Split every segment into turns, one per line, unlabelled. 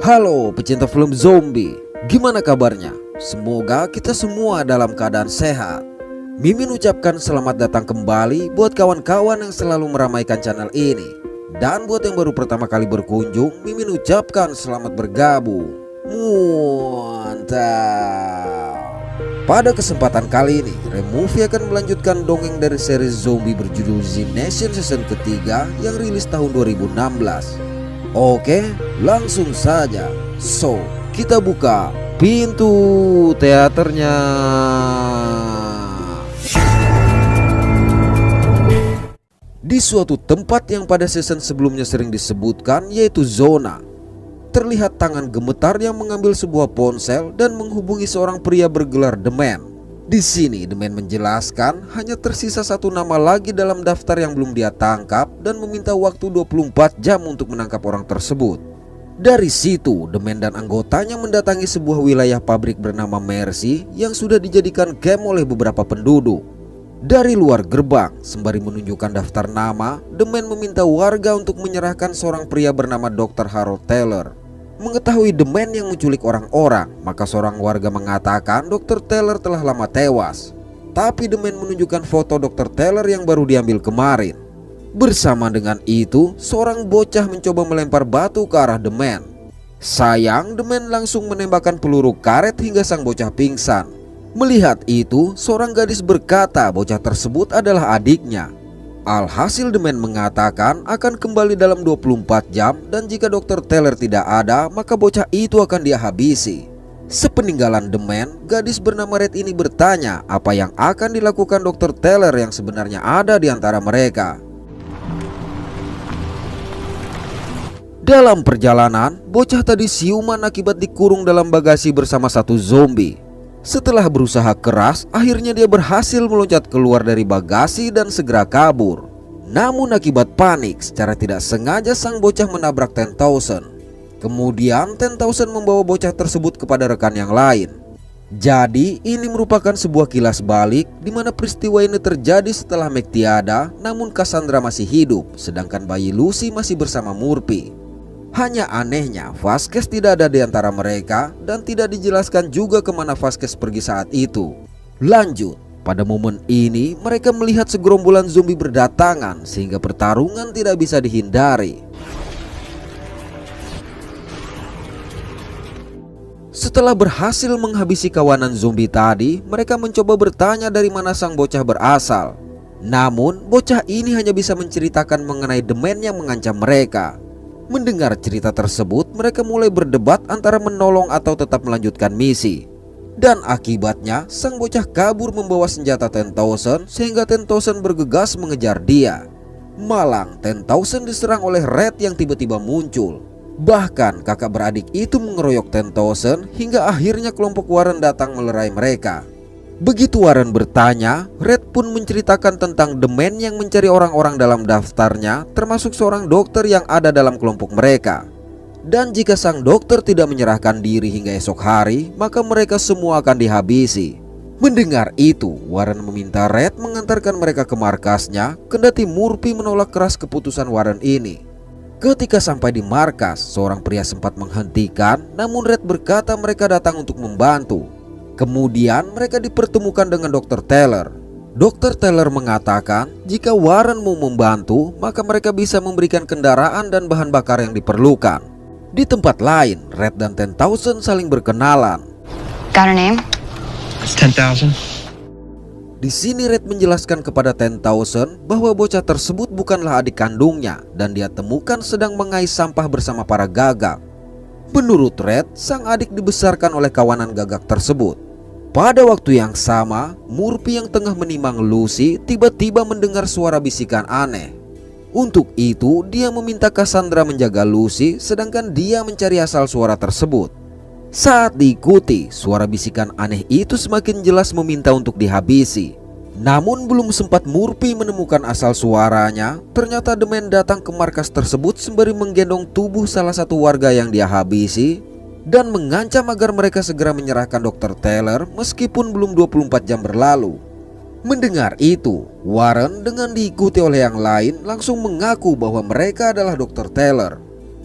Halo pecinta film zombie, gimana kabarnya? Semoga kita semua dalam keadaan sehat. Mimin ucapkan selamat datang kembali buat kawan-kawan yang selalu meramaikan channel ini. Dan buat yang baru pertama kali berkunjung, Mimin ucapkan selamat bergabung. Mantap. Pada kesempatan kali ini, Removie akan melanjutkan dongeng dari series zombie berjudul Z Nation season ketiga yang rilis tahun 2016. Oke, langsung saja. So, kita buka pintu teaternya. Di suatu tempat yang pada season sebelumnya sering disebutkan, yaitu zona, terlihat tangan gemetar yang mengambil sebuah ponsel dan menghubungi seorang pria bergelar The Man. Di sini The Man menjelaskan hanya tersisa satu nama lagi dalam daftar yang belum dia tangkap dan meminta waktu 24 jam untuk menangkap orang tersebut. Dari situ The Man dan anggotanya mendatangi sebuah wilayah pabrik bernama Mercy yang sudah dijadikan camp oleh beberapa penduduk. Dari luar gerbang, sembari menunjukkan daftar nama, The Man meminta warga untuk menyerahkan seorang pria bernama Dr. Harold Taylor. Mengetahui The Man yang menculik orang-orang, maka seorang warga mengatakan Dr. Taylor telah lama tewas. Tapi The Man menunjukkan foto Dr. Taylor yang baru diambil kemarin. Bersama dengan itu, seorang bocah mencoba melempar batu ke arah The Man. Sayang, The Man langsung menembakkan peluru karet hingga sang bocah pingsan. Melihat itu, seorang gadis berkata bocah tersebut adalah adiknya. Alhasil The Man mengatakan akan kembali dalam 24 jam dan jika Dr. Taylor tidak ada, maka bocah itu akan dia habisi. Sepeninggalan The Man, gadis bernama Red ini bertanya apa yang akan dilakukan Dr. Taylor yang sebenarnya ada di antara mereka. Dalam perjalanan, bocah tadi siuman akibat dikurung dalam bagasi bersama satu zombie. Setelah berusaha keras, akhirnya dia berhasil meloncat keluar dari bagasi dan segera kabur. Namun akibat panik, secara tidak sengaja sang bocah menabrak 10,000. Kemudian 10,000 membawa bocah tersebut kepada rekan yang lain. Jadi ini merupakan sebuah kilas balik di mana peristiwa ini terjadi setelah Meg tiada, namun Cassandra masih hidup, sedangkan bayi Lucy masih bersama Murphy. Hanya anehnya Vasquez tidak ada di antara mereka dan tidak dijelaskan juga kemana Vasquez pergi saat itu. Lanjut, pada momen ini mereka melihat segerombolan zombie berdatangan sehingga pertarungan tidak bisa dihindari. Setelah berhasil menghabisi kawanan zombie tadi, mereka mencoba bertanya dari mana sang bocah berasal. Namun bocah ini hanya bisa menceritakan mengenai The Man yang mengancam mereka. Mendengar cerita tersebut, mereka mulai berdebat antara menolong atau tetap melanjutkan misi. Dan akibatnya, sang bocah kabur membawa senjata 10,000 sehingga 10,000 bergegas mengejar dia. Malang, 10,000 diserang oleh Red yang tiba-tiba muncul. Bahkan kakak beradik itu mengeroyok 10,000 hingga akhirnya kelompok Warren datang melerai mereka. Begitu Warren bertanya, Red pun menceritakan tentang The Man yang mencari orang-orang dalam daftarnya, termasuk seorang dokter yang ada dalam kelompok mereka. Dan jika sang dokter tidak menyerahkan diri hingga esok hari, maka mereka semua akan dihabisi. Mendengar itu, Warren meminta Red mengantarkan mereka ke markasnya, kendati Murphy menolak keras keputusan Warren ini. Ketika sampai di markas, seorang pria sempat menghentikan, namun Red berkata mereka datang untuk membantu. Kemudian mereka dipertemukan dengan Dr. Taylor. Dr. Taylor mengatakan jika Warren mau membantu, maka mereka bisa memberikan kendaraan dan bahan bakar yang diperlukan. Di tempat lain, Red dan 10,000 saling berkenalan.
Got her name?
It's 10,000.
Di sini Red menjelaskan kepada 10,000 bahwa bocah tersebut bukanlah adik kandungnya dan dia temukan sedang mengais sampah bersama para gagak. Menurut Red, sang adik dibesarkan oleh kawanan gagak tersebut. Pada waktu yang sama, Murphy yang tengah menimang Lucy tiba-tiba mendengar suara bisikan aneh. Untuk itu, dia meminta Cassandra menjaga Lucy, sedangkan dia mencari asal suara tersebut. Saat diikuti, suara bisikan aneh itu semakin jelas meminta untuk dihabisi. Namun belum sempat Murphy menemukan asal suaranya, ternyata The Man datang ke markas tersebut sembari menggendong tubuh salah satu warga yang dia habisi dan mengancam agar mereka segera menyerahkan Dr. Taylor meskipun belum 24 jam berlalu. Mendengar itu, Warren dengan diikuti oleh yang lain langsung mengaku bahwa mereka adalah Dr. Taylor.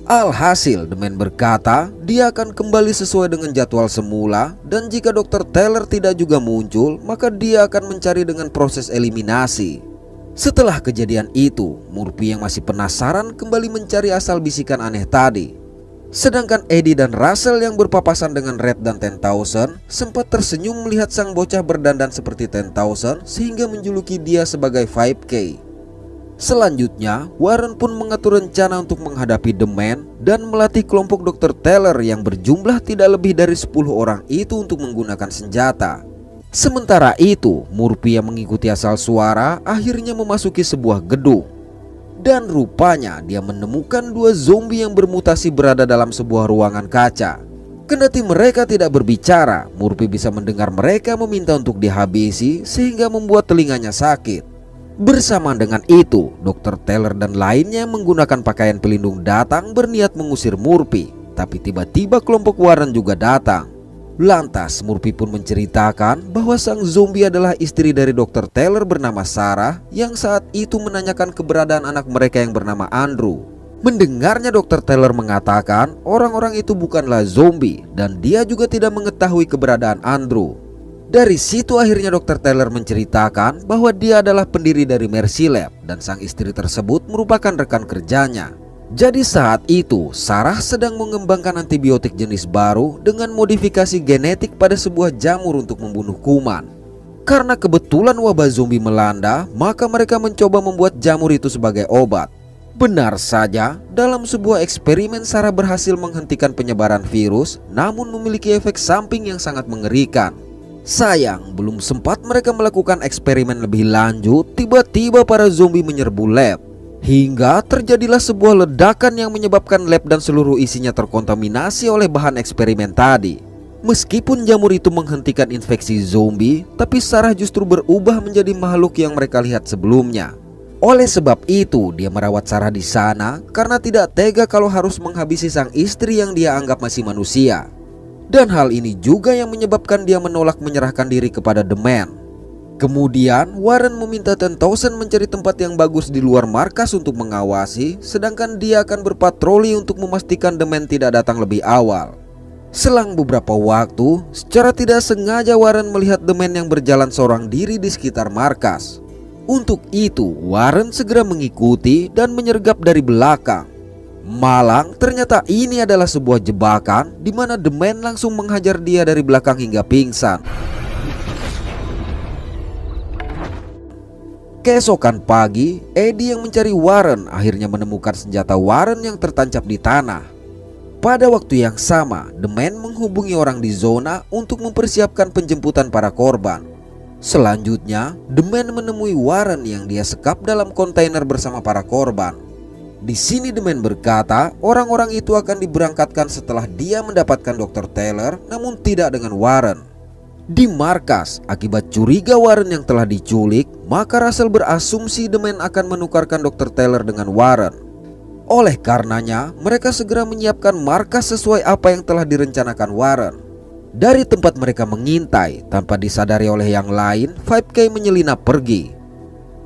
Alhasil, The Man berkata dia akan kembali sesuai dengan jadwal semula, dan jika Dr. Teller tidak juga muncul, maka dia akan mencari dengan proses eliminasi. Setelah kejadian itu, Murphy yang masih penasaran kembali mencari asal bisikan aneh tadi. Sedangkan Eddie dan Russell yang berpapasan dengan Red dan 10,000 sempat tersenyum melihat sang bocah berdandan seperti 10,000 sehingga menjuluki dia sebagai 5K. Selanjutnya, Warren pun mengatur rencana untuk menghadapi The Man dan melatih kelompok Dr. Teller yang berjumlah tidak lebih dari 10 orang itu untuk menggunakan senjata. Sementara itu, Murphy yang mengikuti asal suara akhirnya memasuki sebuah gedung. Dan rupanya dia menemukan 2 zombie yang bermutasi berada dalam sebuah ruangan kaca. Kendati mereka tidak berbicara, Murphy bisa mendengar mereka meminta untuk dihabisi sehingga membuat telinganya sakit. Bersamaan dengan itu, Dr. Teller dan lainnya menggunakan pakaian pelindung datang berniat mengusir Murphy. Tapi tiba-tiba kelompok Warren juga datang. Lantas Murphy pun menceritakan bahwa sang zombie adalah istri dari Dr. Teller bernama Sarah yang saat itu menanyakan keberadaan anak mereka yang bernama Andrew. Mendengarnya Dr. Teller mengatakan orang-orang itu bukanlah zombie dan dia juga tidak mengetahui keberadaan Andrew. Dari situ akhirnya Dr. Teller menceritakan bahwa dia adalah pendiri dari Mercy Lab dan sang istri tersebut merupakan rekan kerjanya. Jadi saat itu Sarah sedang mengembangkan antibiotik jenis baru dengan modifikasi genetik pada sebuah jamur untuk membunuh kuman. Karena kebetulan wabah zombie melanda, maka mereka mencoba membuat jamur itu sebagai obat. Benar saja, dalam sebuah eksperimen Sarah berhasil menghentikan penyebaran virus, namun memiliki efek samping yang sangat mengerikan. Sayang, belum sempat mereka melakukan eksperimen lebih lanjut, tiba-tiba para zombie menyerbu lab. Hingga terjadilah sebuah ledakan yang menyebabkan lab dan seluruh isinya terkontaminasi oleh bahan eksperimen tadi. Meskipun jamur itu menghentikan infeksi zombie, tapi Sarah justru berubah menjadi makhluk yang mereka lihat sebelumnya. Oleh sebab itu, dia merawat Sarah di sana karena tidak tega kalau harus menghabisi sang istri yang dia anggap masih manusia. Dan hal ini juga yang menyebabkan dia menolak menyerahkan diri kepada The Man. Kemudian Warren meminta 10,000 mencari tempat yang bagus di luar markas untuk mengawasi, sedangkan dia akan berpatroli untuk memastikan The Man tidak datang lebih awal. Selang beberapa waktu, secara tidak sengaja Warren melihat The Man yang berjalan seorang diri di sekitar markas. Untuk itu Warren segera mengikuti dan menyergap dari belakang. Malang ternyata ini adalah sebuah jebakan di mana The Man langsung menghajar dia dari belakang hingga pingsan. Keesokan pagi, Eddie yang mencari Warren akhirnya menemukan senjata Warren yang tertancap di tanah. Pada waktu yang sama, The Man menghubungi orang di zona untuk mempersiapkan penjemputan para korban. Selanjutnya, The Man menemui Warren yang dia sekap dalam kontainer bersama para korban. Di sini The Man berkata orang-orang itu akan diberangkatkan setelah dia mendapatkan Dr. Teller, namun tidak dengan Warren. Di markas, akibat curiga Warren yang telah diculik, maka Russell berasumsi The Man akan menukarkan Dr. Teller dengan Warren. Oleh karenanya, mereka segera menyiapkan markas sesuai apa yang telah direncanakan Warren. Dari tempat mereka mengintai, tanpa disadari oleh yang lain, 5K menyelinap pergi.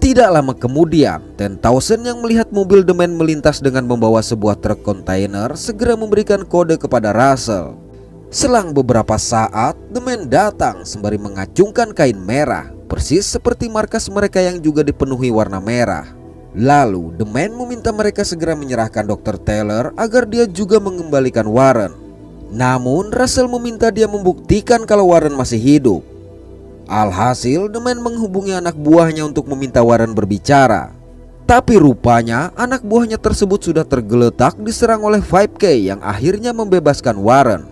Tidak lama kemudian, 10,000 yang melihat mobil The Man melintas dengan membawa sebuah truk kontainer segera memberikan kode kepada Russell. Selang beberapa saat, The Man datang sembari mengacungkan kain merah, persis seperti markas mereka yang juga dipenuhi warna merah. Lalu The Man meminta mereka segera menyerahkan Dr. Teller agar dia juga mengembalikan Warren. Namun Russell meminta dia membuktikan kalau Warren masih hidup. Alhasil The Man menghubungi anak buahnya untuk meminta Warren berbicara. Tapi rupanya anak buahnya tersebut sudah tergeletak diserang oleh 5K yang akhirnya membebaskan Warren.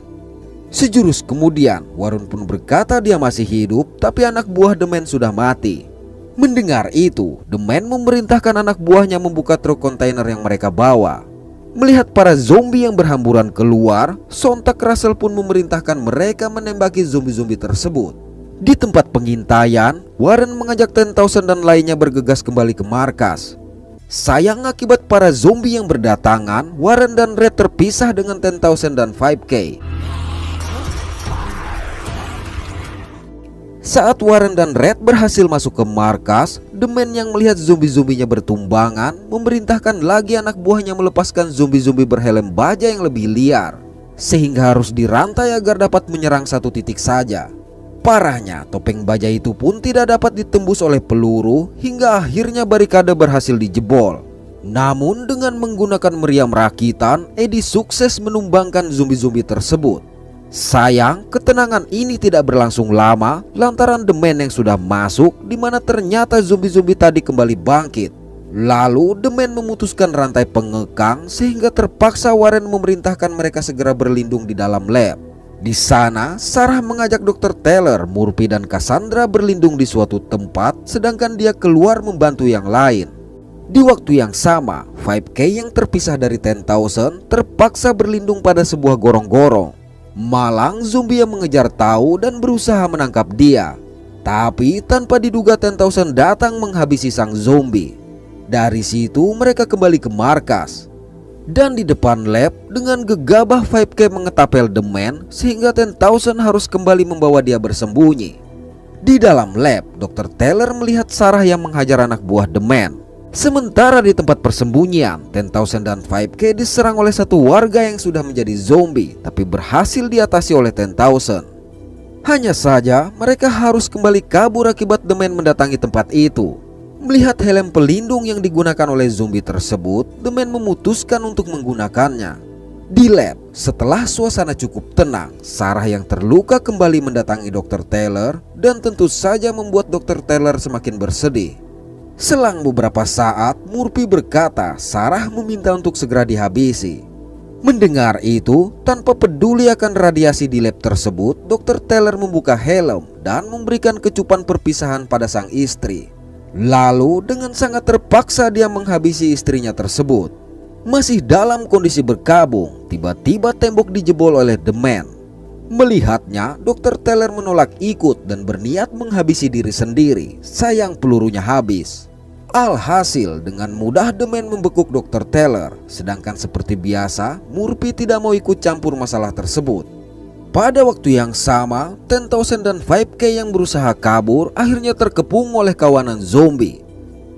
Sejurus kemudian Warren pun berkata dia masih hidup, tapi anak buah The Man sudah mati. Mendengar itu, The Man memerintahkan anak buahnya membuka truk kontainer yang mereka bawa. Melihat para zombie yang berhamburan keluar, sontak Russell pun memerintahkan mereka menembaki zombie-zombie tersebut. Di tempat pengintaian, Warren mengajak 10,000 dan lainnya bergegas kembali ke markas. Sayang akibat para zombie yang berdatangan, Warren dan Red terpisah dengan 10,000 dan 5K. Saat Warren dan Red berhasil masuk ke markas, The Man yang melihat zombie-zombinya bertumbangan memerintahkan lagi anak buahnya melepaskan zombie-zombie berhelm baja yang lebih liar, sehingga harus dirantai agar dapat menyerang satu titik saja. Parahnya, topeng baja itu pun tidak dapat ditembus oleh peluru hingga akhirnya barikade berhasil dijebol. Namun dengan menggunakan meriam rakitan, Eddie sukses menumbangkan zombie-zombie tersebut. Sayang, ketenangan ini tidak berlangsung lama lantaran The Man yang sudah masuk, di mana ternyata zombie-zombie tadi kembali bangkit. Lalu The Man memutuskan rantai pengekang sehingga terpaksa Warren memerintahkan mereka segera berlindung di dalam lab. Di sana, Sarah mengajak Dr. Taylor, Murphy dan Cassandra berlindung di suatu tempat, sedangkan dia keluar membantu yang lain. Di waktu yang sama, 5K yang terpisah dari 10,000 terpaksa berlindung pada sebuah gorong-gorong. Malang zombie yang mengejar tahu dan berusaha menangkap dia. Tapi tanpa diduga 10,000 datang menghabisi sang zombie. Dari situ mereka kembali ke markas. Dan di depan lab, dengan gegabah 5K mengetapel The Man sehingga 10,000 harus kembali membawa dia bersembunyi. Di dalam lab, Dr. Taylor melihat Sarah yang menghajar anak buah The Man. Sementara di tempat persembunyian, 10,000 dan 5K diserang oleh satu warga yang sudah menjadi zombie, tapi berhasil diatasi oleh 10,000. Hanya saja mereka harus kembali kabur akibat The Man mendatangi tempat itu. Melihat helm pelindung yang digunakan oleh zombie tersebut, The Man memutuskan untuk menggunakannya. Di lab, setelah suasana cukup tenang, Sarah yang terluka kembali mendatangi Dr. Taylor dan tentu saja membuat Dr. Taylor semakin bersedih. Selang beberapa saat, Murphy berkata Sarah meminta untuk segera dihabisi. Mendengar itu, tanpa peduli akan radiasi di lab tersebut, Dr. Taylor membuka helm dan memberikan kecupan perpisahan pada sang istri. Lalu dengan sangat terpaksa dia menghabisi istrinya tersebut. Masih dalam kondisi berkabung, tiba-tiba tembok dijebol oleh The Man. Melihatnya, Dr. Taylor menolak ikut dan berniat menghabisi diri sendiri. Sayang pelurunya habis. Alhasil dengan mudah The Man membekuk Dr. Taylor. Sedangkan seperti biasa, Murphy tidak mau ikut campur masalah tersebut. Pada waktu yang sama, 10,000 dan 5K yang berusaha kabur akhirnya terkepung oleh kawanan zombie.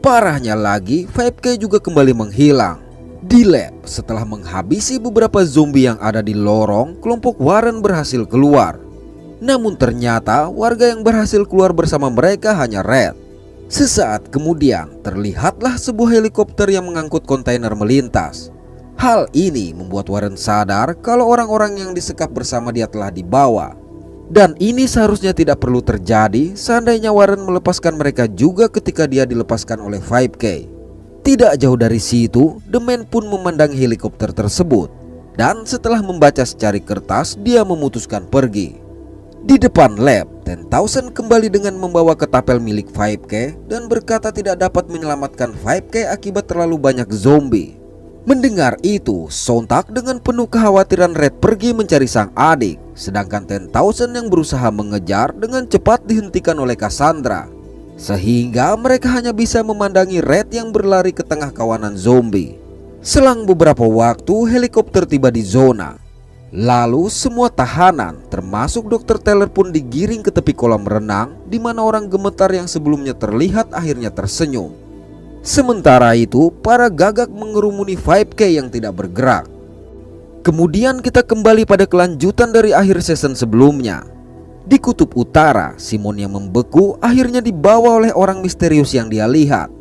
Parahnya lagi, 5K juga kembali menghilang. Di lab, setelah menghabisi beberapa zombie yang ada di lorong, kelompok Warren berhasil keluar. Namun ternyata warga yang berhasil keluar bersama mereka hanya Red. Sesaat kemudian, terlihatlah sebuah helikopter yang mengangkut kontainer melintas. Hal ini membuat Warren sadar kalau orang-orang yang disekap bersama dia telah dibawa. Dan ini seharusnya tidak perlu terjadi seandainya Warren melepaskan mereka juga ketika dia dilepaskan oleh 5K. Tidak jauh dari situ, The Man pun memandangi helikopter tersebut. Dan setelah membaca secari kertas, dia memutuskan pergi. Di depan lab, 10,000 kembali dengan membawa ketapel milik 5K dan berkata tidak dapat menyelamatkan 5K akibat terlalu banyak zombie. Mendengar itu, sontak dengan penuh kekhawatiran Red pergi mencari sang adik, sedangkan 10,000 yang berusaha mengejar dengan cepat dihentikan oleh Cassandra. Sehingga mereka hanya bisa memandangi Red yang berlari ke tengah kawanan zombie. Selang beberapa waktu, helikopter tiba di zona. Lalu semua tahanan termasuk Dr. Taylor pun digiring ke tepi kolam renang, di mana orang gemetar yang sebelumnya terlihat akhirnya tersenyum. Sementara itu, para gagak mengerumuni 5K yang tidak bergerak. Kemudian kita kembali pada kelanjutan dari akhir season sebelumnya. Di kutub utara, Simon yang membeku akhirnya dibawa oleh orang misterius yang dia lihat.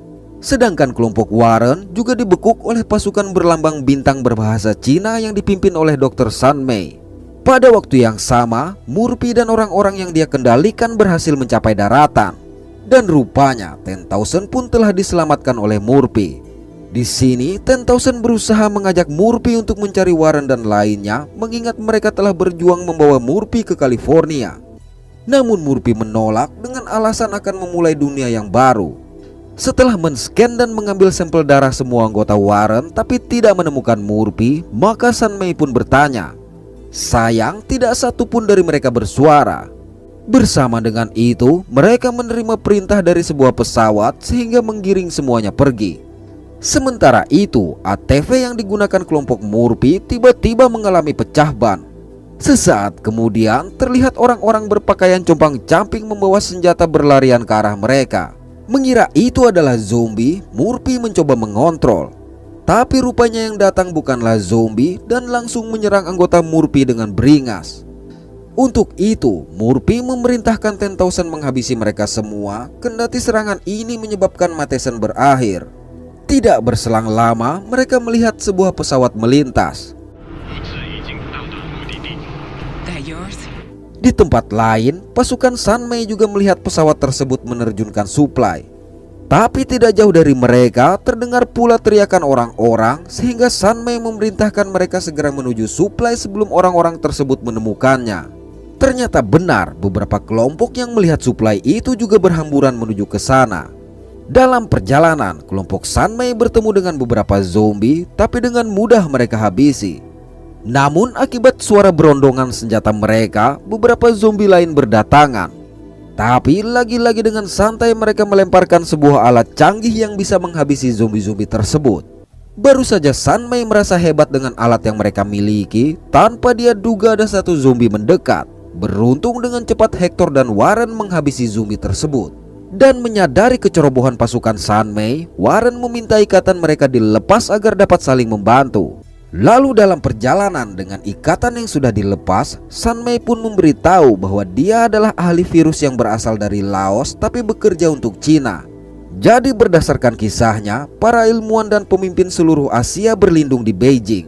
Sedangkan kelompok Warren juga dibekuk oleh pasukan berlambang bintang berbahasa Cina yang dipimpin oleh Dr. Sun Mei. Pada waktu yang sama, Murphy dan orang-orang yang dia kendalikan berhasil mencapai daratan. Dan rupanya 10,000 pun telah diselamatkan oleh Murphy. Di sini 10,000 berusaha mengajak Murphy untuk mencari Warren dan lainnya, mengingat mereka telah berjuang membawa Murphy ke California. Namun Murphy menolak dengan alasan akan memulai dunia yang baru. Setelah men-scan dan mengambil sampel darah semua anggota Warren tapi tidak menemukan Murphy, maka Sun Mei pun bertanya. Sayang tidak satu pun dari mereka bersuara. Bersama dengan itu, mereka menerima perintah dari sebuah pesawat sehingga menggiring semuanya pergi. Sementara itu, ATV yang digunakan kelompok Murphy tiba-tiba mengalami pecah ban. Sesaat kemudian terlihat orang-orang berpakaian compang-camping membawa senjata berlarian ke arah mereka. Mengira itu adalah zombie, Murphy mencoba mengontrol. Tapi rupanya yang datang bukanlah zombie dan langsung menyerang anggota Murphy dengan beringas. Untuk itu, Murphy memerintahkan 10,000 menghabisi mereka semua, kendati serangan ini menyebabkan Matheson berakhir. Tidak berselang lama, mereka melihat sebuah pesawat melintas. Di tempat lain, pasukan Sunmei juga melihat pesawat tersebut menerjunkan suplai. Tapi tidak jauh dari mereka terdengar pula teriakan orang-orang, sehingga Sunmei memerintahkan mereka segera menuju suplai sebelum orang-orang tersebut menemukannya. Ternyata benar, beberapa kelompok yang melihat suplai itu juga berhamburan menuju ke sana. Dalam perjalanan, kelompok Sunmei bertemu dengan beberapa zombie, tapi dengan mudah mereka habisi. Namun akibat suara berondongan senjata mereka, beberapa zombie lain berdatangan. Tapi lagi-lagi dengan santai mereka melemparkan sebuah alat canggih yang bisa menghabisi zombie-zombie tersebut. Baru saja Sunmei merasa hebat dengan alat yang mereka miliki, tanpa dia duga ada satu zombie mendekat. Beruntung dengan cepat Hector dan Warren menghabisi zombie tersebut. Dan menyadari kecerobohan pasukan Sunmei, Warren meminta ikatan mereka dilepas agar dapat saling membantu. Lalu dalam perjalanan dengan ikatan yang sudah dilepas, Sunmei pun memberitahu bahwa dia adalah ahli virus yang berasal dari Laos tapi bekerja untuk Cina. Jadi berdasarkan kisahnya, para ilmuwan dan pemimpin seluruh Asia berlindung di Beijing.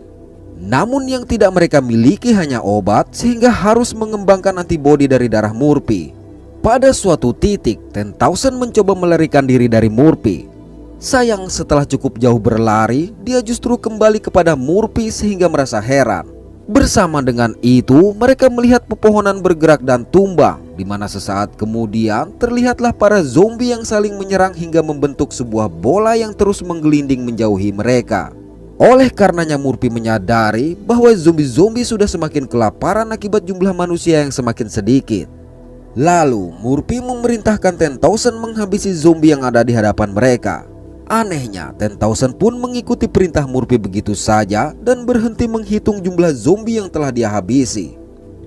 Namun yang tidak mereka miliki hanya obat, sehingga harus mengembangkan antibodi dari darah Murphy. Pada suatu titik, 10,000 mencoba melarikan diri dari Murphy. Sayang setelah cukup jauh berlari, dia justru kembali kepada Murphy sehingga merasa heran. Bersama dengan itu, mereka melihat pepohonan bergerak dan tumbang, di mana sesaat kemudian terlihatlah para zombie yang saling menyerang hingga membentuk sebuah bola yang terus menggelinding menjauhi mereka. Oleh karenanya Murphy menyadari bahwa zombie-zombie sudah semakin kelaparan akibat jumlah manusia yang semakin sedikit. Lalu Murphy memerintahkan 10,000 menghabisi zombie yang ada di hadapan mereka. Anehnya, 10,000 pun mengikuti perintah Murphy begitu saja dan berhenti menghitung jumlah zombie yang telah dia habisi.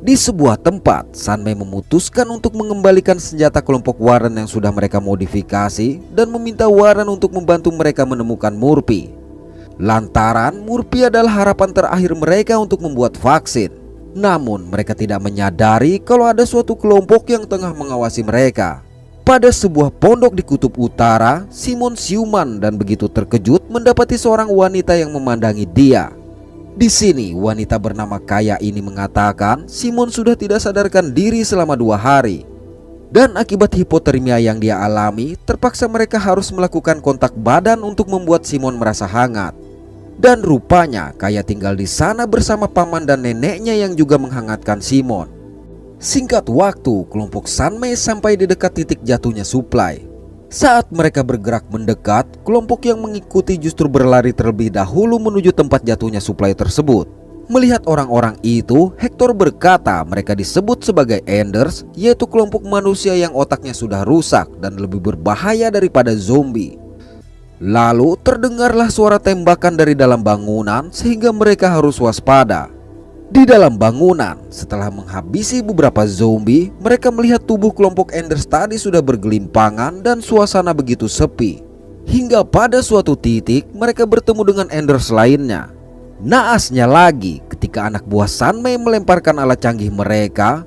Di sebuah tempat, Sunmei memutuskan untuk mengembalikan senjata kelompok Warren yang sudah mereka modifikasi dan meminta Warren untuk membantu mereka menemukan Murphy. Lantaran Murphy adalah harapan terakhir mereka untuk membuat vaksin. Namun mereka tidak menyadari kalau ada suatu kelompok yang tengah mengawasi mereka. Pada sebuah pondok di kutub utara, Simon siuman dan begitu terkejut mendapati seorang wanita yang memandangi dia. Di sini wanita bernama Kaya ini mengatakan Simon sudah tidak sadarkan diri selama 2 hari. Dan akibat hipotermia yang dia alami, terpaksa mereka harus melakukan kontak badan untuk membuat Simon merasa hangat. Dan rupanya Kaya tinggal di sana bersama paman dan neneknya yang juga menghangatkan Simon. Singkat waktu, kelompok Sunmei sampai di dekat titik jatuhnya suplai. Saat mereka bergerak mendekat, kelompok yang mengikuti justru berlari terlebih dahulu menuju tempat jatuhnya suplai tersebut. Melihat orang-orang itu, Hector berkata mereka disebut sebagai Enders, yaitu kelompok manusia yang otaknya sudah rusak dan lebih berbahaya daripada zombie. Lalu terdengarlah suara tembakan dari dalam bangunan sehingga mereka harus waspada. Di dalam bangunan, setelah menghabisi beberapa zombie, mereka melihat tubuh kelompok Enders tadi sudah bergelimpangan dan suasana begitu sepi. Hingga pada suatu titik, mereka bertemu dengan Enders lainnya. Naasnya lagi, ketika anak buah Sunmei melemparkan alat canggih mereka,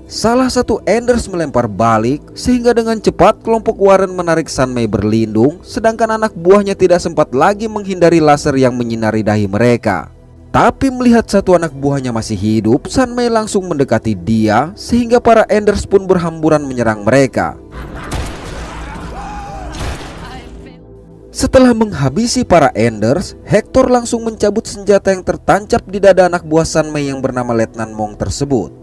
salah satu Enders melempar balik, sehingga dengan cepat kelompok Warren menarik Sunmei berlindung, sedangkan anak buahnya tidak sempat lagi menghindari laser yang menyinari dahi mereka. Tapi melihat satu anak buahnya masih hidup, Sunmei langsung mendekati dia, sehingga para Enders pun berhamburan menyerang mereka. Setelah menghabisi para Enders, Hector langsung mencabut senjata yang tertancap di dada anak buah Sunmei yang bernama Letnan Mong tersebut.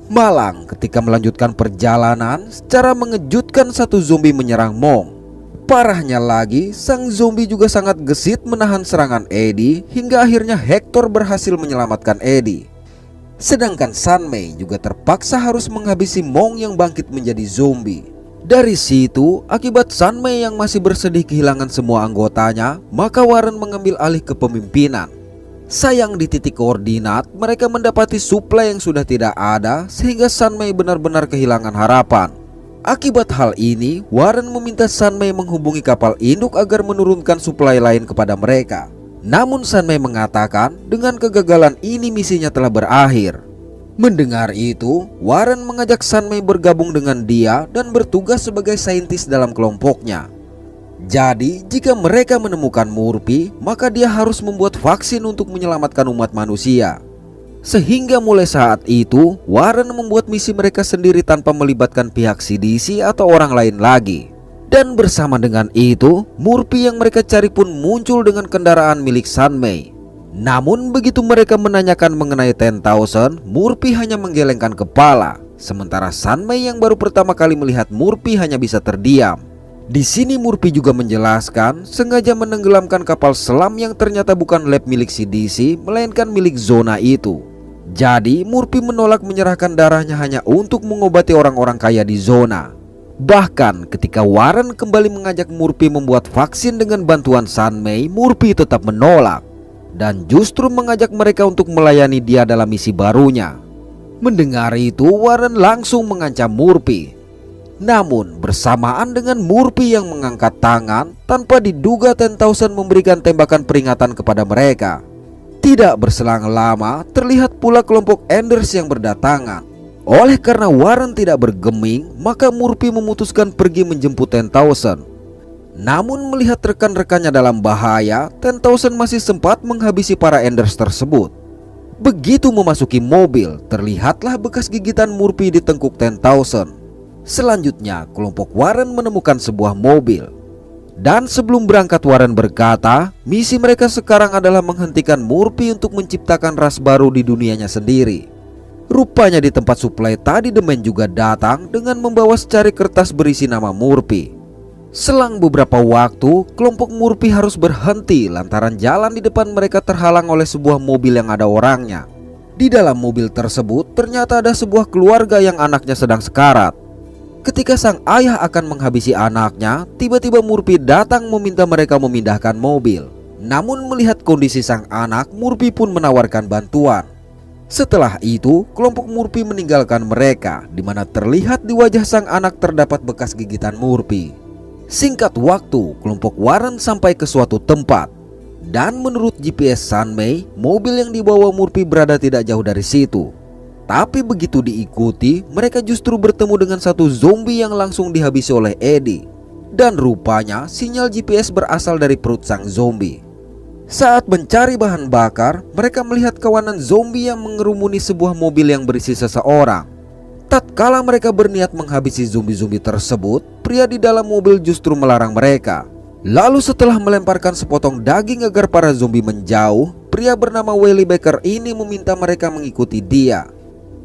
Malang ketika melanjutkan perjalanan, secara mengejutkan satu zombie menyerang Mong. Parahnya lagi, sang zombie juga sangat gesit menahan serangan Eddie, hingga akhirnya Hector berhasil menyelamatkan Eddie. Sedangkan Sunmei juga terpaksa harus menghabisi Mong yang bangkit menjadi zombie. Dari situ, akibat Sunmei yang masih bersedih kehilangan semua anggotanya, maka Warren mengambil alih kepemimpinan. Sayang di titik koordinat mereka mendapati suplai yang sudah tidak ada sehingga Sunmei benar-benar kehilangan harapan. Akibat hal ini, Warren meminta Sunmei menghubungi kapal induk agar menurunkan suplai lain kepada mereka. Namun Sunmei mengatakan dengan kegagalan ini misinya telah berakhir. Mendengar itu, Warren mengajak Sunmei bergabung dengan dia dan bertugas sebagai saintis dalam kelompoknya. Jadi, jika mereka menemukan Murphy, maka dia harus membuat vaksin untuk menyelamatkan umat manusia. Sehingga mulai saat itu, Warren membuat misi mereka sendiri tanpa melibatkan pihak CDC atau orang lain lagi. Dan bersama dengan itu, Murphy yang mereka cari pun muncul dengan kendaraan milik Sunmei. Namun begitu mereka menanyakan mengenai 10,000, Murphy hanya menggelengkan kepala. Sementara Sunmei yang baru pertama kali melihat Murphy hanya bisa terdiam. Di sini Murphy juga menjelaskan sengaja menenggelamkan kapal selam yang ternyata bukan lab milik CDC melainkan milik zona itu. Jadi Murphy menolak menyerahkan darahnya hanya untuk mengobati orang-orang kaya di zona. Bahkan ketika Warren kembali mengajak Murphy membuat vaksin dengan bantuan Sunmei, Murphy tetap menolak dan justru mengajak mereka untuk melayani dia dalam misi barunya. Mendengar itu, Warren langsung mengancam Murphy. Namun bersamaan dengan Murphy yang mengangkat tangan, tanpa diduga 10,000 memberikan tembakan peringatan kepada mereka. Tidak berselang lama, terlihat pula kelompok Enders yang berdatangan. Oleh karena Warren tidak bergeming, maka Murphy memutuskan pergi menjemput 10,000. Namun melihat rekan-rekannya dalam bahaya, 10,000 masih sempat menghabisi para Enders tersebut. Begitu memasuki mobil, terlihatlah bekas gigitan Murphy di tengkuk 10,000. Selanjutnya, kelompok Warren menemukan sebuah mobil. Dan sebelum berangkat, Warren berkata, misi mereka sekarang adalah menghentikan Murphy untuk menciptakan ras baru di dunianya sendiri. Rupanya di tempat suplai tadi The Man juga datang dengan membawa secari kertas berisi nama Murphy. Selang beberapa waktu, kelompok Murphy harus berhenti lantaran jalan di depan mereka terhalang oleh sebuah mobil yang ada orangnya. Di dalam mobil tersebut ternyata ada sebuah keluarga yang anaknya sedang sekarat. Ketika sang ayah akan menghabisi anaknya, tiba-tiba Murphy datang meminta mereka memindahkan mobil. Namun melihat kondisi sang anak, Murphy pun menawarkan bantuan. Setelah itu, kelompok Murphy meninggalkan mereka, di mana terlihat di wajah sang anak terdapat bekas gigitan Murphy. Singkat waktu, kelompok Warren sampai ke suatu tempat. Dan menurut GPS Sunmei, mobil yang dibawa Murphy berada tidak jauh dari situ. Tapi begitu diikuti, mereka justru bertemu dengan satu zombie yang langsung dihabisi oleh Eddie. Dan rupanya sinyal GPS berasal dari perut sang zombie. Saat mencari bahan bakar, mereka melihat kawanan zombie yang mengerumuni sebuah mobil yang berisi seseorang. Tatkala mereka berniat menghabisi zombie-zombie tersebut, pria di dalam mobil justru melarang mereka. Lalu setelah melemparkan sepotong daging agar para zombie menjauh, pria bernama Willie Baker ini meminta mereka mengikuti dia.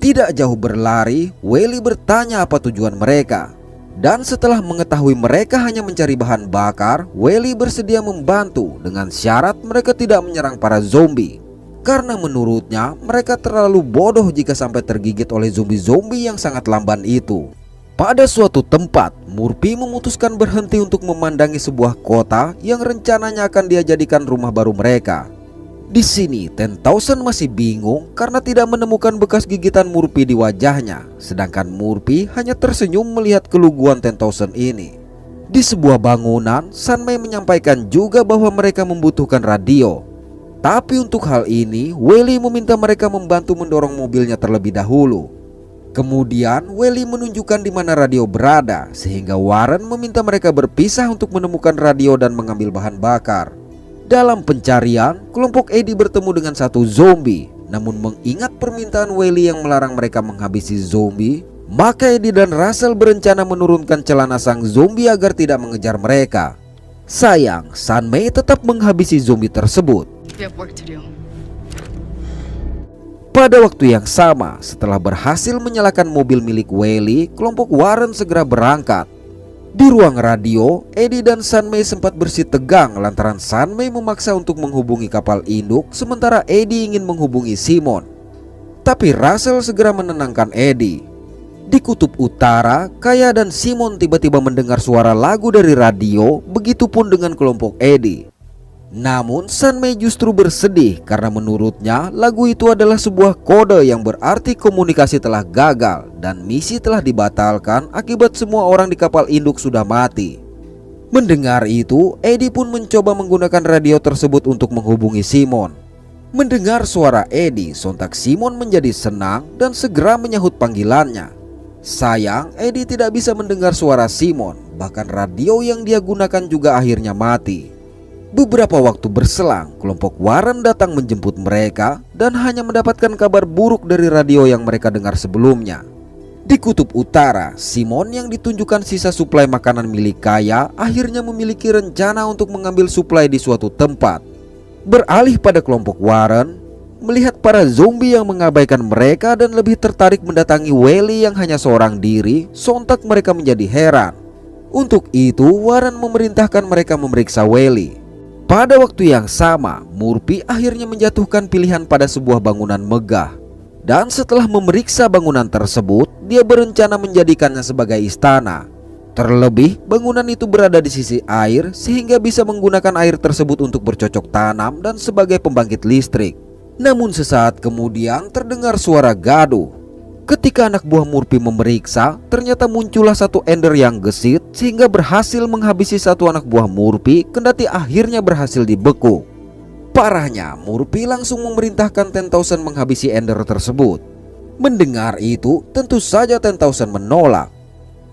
Tidak jauh berlari, Willie bertanya apa tujuan mereka. Dan setelah mengetahui mereka hanya mencari bahan bakar, Willie bersedia membantu dengan syarat mereka tidak menyerang para zombie. Karena menurutnya mereka terlalu bodoh jika sampai tergigit oleh zombie-zombie yang sangat lamban itu. Pada suatu tempat, Murphy memutuskan berhenti untuk memandangi sebuah kota yang rencananya akan dia jadikan rumah baru mereka. Di sini 10,000 masih bingung karena tidak menemukan bekas gigitan Murphy di wajahnya. Sedangkan Murphy hanya tersenyum melihat keluguan 10,000 ini. Di sebuah bangunan, Sunmei menyampaikan juga bahwa mereka membutuhkan radio. Tapi untuk hal ini, Willie meminta mereka membantu mendorong mobilnya terlebih dahulu. Kemudian Willie menunjukkan di mana radio berada, sehingga Warren meminta mereka berpisah untuk menemukan radio dan mengambil bahan bakar. Dalam pencarian, kelompok Eddie bertemu dengan satu zombie. Namun mengingat permintaan Willie yang melarang mereka menghabisi zombie, maka Eddie dan Russell berencana menurunkan celana sang zombie agar tidak mengejar mereka. Sayang, Sunmei tetap menghabisi zombie tersebut. Pada waktu yang sama, setelah berhasil menyalakan mobil milik Willie, kelompok Warren segera berangkat. Di ruang radio, Eddie dan Sunmei sempat bersitegang lantaran Sunmei memaksa untuk menghubungi kapal induk, sementara Eddie ingin menghubungi Simon. Tapi Russell segera menenangkan Eddie. Di kutub utara, Kaya dan Simon tiba-tiba mendengar suara lagu dari radio, begitupun dengan kelompok Eddie. Namun Sunmei justru bersedih karena menurutnya lagu itu adalah sebuah kode yang berarti komunikasi telah gagal dan misi telah dibatalkan akibat semua orang di kapal induk sudah mati. Mendengar itu, Eddie pun mencoba menggunakan radio tersebut untuk menghubungi Simon. Mendengar suara Eddie, sontak Simon menjadi senang dan segera menyahut panggilannya. Sayang, Eddie tidak bisa mendengar suara Simon, bahkan radio yang dia gunakan juga akhirnya mati. Beberapa waktu berselang, kelompok Warren datang menjemput mereka dan hanya mendapatkan kabar buruk dari radio yang mereka dengar sebelumnya. Di kutub utara, Simon yang ditunjukkan sisa suplai makanan milik Kaya akhirnya memiliki rencana untuk mengambil suplai di suatu tempat. Beralih pada kelompok Warren, melihat para zombie yang mengabaikan mereka dan lebih tertarik mendatangi Welly yang hanya seorang diri, sontak mereka menjadi heran. Untuk itu, Warren memerintahkan mereka memeriksa Welly. Pada waktu yang sama, Murphy akhirnya menjatuhkan pilihan pada sebuah bangunan megah. Dan setelah memeriksa bangunan tersebut, dia berencana menjadikannya sebagai istana. Terlebih, bangunan itu berada di sisi air sehingga bisa menggunakan air tersebut untuk bercocok tanam dan sebagai pembangkit listrik. Namun sesaat kemudian terdengar suara gaduh. Ketika anak buah Murphy memeriksa, ternyata muncullah satu ender yang gesit sehingga berhasil menghabisi satu anak buah Murphy, kendati akhirnya berhasil dibekuk. Parahnya, Murphy langsung memerintahkan 10,000 menghabisi ender tersebut. Mendengar itu, tentu saja 10,000 menolak.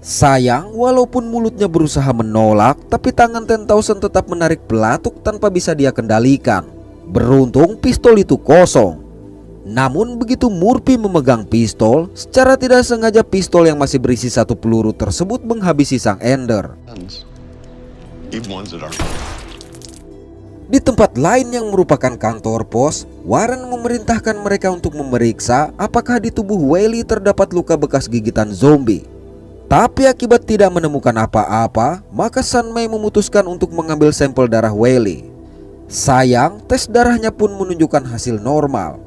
Sayang, walaupun mulutnya berusaha menolak, tapi tangan 10,000 tetap menarik pelatuk tanpa bisa dia kendalikan. Beruntung pistol itu kosong. Namun begitu Murphy memegang pistol, secara tidak sengaja pistol yang masih berisi satu peluru tersebut menghabisi sang ender. Di tempat lain yang merupakan kantor pos, Warren memerintahkan mereka untuk memeriksa apakah di tubuh Welly terdapat luka bekas gigitan zombie. Tapi akibat tidak menemukan apa-apa, maka Sunmei memutuskan untuk mengambil sampel darah Welly. Sayang, tes darahnya pun menunjukkan hasil normal.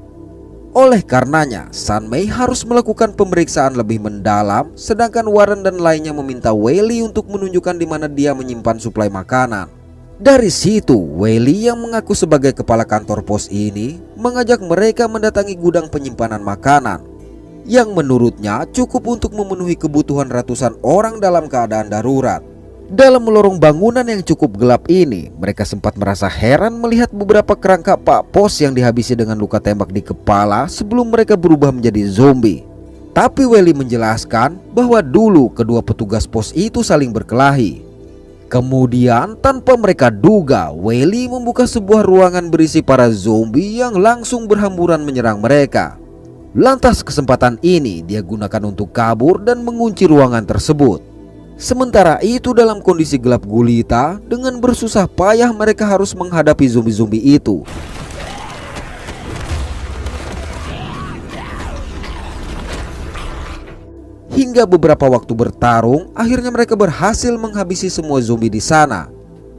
Oleh karenanya, Sunmei harus melakukan pemeriksaan lebih mendalam, sedangkan Warren dan lainnya meminta Welly untuk menunjukkan di mana dia menyimpan suplai makanan. Dari situ, Welly yang mengaku sebagai kepala kantor pos ini mengajak mereka mendatangi gudang penyimpanan makanan, yang menurutnya cukup untuk memenuhi kebutuhan ratusan orang dalam keadaan darurat. Dalam lorong bangunan yang cukup gelap ini, mereka sempat merasa heran melihat beberapa kerangka pak pos yang dihabisi dengan luka tembak di kepala sebelum mereka berubah menjadi zombie. Tapi Welly menjelaskan bahwa dulu kedua petugas pos itu saling berkelahi. Kemudian tanpa mereka duga, Welly membuka sebuah ruangan berisi para zombie yang langsung berhamburan menyerang mereka. Lantas kesempatan ini dia gunakan untuk kabur dan mengunci ruangan tersebut. Sementara itu dalam kondisi gelap gulita, dengan bersusah payah mereka harus menghadapi zombie-zombie itu. Hingga beberapa waktu bertarung, akhirnya mereka berhasil menghabisi semua zombie di sana.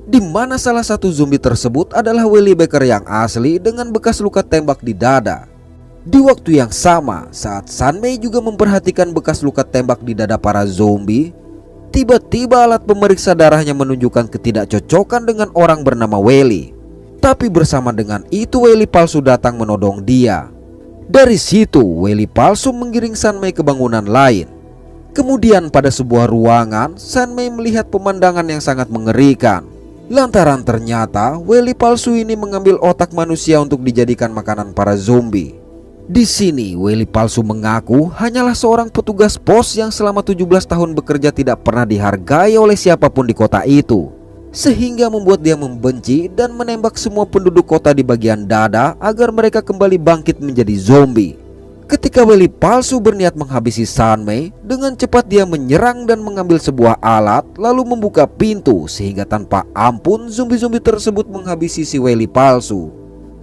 Di mana salah satu zombie tersebut adalah Welly Baker yang asli dengan bekas luka tembak di dada. Di waktu yang sama, saat Sunmei juga memperhatikan bekas luka tembak di dada para zombie, tiba-tiba alat pemeriksa darahnya menunjukkan ketidakcocokan dengan orang bernama Welly. Tapi bersama dengan itu Welly palsu datang menodong dia. Dari situ Welly palsu menggiring Sunmei ke bangunan lain. Kemudian pada sebuah ruangan, Sunmei melihat pemandangan yang sangat mengerikan. Lantaran ternyata Welly palsu ini mengambil otak manusia untuk dijadikan makanan para zombie. Di sini Welly palsu mengaku hanyalah seorang petugas pos yang selama 17 tahun bekerja tidak pernah dihargai oleh siapapun di kota itu, sehingga membuat dia membenci dan menembak semua penduduk kota di bagian dada agar mereka kembali bangkit menjadi zombie. Ketika Welly palsu berniat menghabisi Sunmei, dengan cepat dia menyerang dan mengambil sebuah alat lalu membuka pintu sehingga tanpa ampun zombie-zombie tersebut menghabisi si Welly palsu.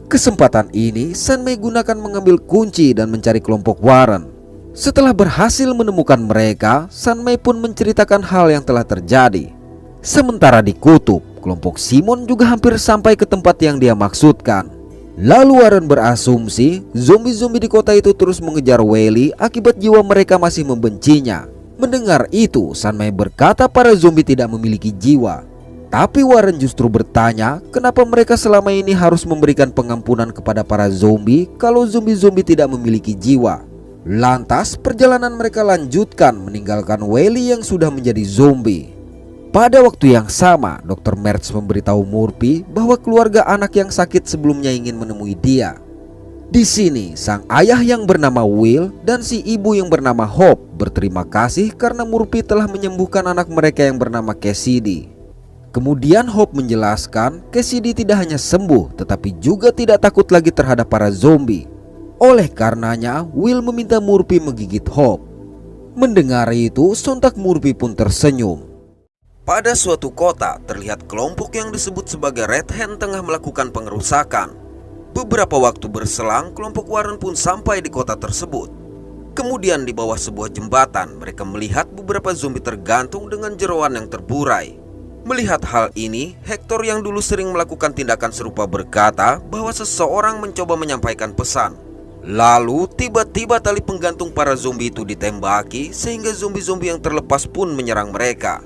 Kesempatan ini Sunmei gunakan mengambil kunci dan mencari kelompok Warren. Setelah berhasil menemukan mereka, Sunmei pun menceritakan hal yang telah terjadi. Sementara di kutub, kelompok Simon juga hampir sampai ke tempat yang dia maksudkan. Lalu Warren berasumsi zombie-zombie di kota itu terus mengejar Welly akibat jiwa mereka masih membencinya. Mendengar itu, Sunmei berkata para zombie tidak memiliki jiwa. Tapi Warren justru bertanya kenapa mereka selama ini harus memberikan pengampunan kepada para zombie kalau zombie-zombie tidak memiliki jiwa. Lantas perjalanan mereka lanjutkan meninggalkan Wally yang sudah menjadi zombie. Pada waktu yang sama, Dr. Mertz memberitahu Murphy bahwa keluarga anak yang sakit sebelumnya ingin menemui dia. Di sini, sang ayah yang bernama Will dan si ibu yang bernama Hope berterima kasih karena Murphy telah menyembuhkan anak mereka yang bernama Cassidy. Kemudian Hope menjelaskan Cassidy tidak hanya sembuh tetapi juga tidak takut lagi terhadap para zombie. Oleh karenanya, Will meminta Murphy menggigit Hope. Mendengar itu, sontak Murphy pun tersenyum. Pada suatu kota, terlihat kelompok yang disebut sebagai Red Hand tengah melakukan pengerusakan. Beberapa waktu berselang, kelompok Warren pun sampai di kota tersebut. Kemudian di bawah sebuah jembatan, mereka melihat beberapa zombie tergantung dengan jeroan yang terburai. Melihat hal ini, Hector yang dulu sering melakukan tindakan serupa berkata bahwa seseorang mencoba menyampaikan pesan. Lalu tiba-tiba tali penggantung para zombie itu ditembaki sehingga zombie-zombie yang terlepas pun menyerang mereka.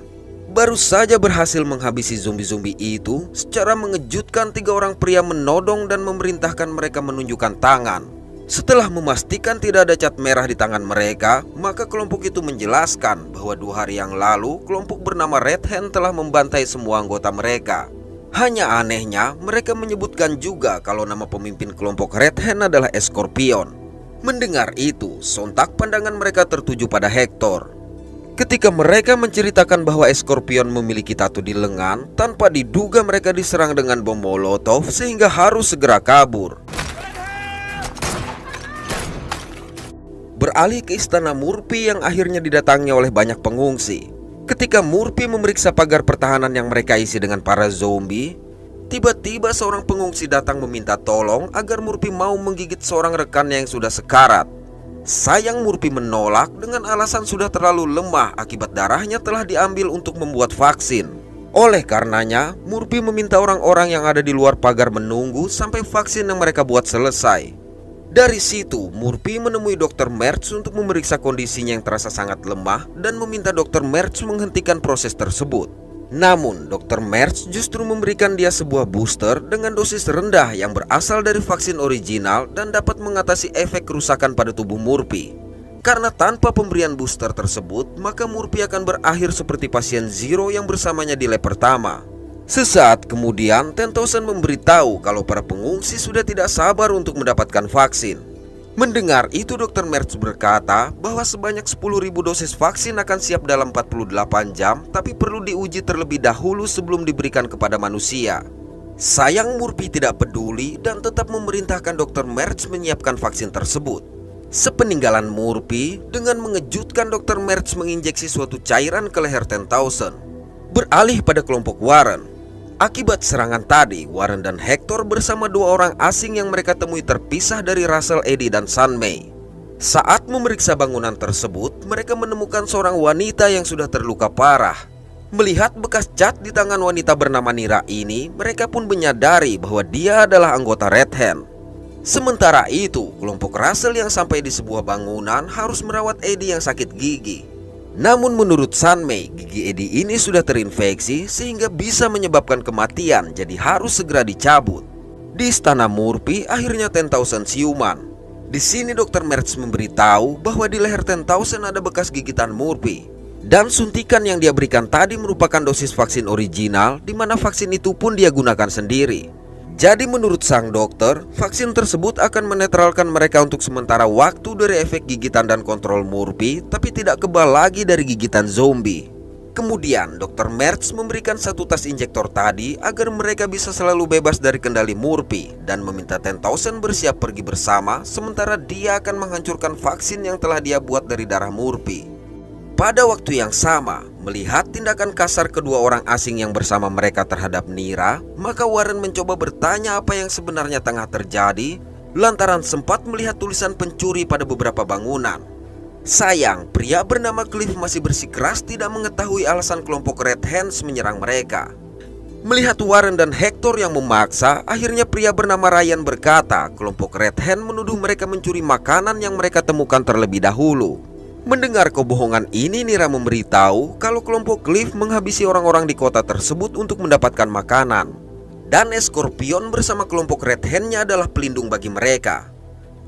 Baru saja berhasil menghabisi zombie-zombie itu, secara mengejutkan 3 orang pria menodong dan memerintahkan mereka menunjukkan tangan. Setelah memastikan tidak ada cat merah di tangan mereka, maka kelompok itu menjelaskan bahwa 2 hari yang lalu kelompok bernama Red Hand telah membantai semua anggota mereka. Hanya anehnya, mereka menyebutkan juga kalau nama pemimpin kelompok Red Hand adalah Scorpion. Mendengar itu, sontak pandangan mereka tertuju pada Hector. Ketika mereka menceritakan bahwa Scorpion memiliki tato di lengan, tanpa diduga mereka diserang dengan bom Molotov sehingga harus segera kabur. Beralih ke istana Murphy yang akhirnya didatangi oleh banyak pengungsi. Ketika Murphy memeriksa pagar pertahanan yang mereka isi dengan para zombie, tiba-tiba seorang pengungsi datang meminta tolong agar Murphy mau menggigit seorang rekannya yang sudah sekarat. Sayang Murphy menolak dengan alasan sudah terlalu lemah akibat darahnya telah diambil untuk membuat vaksin. Oleh karenanya, Murphy meminta orang-orang yang ada di luar pagar menunggu sampai vaksin yang mereka buat selesai. Dari situ, Murphy menemui Dr. Mertz untuk memeriksa kondisinya yang terasa sangat lemah dan meminta Dr. Mertz menghentikan proses tersebut. Namun, Dr. Mertz justru memberikan dia sebuah booster dengan dosis rendah yang berasal dari vaksin original dan dapat mengatasi efek kerusakan pada tubuh Murphy. Karena tanpa pemberian booster tersebut, maka Murphy akan berakhir seperti pasien Zero yang bersamanya di lab pertama. Sesaat kemudian, Tentosen memberitahu kalau para pengungsi sudah tidak sabar untuk mendapatkan vaksin. Mendengar itu, Dr. Mertz berkata bahwa sebanyak 10.000 dosis vaksin akan siap dalam 48 jam, tapi perlu diuji terlebih dahulu sebelum diberikan kepada manusia. Sayang Murphy tidak peduli dan tetap memerintahkan Dr. Mertz menyiapkan vaksin tersebut. Sepeninggalan Murphy, dengan mengejutkan Dr. Mertz menginjeksi suatu cairan ke leher Tentosen. Beralih pada kelompok Warren. Akibat serangan tadi, Warren dan Hector bersama 2 orang asing yang mereka temui terpisah dari Russell, Eddie, dan Sun Mei. Saat memeriksa bangunan tersebut, mereka menemukan seorang wanita yang sudah terluka parah. Melihat bekas cat di tangan wanita bernama Nira ini, mereka pun menyadari bahwa dia adalah anggota Red Hand. Sementara itu, kelompok Russell yang sampai di sebuah bangunan harus merawat Eddie yang sakit gigi. Namun menurut Sun Mei, gigi Eddie ini sudah terinfeksi sehingga bisa menyebabkan kematian, jadi harus segera dicabut. Di istana Murphy, akhirnya Tentosen siuman. Di sini Dr. Mertz memberitahu bahwa di leher Tentosen ada bekas gigitan Murphy. Dan suntikan yang dia berikan tadi merupakan dosis vaksin original, di mana vaksin itu pun dia gunakan sendiri. Jadi menurut sang dokter, vaksin tersebut akan menetralkan mereka untuk sementara waktu dari efek gigitan dan kontrol Murphy, tapi tidak kebal lagi dari gigitan zombie. Kemudian Dr. Mertz memberikan 1 tas injektor tadi agar mereka bisa selalu bebas dari kendali Murphy, dan meminta Tentosen bersiap pergi bersama sementara dia akan menghancurkan vaksin yang telah dia buat dari darah Murphy. Pada waktu yang sama, melihat tindakan kasar kedua orang asing yang bersama mereka terhadap Nira, maka Warren mencoba bertanya apa yang sebenarnya tengah terjadi, lantaran sempat melihat tulisan pencuri pada beberapa bangunan. Sayang, pria bernama Cliff masih bersikeras tidak mengetahui alasan kelompok Red Hands menyerang mereka. Melihat Warren dan Hector yang memaksa, akhirnya pria bernama Ryan berkata kelompok Red Hand menuduh mereka mencuri makanan yang mereka temukan terlebih dahulu. Mendengar kebohongan ini, Nira memberitahu kalau kelompok Cliff menghabisi orang-orang di kota tersebut untuk mendapatkan makanan. Dan Scorpion bersama kelompok Red Hand-nya adalah pelindung bagi mereka.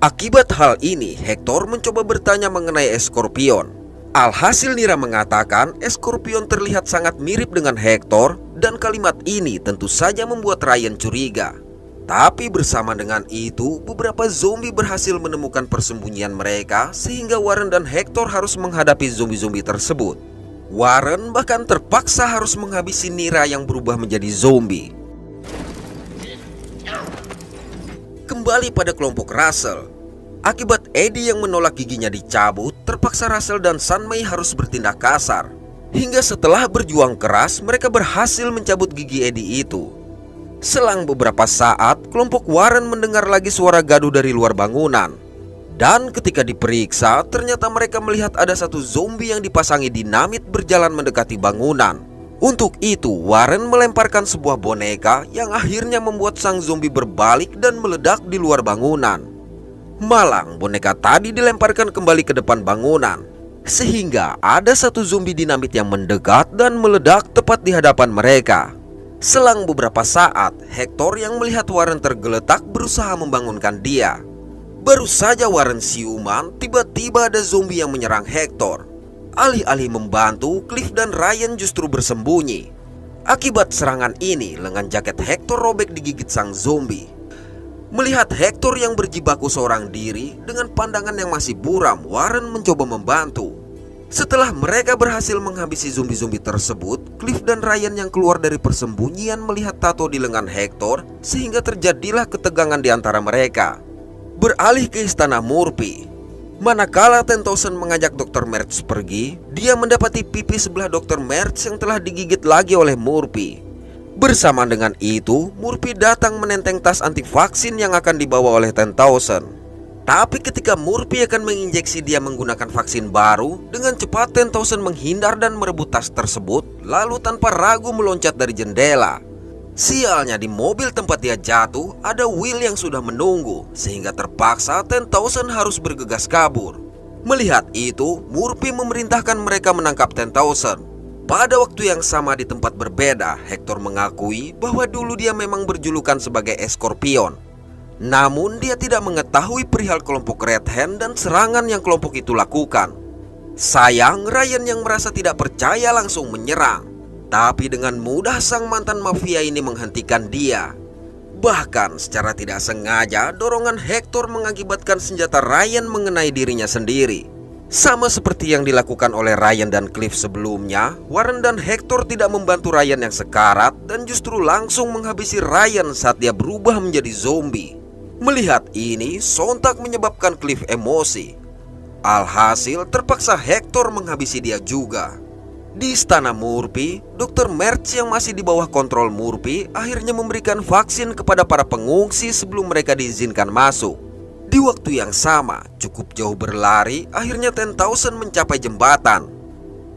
Akibat hal ini, Hector mencoba bertanya mengenai Scorpion. Alhasil Nira mengatakan Scorpion terlihat sangat mirip dengan Hector, dan kalimat ini tentu saja membuat Ryan curiga. Tapi bersama dengan itu, beberapa zombie berhasil menemukan persembunyian mereka, sehingga Warren dan Hector harus menghadapi zombie-zombie tersebut. Warren bahkan terpaksa harus menghabisi Nira yang berubah menjadi zombie. Kembali pada kelompok Russell. Akibat Eddie yang menolak giginya dicabut, terpaksa Russell dan Sunmay harus bertindak kasar. Hingga setelah berjuang keras, mereka berhasil mencabut gigi Eddie itu. Selang beberapa saat, kelompok Warren mendengar lagi suara gaduh dari luar bangunan. Dan ketika diperiksa, ternyata mereka melihat ada satu zombie yang dipasangi dinamit berjalan mendekati bangunan. Untuk itu, Warren melemparkan sebuah boneka yang akhirnya membuat sang zombie berbalik dan meledak di luar bangunan. Malang, boneka tadi dilemparkan kembali ke depan bangunan, sehingga ada satu zombie dinamit yang mendekat dan meledak tepat di hadapan mereka. Selang beberapa saat, Hector yang melihat Warren tergeletak berusaha membangunkan dia. Baru saja Warren siuman, tiba-tiba ada zombie yang menyerang Hector. Alih-alih membantu, Cliff dan Ryan justru bersembunyi. Akibat serangan ini, lengan jaket Hector robek digigit sang zombie. Melihat Hector yang berjibaku seorang diri, dengan pandangan yang masih buram, Warren mencoba membantu. Setelah mereka berhasil menghabisi zombie-zombie tersebut, Cliff dan Ryan yang keluar dari persembunyian melihat tato di lengan Hector, sehingga terjadilah ketegangan di antara mereka. Beralih ke istana Murphy. Manakala Tentosen mengajak Dr. Mertz pergi, dia mendapati pipi sebelah Dr. Mertz yang telah digigit lagi oleh Murphy. Bersamaan dengan itu, Murphy datang menenteng tas anti vaksin yang akan dibawa oleh Tentosen. Tapi ketika Murphy akan menginjeksi dia menggunakan vaksin baru, dengan cepat Tentosen menghindar dan merebut tas tersebut, lalu tanpa ragu meloncat dari jendela. Sialnya, di mobil tempat dia jatuh ada Will yang sudah menunggu, sehingga terpaksa Tentosen harus bergegas kabur. Melihat itu, Murphy memerintahkan mereka menangkap Tentosen. Pada waktu yang sama di tempat berbeda, Hector mengakui bahwa dulu dia memang berjulukan sebagai Scorpion. Namun dia tidak mengetahui perihal kelompok Red Hand dan serangan yang kelompok itu lakukan. Sayang, Ryan yang merasa tidak percaya langsung menyerang. Tapi dengan mudah sang mantan mafia ini menghentikan dia. Bahkan secara tidak sengaja, dorongan Hector mengakibatkan senjata Ryan mengenai dirinya sendiri. Sama seperti yang dilakukan oleh Ryan dan Cliff sebelumnya, Warren dan Hector tidak membantu Ryan yang sekarat dan justru langsung menghabisi Ryan saat dia berubah menjadi zombie. Melihat ini, sontak menyebabkan Cliff emosi. Alhasil terpaksa Hector menghabisi dia juga. Di istana Murphy, Dr. Mertz yang masih di bawah kontrol Murphy akhirnya memberikan vaksin kepada para pengungsi sebelum mereka diizinkan masuk. Di waktu yang sama, cukup jauh berlari, akhirnya Tentosen mencapai jembatan.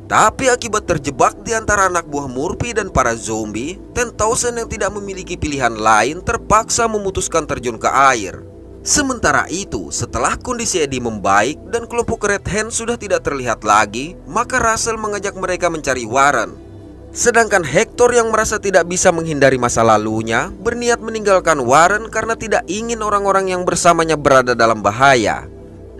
Tapi akibat terjebak di antara anak buah Murphy dan para zombie, Tentosen yang tidak memiliki pilihan lain terpaksa memutuskan terjun ke air. Sementara itu, setelah kondisi Eddie membaik dan kelompok Red Hand sudah tidak terlihat lagi, maka Russell mengajak mereka mencari Warren. Sedangkan Hector yang merasa tidak bisa menghindari masa lalunya, berniat meninggalkan Warren karena tidak ingin orang-orang yang bersamanya berada dalam bahaya.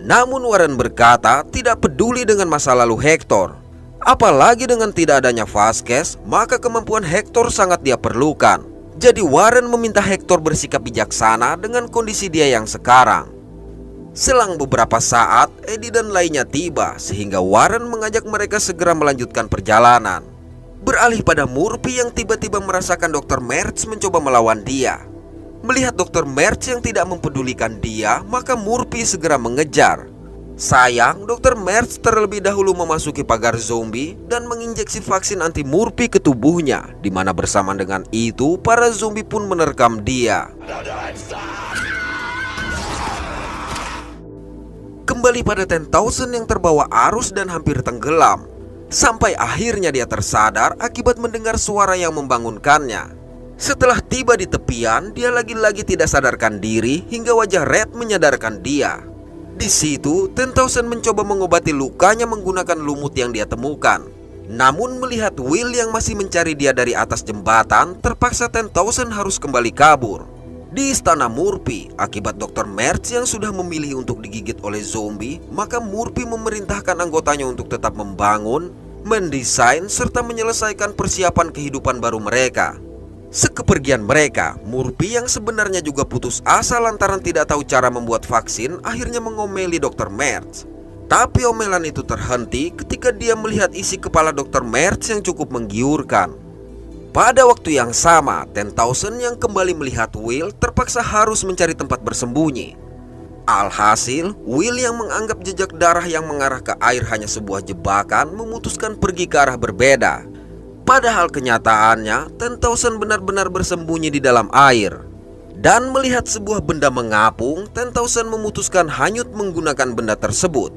Namun Warren berkata tidak peduli dengan masa lalu Hector. Apalagi dengan tidak adanya Vasquez, maka kemampuan Hector sangat dia perlukan. Jadi Warren meminta Hector bersikap bijaksana dengan kondisi dia yang sekarang. Selang beberapa saat, Eddie dan lainnya tiba, sehingga Warren mengajak mereka segera melanjutkan perjalanan. Beralih pada Murphy yang tiba-tiba merasakan Dr. Mertz mencoba melawan dia. Melihat Dr. Mertz yang tidak mempedulikan dia, maka Murphy segera mengejar. Sayang, Dr. Mertz terlebih dahulu memasuki pagar zombie dan menginjeksi vaksin anti Murphy ke tubuhnya, di mana bersamaan dengan itu para zombie pun menerkam dia. Kembali pada Tentosen yang terbawa arus dan hampir tenggelam, sampai akhirnya dia tersadar akibat mendengar suara yang membangunkannya. Setelah tiba di tepian, dia lagi-lagi tidak sadarkan diri hingga wajah Red menyadarkan dia. Di situ, 10,000 mencoba mengobati lukanya menggunakan lumut yang dia temukan. Namun melihat Will yang masih mencari dia dari atas jembatan, terpaksa 10,000 harus kembali kabur. Di istana Murphy, akibat Dr. Mertz yang sudah memilih untuk digigit oleh zombie, maka Murphy memerintahkan anggotanya untuk tetap membangun, mendesain, serta menyelesaikan persiapan kehidupan baru mereka. Sekepergian mereka, Murphy yang sebenarnya juga putus asa lantaran tidak tahu cara membuat vaksin, akhirnya mengomeli Dr. Mertz. Tapi omelan itu terhenti ketika dia melihat isi kepala Dr. Mertz yang cukup menggiurkan. Pada waktu yang sama, 10,000 yang kembali melihat Will terpaksa harus mencari tempat bersembunyi. Alhasil, Will yang menganggap jejak darah yang mengarah ke air hanya sebuah jebakan memutuskan pergi ke arah berbeda. Padahal kenyataannya, 10,000 benar-benar bersembunyi di dalam air. Dan melihat sebuah benda mengapung, 10,000 memutuskan hanyut menggunakan benda tersebut.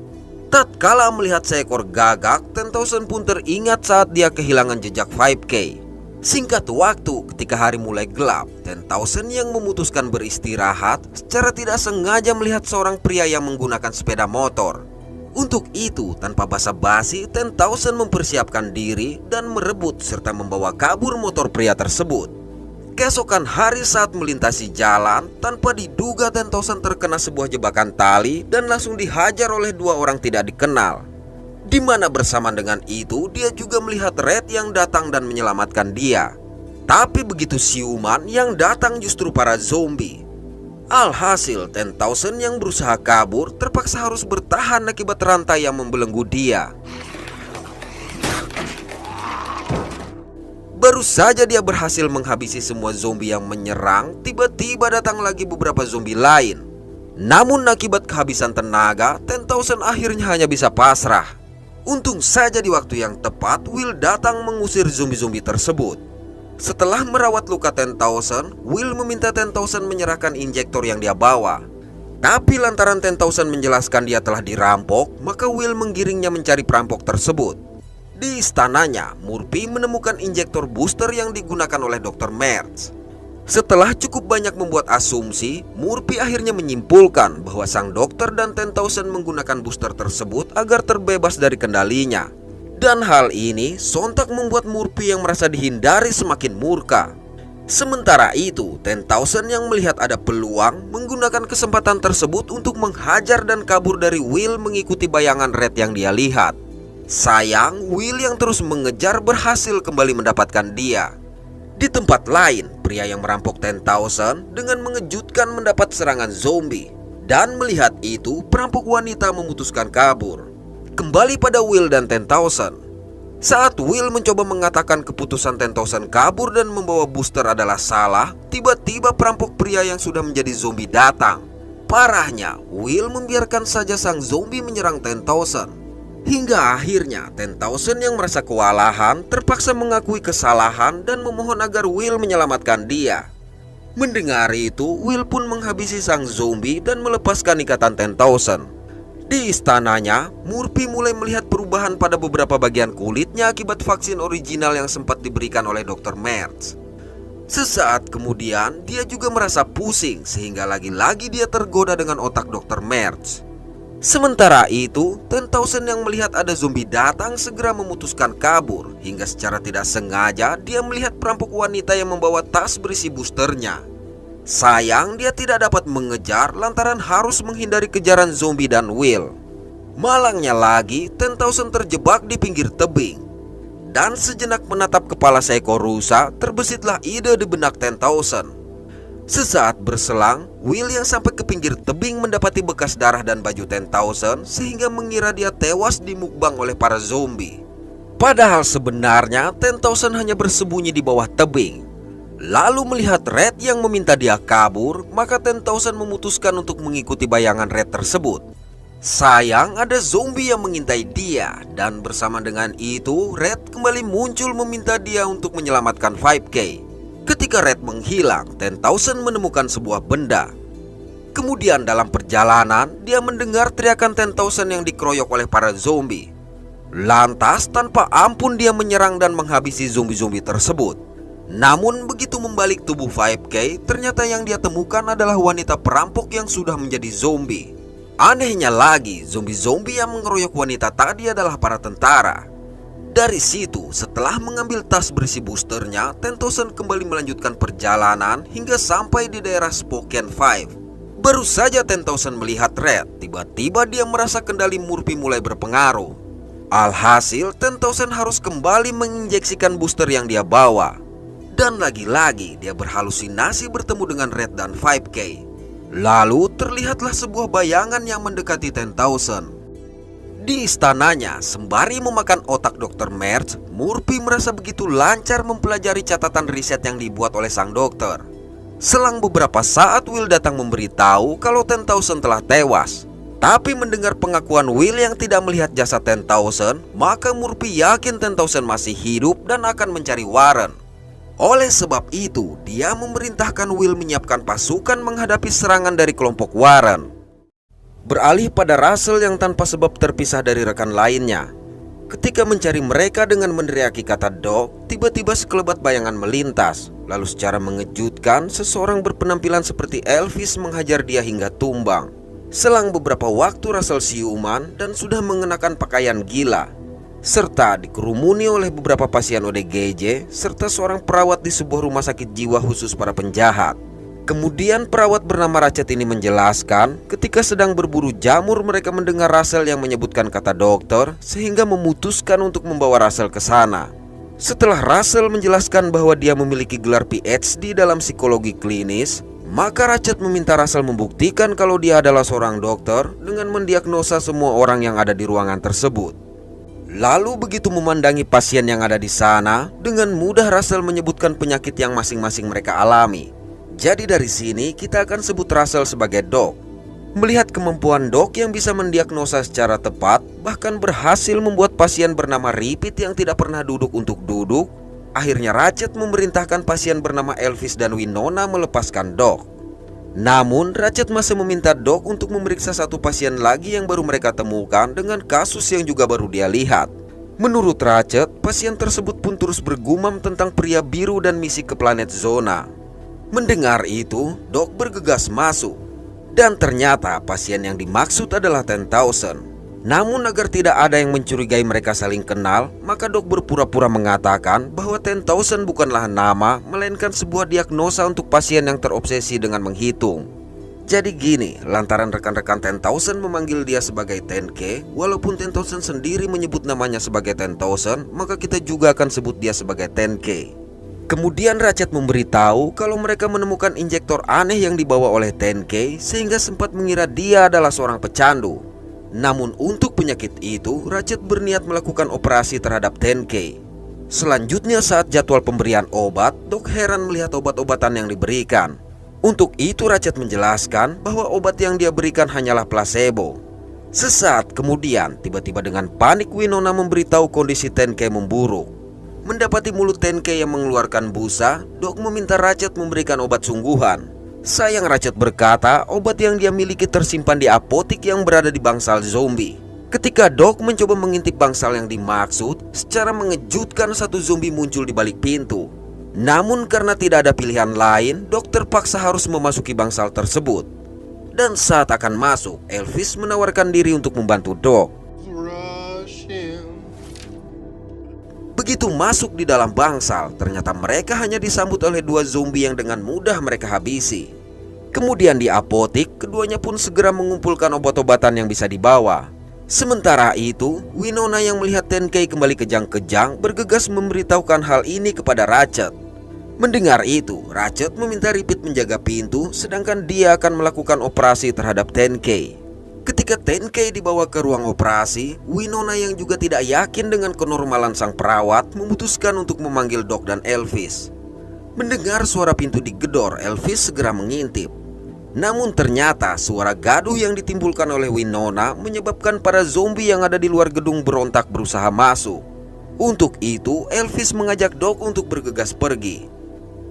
Tatkala melihat seekor gagak, 10,000 pun teringat saat dia kehilangan jejak 5K. Singkat waktu, ketika hari mulai gelap, 10,000 yang memutuskan beristirahat secara tidak sengaja melihat seorang pria yang menggunakan sepeda motor. Untuk itu, tanpa basa-basi, 10,000 mempersiapkan diri dan merebut serta membawa kabur motor pria tersebut. Keesokan hari saat melintasi jalan, tanpa diduga 10,000 terkena sebuah jebakan tali dan langsung dihajar oleh dua orang tidak dikenal. Di mana bersamaan dengan itu dia juga melihat Red yang datang dan menyelamatkan dia. Tapi begitu siuman, yang datang justru para zombie. Alhasil 10,000 yang berusaha kabur terpaksa harus bertahan akibat rantai yang membelenggu dia. Baru saja dia berhasil menghabisi semua zombie yang menyerang, tiba-tiba datang lagi beberapa zombie lain. Namun akibat kehabisan tenaga, 10,000 akhirnya hanya bisa pasrah. Untung saja di waktu yang tepat Will datang mengusir zombie-zombie tersebut. Setelah merawat luka 10,000, Will meminta 10,000 menyerahkan injektor yang dia bawa. Tapi lantaran 10,000 menjelaskan dia telah dirampok, maka Will menggiringnya mencari perampok tersebut. Di istananya, Murphy menemukan injektor booster yang digunakan oleh Dr. Mertz. Setelah cukup banyak membuat asumsi, Murphy akhirnya menyimpulkan bahwa sang dokter dan 10,000 menggunakan booster tersebut agar terbebas dari kendalinya. Dan hal ini sontak membuat Murphy yang merasa dihindari semakin murka. Sementara itu, 10,000 yang melihat ada peluang menggunakan kesempatan tersebut untuk menghajar dan kabur dari Will mengikuti bayangan Red yang dia lihat. Sayang, Will yang terus mengejar berhasil kembali mendapatkan dia. Di tempat lain, pria yang merampok 10,000 dengan mengejutkan mendapat serangan zombie. Dan melihat itu, perampok wanita memutuskan kabur. Kembali pada Will dan 10,000. Saat Will mencoba mengatakan keputusan 10,000 kabur dan membawa booster adalah salah, tiba-tiba perampok pria yang sudah menjadi zombie datang. Parahnya, Will membiarkan saja sang zombie menyerang 10,000. Hingga akhirnya 10,000 yang merasa kewalahan terpaksa mengakui kesalahan dan memohon agar Will menyelamatkan dia. Mendengar itu, Will pun menghabisi sang zombie dan melepaskan ikatan 10,000. Di istananya, Murphy mulai melihat perubahan pada beberapa bagian kulitnya akibat vaksin original yang sempat diberikan oleh Dr. Mertz. Sesaat kemudian, dia juga merasa pusing sehingga lagi-lagi dia tergoda dengan otak Dr. Mertz. Sementara itu, 10,000 yang melihat ada zombie datang segera memutuskan kabur. Hingga secara tidak sengaja dia melihat perampok wanita yang membawa tas berisi boosternya. Sayang, dia tidak dapat mengejar lantaran harus menghindari kejaran zombie dan Will. Malangnya lagi, 10,000 terjebak di pinggir tebing. Dan sejenak menatap kepala seekor rusa, terbesitlah ide di benak 10,000. Sesaat berselang, Will yang sampai ke pinggir tebing mendapati bekas darah dan baju 10,000 sehingga mengira dia tewas dimukbang oleh para zombie. Padahal sebenarnya 10,000 hanya bersembunyi di bawah tebing. Lalu melihat Red yang meminta dia kabur, maka 10,000 memutuskan untuk mengikuti bayangan Red tersebut. Sayang, ada zombie yang mengintai dia, dan bersama dengan itu Red kembali muncul meminta dia untuk menyelamatkan 5K. Ketika Red menghilang, 10,000 menemukan sebuah benda. Kemudian dalam perjalanan, dia mendengar teriakan 10,000 yang dikeroyok oleh para zombie. Lantas tanpa ampun dia menyerang dan menghabisi zombie-zombie tersebut. Namun begitu membalik tubuh 5K, ternyata yang dia temukan adalah wanita perampok yang sudah menjadi zombie. Anehnya lagi, zombie-zombie yang mengeroyok wanita tadi adalah para tentara. Dari situ, setelah mengambil tas berisi boosternya, Tentosen kembali melanjutkan perjalanan hingga sampai di daerah Spokane 5. Baru saja Tentosen melihat Red, tiba-tiba dia merasa kendali Murphy mulai berpengaruh. Alhasil, Tentosen harus kembali menginjeksikan booster yang dia bawa. Dan lagi-lagi dia berhalusinasi bertemu dengan Red dan 5K. Lalu terlihatlah sebuah bayangan yang mendekati Tentosen. Di istananya, sembari memakan otak Dr. Merz, Murphy merasa begitu lancar mempelajari catatan riset yang dibuat oleh sang dokter. Selang beberapa saat, Will datang memberitahu kalau Tentosen telah tewas. Tapi mendengar pengakuan Will yang tidak melihat jasad Tentosen, maka Murphy yakin Tentosen masih hidup dan akan mencari Warren. Oleh sebab itu, dia memerintahkan Will menyiapkan pasukan menghadapi serangan dari kelompok Warren. Beralih pada Russell yang tanpa sebab terpisah dari rekan lainnya. Ketika mencari mereka dengan meneriaki kata Doc, tiba-tiba sekelebat bayangan melintas. Lalu secara mengejutkan, seseorang berpenampilan seperti Elvis menghajar dia hingga tumbang. Selang beberapa waktu Russell siuman dan sudah mengenakan pakaian gila, serta dikerumuni oleh beberapa pasien ODGJ serta seorang perawat di sebuah rumah sakit jiwa khusus para penjahat. Kemudian perawat bernama Ratchet ini menjelaskan, ketika sedang berburu jamur mereka mendengar Russell yang menyebutkan kata dokter, sehingga memutuskan untuk membawa Russell ke sana. Setelah Russell menjelaskan bahwa dia memiliki gelar PhD dalam psikologi klinis, maka Ratchet meminta Russell membuktikan kalau dia adalah seorang dokter dengan mendiagnosa semua orang yang ada di ruangan tersebut. Lalu begitu memandangi pasien yang ada di sana, dengan mudah Russell menyebutkan penyakit yang masing-masing mereka alami. Jadi dari sini kita akan sebut Russell sebagai Doc. Melihat kemampuan Doc yang bisa mendiagnosa secara tepat, bahkan berhasil membuat pasien bernama Repeat yang tidak pernah duduk untuk duduk, akhirnya Ratchet memerintahkan pasien bernama Elvis dan Winona melepaskan Doc. Namun Ratchet masih meminta Doc untuk memeriksa satu pasien lagi yang baru mereka temukan dengan kasus yang juga baru dia lihat. Menurut Ratchet, pasien tersebut pun terus bergumam tentang pria biru dan misi ke planet Zona. Mendengar itu, Doc bergegas masuk. Dan ternyata pasien yang dimaksud adalah Tentosen. Namun agar tidak ada yang mencurigai mereka saling kenal, maka Doc berpura-pura mengatakan bahwa Tentosen bukanlah nama, melainkan sebuah diagnosa untuk pasien yang terobsesi dengan menghitung. Jadi gini, lantaran rekan-rekan Tentosen memanggil dia sebagai 10K, walaupun Tentosen sendiri menyebut namanya sebagai Tentosen, maka kita juga akan sebut dia sebagai 10K. Kemudian Ratchet memberitahu kalau mereka menemukan injektor aneh yang dibawa oleh 10K, sehingga sempat mengira dia adalah seorang pecandu. Namun untuk penyakit itu, Ratchet berniat melakukan operasi terhadap 10K. Selanjutnya saat jadwal pemberian obat, Doc heran melihat obat-obatan yang diberikan. Untuk itu Ratchet menjelaskan bahwa obat yang dia berikan hanyalah placebo. Sesaat kemudian, tiba-tiba dengan panik Winona memberitahu kondisi 10K memburuk. Mendapati mulut 10K yang mengeluarkan busa, Doc meminta Ratchet memberikan obat sungguhan. Sayang Ratchet berkata obat yang dia miliki tersimpan di apotik yang berada di bangsal zombie. Ketika Doc mencoba mengintip bangsal yang dimaksud, secara mengejutkan satu zombie muncul di balik pintu. Namun karena tidak ada pilihan lain, Doc terpaksa harus memasuki bangsal tersebut. Dan saat akan masuk, Elvis menawarkan diri untuk membantu Doc. Begitu masuk di dalam bangsal, ternyata mereka hanya disambut oleh dua zombie yang dengan mudah mereka habisi. Kemudian di apotik, keduanya pun segera mengumpulkan obat-obatan yang bisa dibawa. Sementara itu, Winona yang melihat 10K kembali kejang-kejang bergegas memberitahukan hal ini kepada Ratchet. Mendengar itu, Ratchet meminta Repeat menjaga pintu, sedangkan dia akan melakukan operasi terhadap 10K. Ketika 10K dibawa ke ruang operasi, Winona yang juga tidak yakin dengan kenormalan sang perawat memutuskan untuk memanggil Doc dan Elvis. Mendengar suara pintu digedor, Elvis segera mengintip. Namun ternyata suara gaduh yang ditimbulkan oleh Winona menyebabkan para zombie yang ada di luar gedung berontak berusaha masuk. Untuk itu, Elvis mengajak Doc untuk bergegas pergi.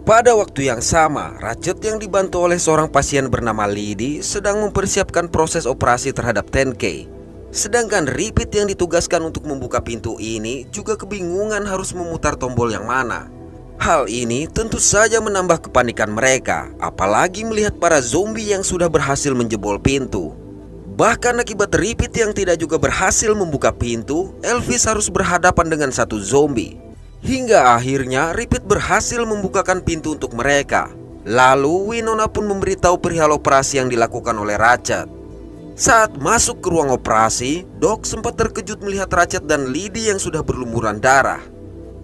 Pada waktu yang sama, Ratchet yang dibantu oleh seorang pasien bernama Lady sedang mempersiapkan proses operasi terhadap 10K. Sedangkan Repeat yang ditugaskan untuk membuka pintu ini juga kebingungan harus memutar tombol yang mana. Hal ini tentu saja menambah kepanikan mereka, apalagi melihat para zombie yang sudah berhasil menjebol pintu. Bahkan akibat Repeat yang tidak juga berhasil membuka pintu, Elvis harus berhadapan dengan satu zombie. Hingga akhirnya Repeat berhasil membukakan pintu untuk mereka. Lalu Winona pun memberitahu perihal operasi yang dilakukan oleh Ratchet. Saat masuk ke ruang operasi, Doc sempat terkejut melihat Ratchet dan Lydie yang sudah berlumuran darah.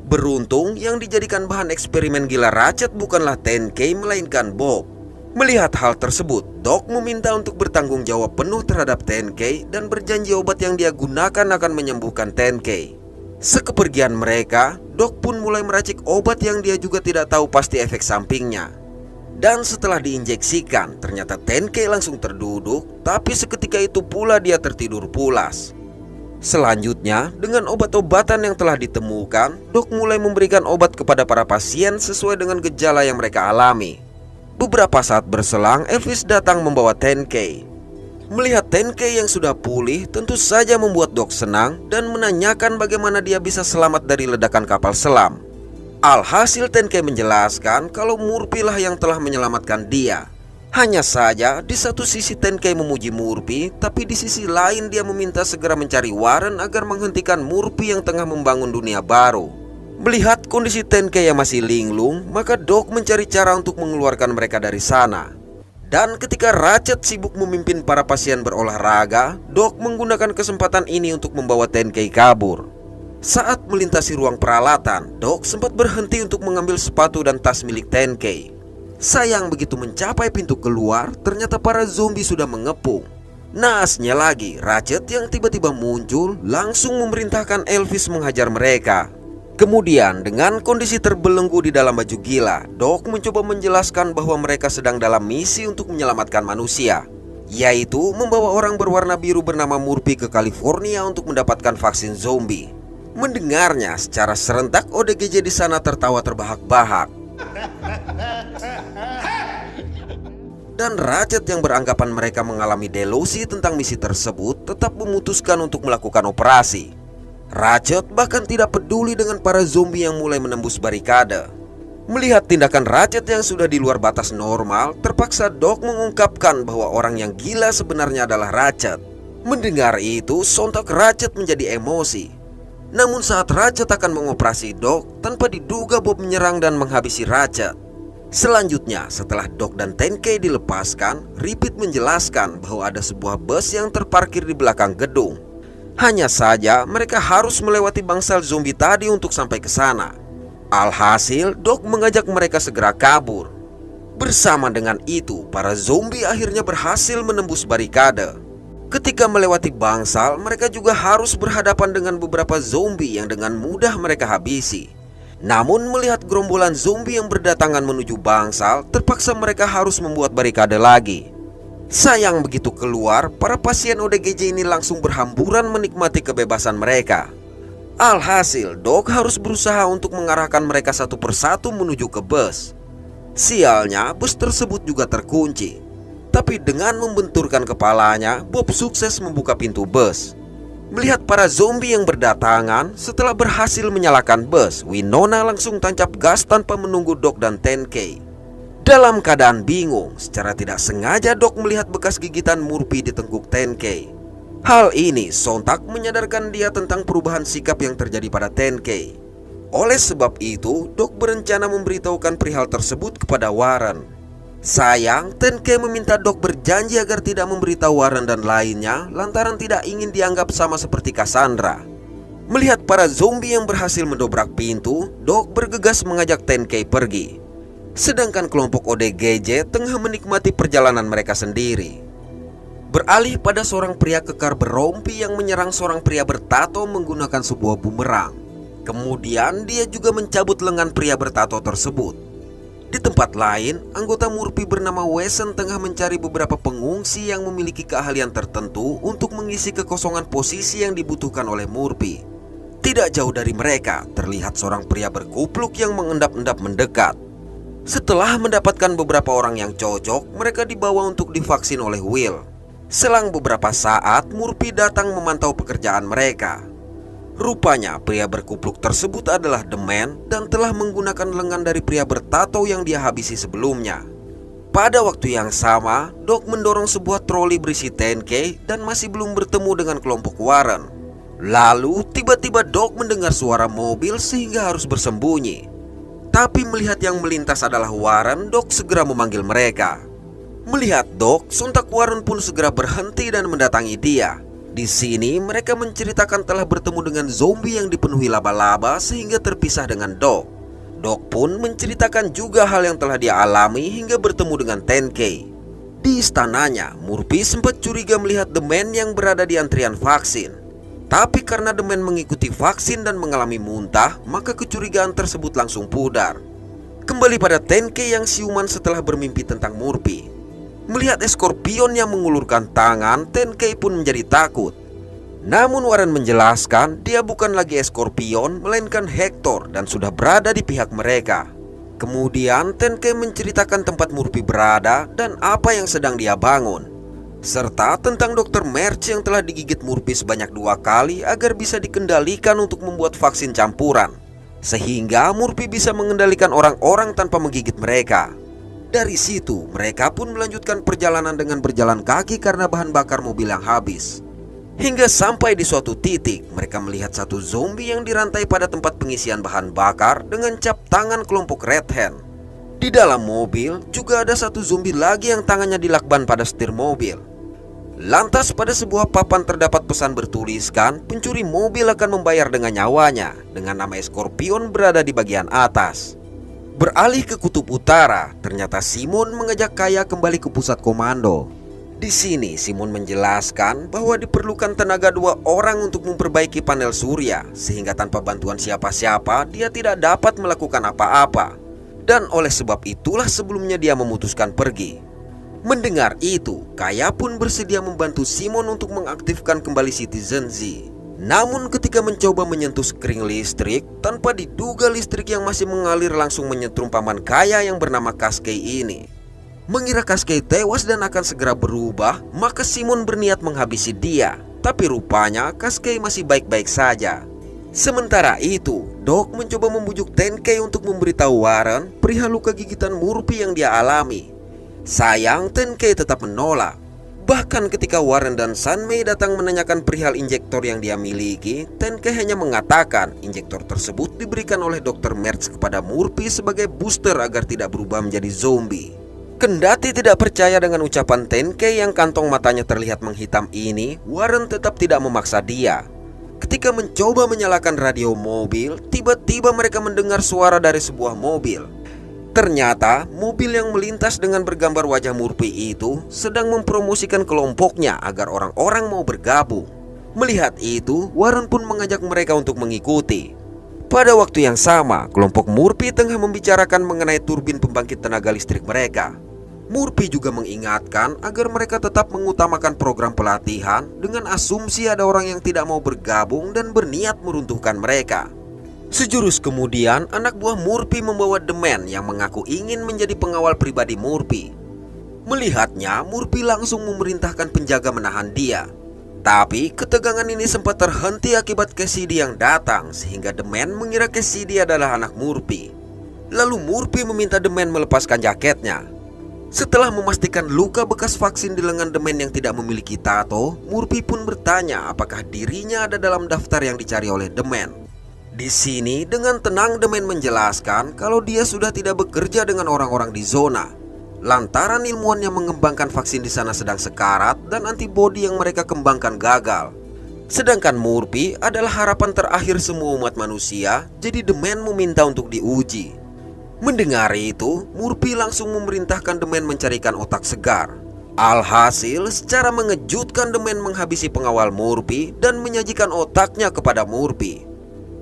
Beruntung yang dijadikan bahan eksperimen gila Ratchet bukanlah 10K melainkan Bob. Melihat hal tersebut, Doc meminta untuk bertanggung jawab penuh terhadap 10K dan berjanji obat yang dia gunakan akan menyembuhkan 10K. Sekepergian mereka, Doc pun mulai meracik obat yang dia juga tidak tahu pasti efek sampingnya. Dan setelah diinjeksikan, ternyata 10K langsung terduduk, tapi seketika itu pula dia tertidur pulas. Selanjutnya, dengan obat-obatan yang telah ditemukan, Doc mulai memberikan obat kepada para pasien sesuai dengan gejala yang mereka alami. Beberapa saat berselang, Elvis datang membawa 10K. Melihat 10K yang sudah pulih, tentu saja membuat Doc senang dan menanyakan bagaimana dia bisa selamat dari ledakan kapal selam. Alhasil 10K menjelaskan kalau Murphy lah yang telah menyelamatkan dia. Hanya saja di satu sisi 10K memuji Murphy, tapi di sisi lain dia meminta segera mencari Warren agar menghentikan Murphy yang tengah membangun dunia baru. Melihat kondisi 10K yang masih linglung, maka Doc mencari cara untuk mengeluarkan mereka dari sana. Dan ketika Ratchet sibuk memimpin para pasien berolahraga, Doc menggunakan kesempatan ini untuk membawa 10K kabur. Saat melintasi ruang peralatan, Doc sempat berhenti untuk mengambil sepatu dan tas milik 10K. Sayang begitu mencapai pintu keluar, ternyata para zombie sudah mengepung. Naasnya lagi, Ratchet yang tiba-tiba muncul langsung memerintahkan Elvis menghajar mereka. Kemudian dengan kondisi terbelenggu di dalam baju gila, Doc mencoba menjelaskan bahwa mereka sedang dalam misi untuk menyelamatkan manusia, yaitu membawa orang berwarna biru bernama Murphy ke California untuk mendapatkan vaksin zombie. Mendengarnya, secara serentak ODGJ di sana tertawa terbahak-bahak. Dan Ratchet yang beranggapan mereka mengalami delusi tentang misi tersebut tetap memutuskan untuk melakukan operasi. Ratchet bahkan tidak peduli dengan para zombie yang mulai menembus barikade. Melihat tindakan Ratchet yang sudah di luar batas normal, terpaksa Doc mengungkapkan bahwa orang yang gila sebenarnya adalah Ratchet. Mendengar itu, sontak Ratchet menjadi emosi. Namun saat Ratchet akan mengoperasi Doc, tanpa diduga Bob menyerang dan menghabisi Ratchet. Selanjutnya, setelah Doc dan 10K dilepaskan, Repeat menjelaskan bahwa ada sebuah bus yang terparkir di belakang gedung. Hanya saja mereka harus melewati bangsal zombie tadi untuk sampai ke sana. Alhasil, Doc mengajak mereka segera kabur. Bersama dengan itu, para zombie akhirnya berhasil menembus barikade. Ketika melewati bangsal, mereka juga harus berhadapan dengan beberapa zombie yang dengan mudah mereka habisi. Namun melihat gerombolan zombie yang berdatangan menuju bangsal, terpaksa mereka harus membuat barikade lagi. Sayang begitu keluar, para pasien ODGJ ini langsung berhamburan menikmati kebebasan mereka. Alhasil, Doc harus berusaha untuk mengarahkan mereka satu persatu menuju ke bus. Sialnya, bus tersebut juga terkunci. Tapi dengan membenturkan kepalanya, Bob sukses membuka pintu bus. Melihat para zombie yang berdatangan, setelah berhasil menyalakan bus, Winona langsung tancap gas tanpa menunggu Doc dan 10K. Dalam keadaan bingung, secara tidak sengaja Doc melihat bekas gigitan Murphy di tengkuk 10K. Hal ini sontak menyadarkan dia tentang perubahan sikap yang terjadi pada 10K. Oleh sebab itu, Doc berencana memberitahukan perihal tersebut kepada Warren. Sayang, 10K meminta Doc berjanji agar tidak memberitahu Warren dan lainnya lantaran tidak ingin dianggap sama seperti Cassandra. Melihat para zombie yang berhasil mendobrak pintu, Doc bergegas mengajak 10K pergi. Sedangkan kelompok ODGJ tengah menikmati perjalanan mereka sendiri. Beralih pada seorang pria kekar berrompi yang menyerang seorang pria bertato menggunakan sebuah bumerang. Kemudian dia juga mencabut lengan pria bertato tersebut. Di tempat lain, anggota Murphy bernama Wesson tengah mencari beberapa pengungsi yang memiliki keahlian tertentu untuk mengisi kekosongan posisi yang dibutuhkan oleh Murphy. Tidak jauh dari mereka, terlihat seorang pria berkupluk yang mengendap-endap mendekat. Setelah mendapatkan beberapa orang yang cocok, mereka dibawa untuk divaksin oleh Will. Selang beberapa saat, Murphy datang memantau pekerjaan mereka. Rupanya pria berkupluk tersebut adalah The Man dan telah menggunakan lengan dari pria bertato yang dia habisi sebelumnya. Pada waktu yang sama, Doc mendorong sebuah troli berisi 10K dan masih belum bertemu dengan kelompok Warren. Lalu tiba-tiba Doc mendengar suara mobil sehingga harus bersembunyi. Tapi melihat yang melintas adalah Warren, Doc segera memanggil mereka. Melihat Doc, sontak Warren pun segera berhenti dan mendatangi dia. Di sini mereka menceritakan telah bertemu dengan zombie yang dipenuhi laba-laba sehingga terpisah dengan Doc. Doc pun menceritakan juga hal yang telah dia alami hingga bertemu dengan 10K. Di istananya, Murphy sempat curiga melihat The Man yang berada di antrian vaksin. Tapi karena The Man mengikuti vaksin dan mengalami muntah, maka kecurigaan tersebut langsung pudar. Kembali pada 10K yang siuman setelah bermimpi tentang Murphy. Melihat Scorpion yang mengulurkan tangan, 10K pun menjadi takut. Namun Warren menjelaskan dia bukan lagi Scorpion melainkan Hector dan sudah berada di pihak mereka. Kemudian 10K menceritakan tempat Murphy berada dan apa yang sedang dia bangun, serta tentang Dr. Merch yang telah digigit Murphy sebanyak 2 kali agar bisa dikendalikan untuk membuat vaksin campuran, sehingga Murphy bisa mengendalikan orang-orang tanpa menggigit mereka. Dari situ mereka pun melanjutkan perjalanan dengan berjalan kaki karena bahan bakar mobil yang habis. Hingga sampai di suatu titik, mereka melihat satu zombie yang dirantai pada tempat pengisian bahan bakar dengan cap tangan kelompok Red Hand. Di dalam mobil juga ada satu zombie lagi yang tangannya dilakban pada setir mobil. Lantas pada sebuah papan terdapat pesan bertuliskan pencuri mobil akan membayar dengan nyawanya, dengan nama Scorpion berada di bagian atas. Beralih ke kutub utara, ternyata Simon mengajak Kaya kembali ke pusat komando. Di sini Simon menjelaskan bahwa diperlukan tenaga 2 orang untuk memperbaiki panel surya, sehingga tanpa bantuan siapa-siapa dia tidak dapat melakukan apa-apa. Dan oleh sebab itulah sebelumnya dia memutuskan pergi. Mendengar itu, Kaya pun bersedia membantu Simon untuk mengaktifkan kembali Citizen Z. Namun ketika mencoba menyentuh skring listrik, tanpa diduga listrik yang masih mengalir langsung menyetrum paman Kaya yang bernama Cascade ini. Mengira Cascade tewas dan akan segera berubah, maka Simon berniat menghabisi dia. Tapi rupanya Cascade masih baik-baik saja. Sementara itu, Doc mencoba membujuk 10K untuk memberitahu Warren perihal luka gigitan Murphy yang dia alami. Sayang, 10K tetap menolak. Bahkan ketika Warren dan Sunmay datang menanyakan perihal injektor yang dia miliki, 10K hanya mengatakan injektor tersebut diberikan oleh Dr. Merch kepada Murphy sebagai booster agar tidak berubah menjadi zombie. Kendati tidak percaya dengan ucapan 10K yang kantong matanya terlihat menghitam ini, Warren tetap tidak memaksa dia. Ketika mencoba menyalakan radio mobil, tiba-tiba mereka mendengar suara dari sebuah mobil. Ternyata mobil yang melintas dengan bergambar wajah Murphy itu sedang mempromosikan kelompoknya agar orang-orang mau bergabung. Melihat itu, Warren pun mengajak mereka untuk mengikuti. Pada waktu yang sama, kelompok Murphy tengah membicarakan mengenai turbin pembangkit tenaga listrik mereka. Murphy juga mengingatkan agar mereka tetap mengutamakan program pelatihan dengan asumsi ada orang yang tidak mau bergabung dan berniat meruntuhkan mereka. Sejurus kemudian, anak buah Murphy membawa The Man yang mengaku ingin menjadi pengawal pribadi Murphy. Melihatnya, Murphy langsung memerintahkan penjaga menahan dia. Tapi ketegangan ini sempat terhenti akibat Cassidy yang datang, sehingga The Man mengira Cassidy adalah anak Murphy. Lalu Murphy meminta The Man melepaskan jaketnya. Setelah memastikan luka bekas vaksin di lengan The Man yang tidak memiliki tato, Murphy pun bertanya apakah dirinya ada dalam daftar yang dicari oleh The Man. Di sini dengan tenang The Man menjelaskan kalau dia sudah tidak bekerja dengan orang-orang di zona, lantaran ilmuwan yang mengembangkan vaksin di sana sedang sekarat dan antibodi yang mereka kembangkan gagal. Sedangkan Murphy adalah harapan terakhir semua umat manusia, jadi The Man meminta untuk diuji. Mendengar itu, Murphy langsung memerintahkan The Man mencarikan otak segar. Alhasil, secara mengejutkan The Man menghabisi pengawal Murphy dan menyajikan otaknya kepada Murphy.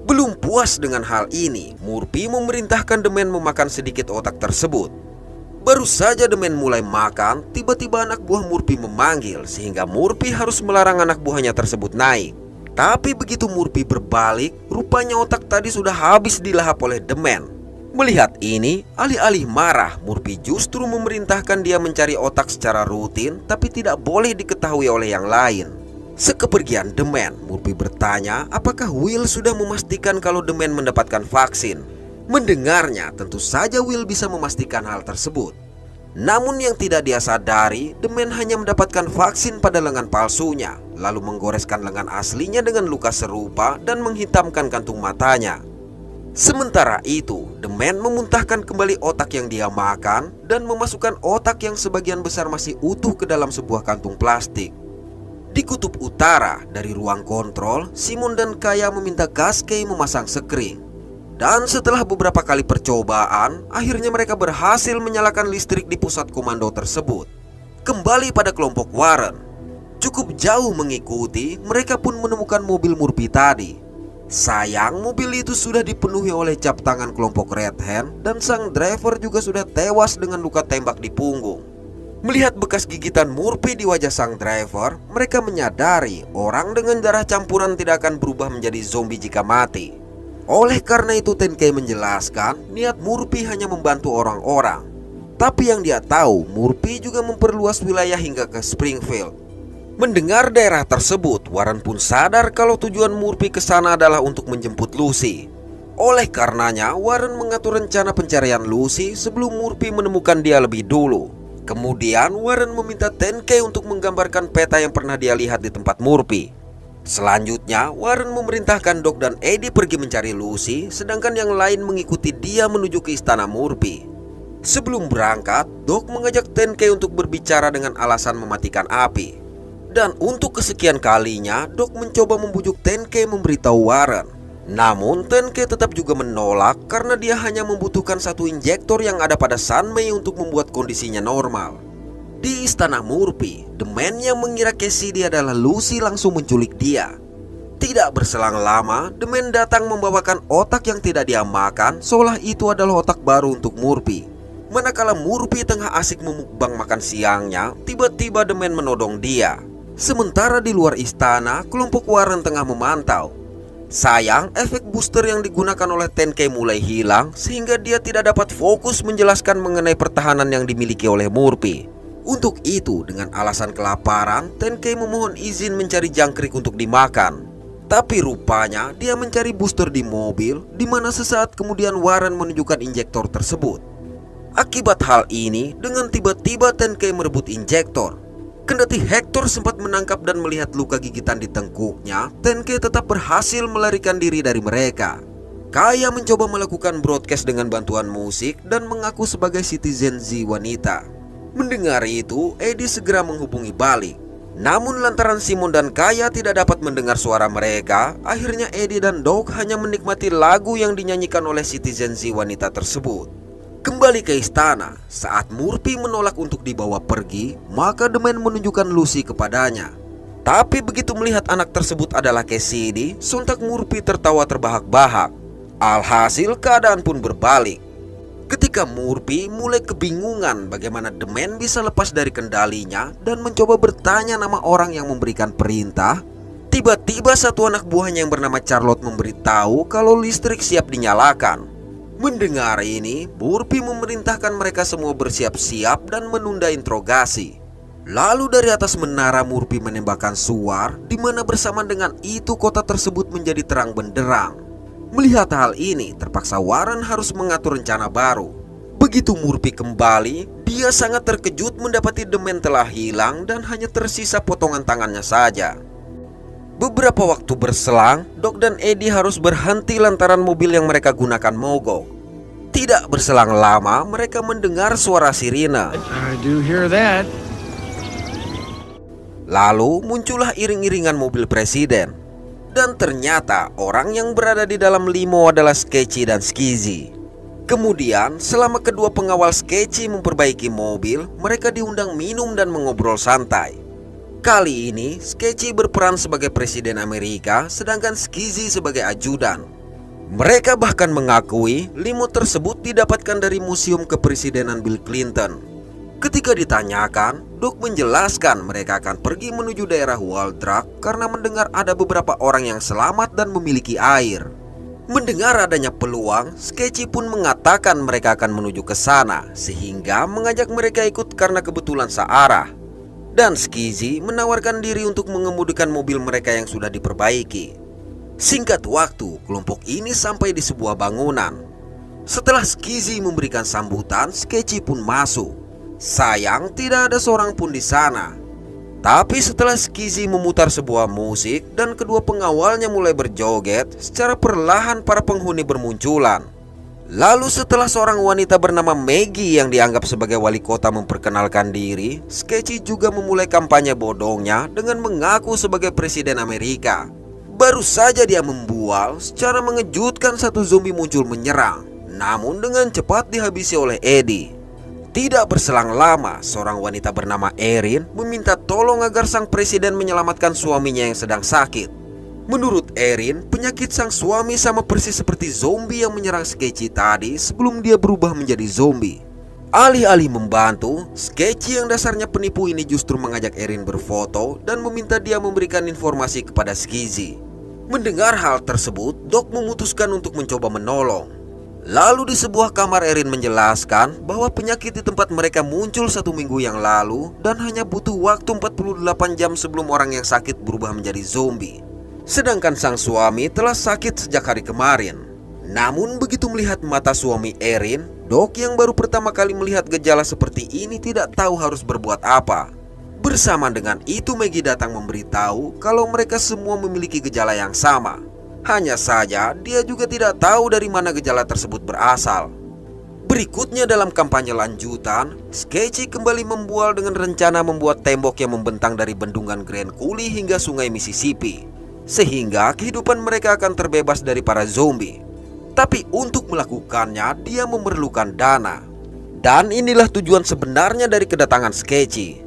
Belum puas dengan hal ini, Murphy memerintahkan The Man memakan sedikit otak tersebut. Baru saja The Man mulai makan, tiba-tiba anak buah Murphy memanggil, sehingga Murphy harus melarang anak buahnya tersebut naik. Tapi begitu Murphy berbalik, rupanya otak tadi sudah habis dilahap oleh The Man. Melihat ini, alih-alih marah, Murphy justru memerintahkan dia mencari otak secara rutin, tapi tidak boleh diketahui oleh yang lain. Sekepergian The Man, Murphy bertanya apakah Will sudah memastikan kalau The Man mendapatkan vaksin. Mendengarnya, tentu saja Will bisa memastikan hal tersebut. Namun yang tidak dia sadari, The Man hanya mendapatkan vaksin pada lengan palsunya, lalu menggoreskan lengan aslinya dengan luka serupa dan menghitamkan kantung matanya. Sementara itu, The Man memuntahkan kembali otak yang dia makan dan memasukkan otak yang sebagian besar masih utuh ke dalam sebuah kantung plastik. Di kutub utara, dari ruang kontrol, Simon dan Kaya meminta Gaskey memasang sekring. Dan setelah beberapa kali percobaan, akhirnya mereka berhasil menyalakan listrik di pusat komando tersebut. Kembali pada kelompok Warren. Cukup jauh mengikuti, mereka pun menemukan mobil Murphy tadi. Sayang, mobil itu sudah dipenuhi oleh cap tangan kelompok Red Hand dan sang driver juga sudah tewas dengan luka tembak di punggung. Melihat bekas gigitan Murphy di wajah sang driver, mereka menyadari orang dengan darah campuran tidak akan berubah menjadi zombie jika mati. Oleh karena itu Tenkei menjelaskan niat Murphy hanya membantu orang-orang. Tapi yang dia tahu, Murphy juga memperluas wilayah hingga ke Springfield. Mendengar daerah tersebut, Warren pun sadar kalau tujuan Murphy ke sana adalah untuk menjemput Lucy. Oleh karenanya, Warren mengatur rencana pencarian Lucy sebelum Murphy menemukan dia lebih dulu. Kemudian Warren meminta Tenkei untuk menggambarkan peta yang pernah dia lihat di tempat Murphy. Selanjutnya, Warren memerintahkan Doc dan Eddie pergi mencari Lucy, sedangkan yang lain mengikuti dia menuju ke istana Murphy. Sebelum berangkat, Doc mengajak Tenkei untuk berbicara dengan alasan mematikan api. Dan untuk kesekian kalinya, Doc mencoba membujuk Tenkei memberitahu Warren. Namun, Tenkei tetap juga menolak karena dia hanya membutuhkan satu injektor yang ada pada Sunmei untuk membuat kondisinya normal. Di istana Murphy, The Man yang mengira Cassidy adalah Lucy langsung menculik dia. Tidak berselang lama, The Man datang membawakan otak yang tidak dia makan, seolah itu adalah otak baru untuk Murphy. Manakala Murphy tengah asik memukbang makan siangnya, tiba-tiba The Man menodong dia. Sementara di luar istana, kelompok Warren tengah memantau. Sayang, efek booster yang digunakan oleh Tenkei mulai hilang, sehingga dia tidak dapat fokus menjelaskan mengenai pertahanan yang dimiliki oleh Murphy. Untuk itu, dengan alasan kelaparan, Tenkei memohon izin mencari jangkrik untuk dimakan. Tapi rupanya dia mencari booster di mobil, di mana sesaat kemudian Warren menunjukkan injektor tersebut. Akibat hal ini, dengan tiba-tiba Tenkei merebut injektor. Kendati Hector sempat menangkap dan melihat luka gigitan di tengkuknya, Tenkei tetap berhasil melarikan diri dari mereka. Kaya mencoba melakukan broadcast dengan bantuan musik dan mengaku sebagai citizen Z wanita. Mendengar itu, Eddie segera menghubungi balik. Namun lantaran Simon dan Kaya tidak dapat mendengar suara mereka, akhirnya Eddie dan Doc hanya menikmati lagu yang dinyanyikan oleh citizen Z wanita tersebut. Kembali ke istana, saat Murphy menolak untuk dibawa pergi, maka The Man menunjukkan Lucy kepadanya. Tapi begitu melihat anak tersebut adalah Cassidy, sontak Murphy tertawa terbahak-bahak. Alhasil keadaan pun berbalik. Ketika Murphy mulai kebingungan bagaimana The Man bisa lepas dari kendalinya dan mencoba bertanya nama orang yang memberikan perintah, tiba-tiba satu anak buahnya yang bernama Charlotte memberitahu kalau listrik siap dinyalakan. Mendengar ini, Murphy memerintahkan mereka semua bersiap-siap dan menunda interogasi. Lalu dari atas menara Murphy menembakkan suar, di mana bersamaan dengan itu kota tersebut menjadi terang benderang. Melihat hal ini, terpaksa Warren harus mengatur rencana baru. Begitu Murphy kembali, dia sangat terkejut mendapati The Man telah hilang dan hanya tersisa potongan tangannya saja. Beberapa waktu berselang, Doc dan Eddie harus berhenti lantaran mobil yang mereka gunakan mogok. Tidak berselang lama, mereka mendengar suara sirine.
I do hear that.
Lalu muncullah iring-iringan mobil presiden. Dan ternyata orang yang berada di dalam limo adalah Sketchy dan Skizzy. Kemudian selama kedua pengawal Sketchy memperbaiki mobil, mereka diundang minum dan mengobrol santai. Kali ini Sketchy berperan sebagai presiden Amerika, sedangkan Skizzy sebagai ajudan. Mereka bahkan mengakui limo tersebut didapatkan dari museum kepresidenan Bill Clinton. Ketika ditanyakan, Doc menjelaskan mereka akan pergi menuju daerah Waldrak karena mendengar ada beberapa orang yang selamat dan memiliki air. Mendengar adanya peluang, Sketchy pun mengatakan mereka akan menuju ke sana, sehingga mengajak mereka ikut karena kebetulan searah. Dan Skizzy menawarkan diri untuk mengemudikan mobil mereka yang sudah diperbaiki. Singkat waktu, kelompok ini sampai di sebuah bangunan. Setelah Skizzy memberikan sambutan, Sketchy pun masuk. Sayang, tidak ada seorang pun di sana. Tapi setelah Skizzy memutar sebuah musik dan kedua pengawalnya mulai berjoget, secara perlahan para penghuni bermunculan. Lalu setelah seorang wanita bernama Maggie yang dianggap sebagai wali kota memperkenalkan diri, Sketchy juga memulai kampanye bodongnya dengan mengaku sebagai presiden Amerika. Baru saja dia membual, secara mengejutkan satu zombie muncul menyerang, namun dengan cepat dihabisi oleh Eddie. Tidak berselang lama, seorang wanita bernama Erin meminta tolong agar sang presiden menyelamatkan suaminya yang sedang sakit. Menurut Erin, penyakit sang suami sama persis seperti zombie yang menyerang Sketchy tadi sebelum dia berubah menjadi zombie. Alih-alih membantu, Sketchy yang dasarnya penipu ini justru mengajak Erin berfoto dan meminta dia memberikan informasi kepada Skizzy. Mendengar hal tersebut, Doc memutuskan untuk mencoba menolong. Lalu di sebuah kamar Erin menjelaskan bahwa penyakit di tempat mereka muncul 1 minggu yang lalu dan hanya butuh waktu 48 jam sebelum orang yang sakit berubah menjadi zombie. Sedangkan sang suami telah sakit sejak hari kemarin. Namun begitu melihat mata suami Erin, Doc yang baru pertama kali melihat gejala seperti ini tidak tahu harus berbuat apa. Bersamaan dengan itu Maggie datang memberitahu kalau mereka semua memiliki gejala yang sama. Hanya saja dia juga tidak tahu dari mana gejala tersebut berasal. Berikutnya dalam kampanye lanjutan, Sketchy kembali membual dengan rencana membuat tembok yang membentang dari bendungan Grand Coulee hingga sungai Mississippi, sehingga kehidupan mereka akan terbebas dari para zombie. Tapi untuk melakukannya dia memerlukan dana. Dan inilah tujuan sebenarnya dari kedatangan Sketchy.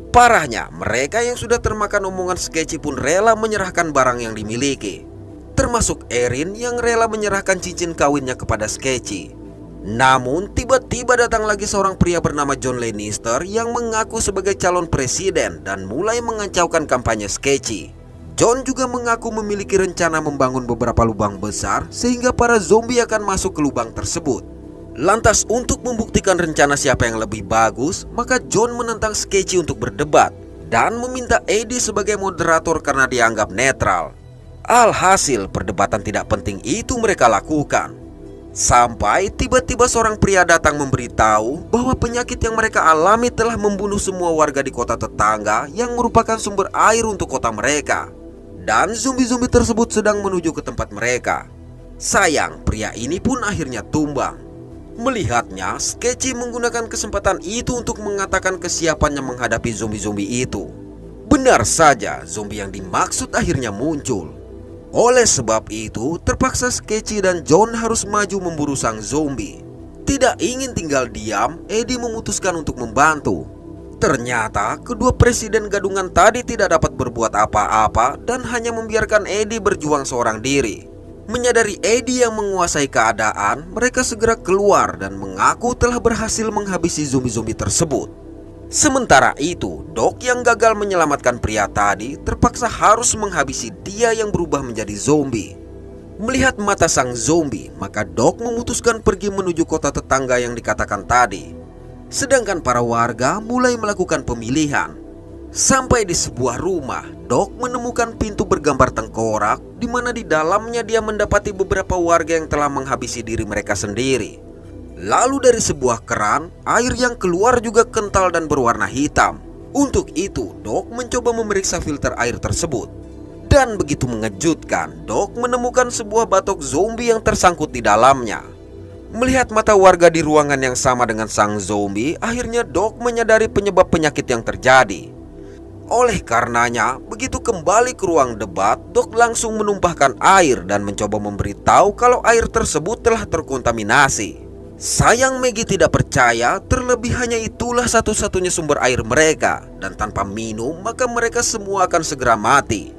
Parahnya, mereka yang sudah termakan omongan Sketchy pun rela menyerahkan barang yang dimiliki, termasuk Erin yang rela menyerahkan cincin kawinnya kepada Sketchy. Namun tiba-tiba datang lagi seorang pria bernama John Lannister yang mengaku sebagai calon presiden dan mulai mengacaukan kampanye Sketchy. John juga mengaku memiliki rencana membangun beberapa lubang besar sehingga para zombie akan masuk ke lubang tersebut. Lantas untuk membuktikan rencana siapa yang lebih bagus, maka John menentang Sketchy untuk berdebat dan meminta Eddie sebagai moderator karena dianggap netral. Alhasil perdebatan tidak penting itu mereka lakukan. Sampai tiba-tiba seorang pria datang memberitahu bahwa penyakit yang mereka alami telah membunuh semua warga di kota tetangga yang merupakan sumber air untuk kota mereka. Dan zombie-zombie tersebut sedang menuju ke tempat mereka. Sayang, pria ini pun akhirnya tumbang. Melihatnya, Sketchy menggunakan kesempatan itu untuk mengatakan kesiapannya menghadapi zombie-zombie itu. Benar saja, zombie yang dimaksud akhirnya muncul. Oleh sebab itu, terpaksa Sketchy dan John harus maju memburu sang zombie. Tidak ingin tinggal diam, Eddie memutuskan untuk membantu. Ternyata, kedua presiden gadungan tadi tidak dapat berbuat apa-apa dan hanya membiarkan Eddie berjuang seorang diri. Menyadari Eddie yang menguasai keadaan, mereka segera keluar dan mengaku telah berhasil menghabisi zombie-zombie tersebut. Sementara itu, Doc yang gagal menyelamatkan pria tadi terpaksa harus menghabisi dia yang berubah menjadi zombie. Melihat mata sang zombie, maka Doc memutuskan pergi menuju kota tetangga yang dikatakan tadi. Sedangkan para warga mulai melakukan pemilihan. Sampai di sebuah rumah, Doc menemukan pintu bergambar tengkorak di mana di dalamnya dia mendapati beberapa warga yang telah menghabisi diri mereka sendiri. Lalu dari sebuah keran, air yang keluar juga kental dan berwarna hitam. Untuk itu, Doc mencoba memeriksa filter air tersebut. Dan begitu mengejutkan, Doc menemukan sebuah batok zombie yang tersangkut di dalamnya. Melihat mata warga di ruangan yang sama dengan sang zombie, akhirnya Doc menyadari penyebab penyakit yang terjadi. Oleh karenanya, begitu kembali ke ruang debat, Doc langsung menumpahkan air dan mencoba memberitahu kalau air tersebut telah terkontaminasi. Sayang Maggie tidak percaya, terlebih hanya itulah satu-satunya sumber air mereka, dan tanpa minum maka mereka semua akan segera mati.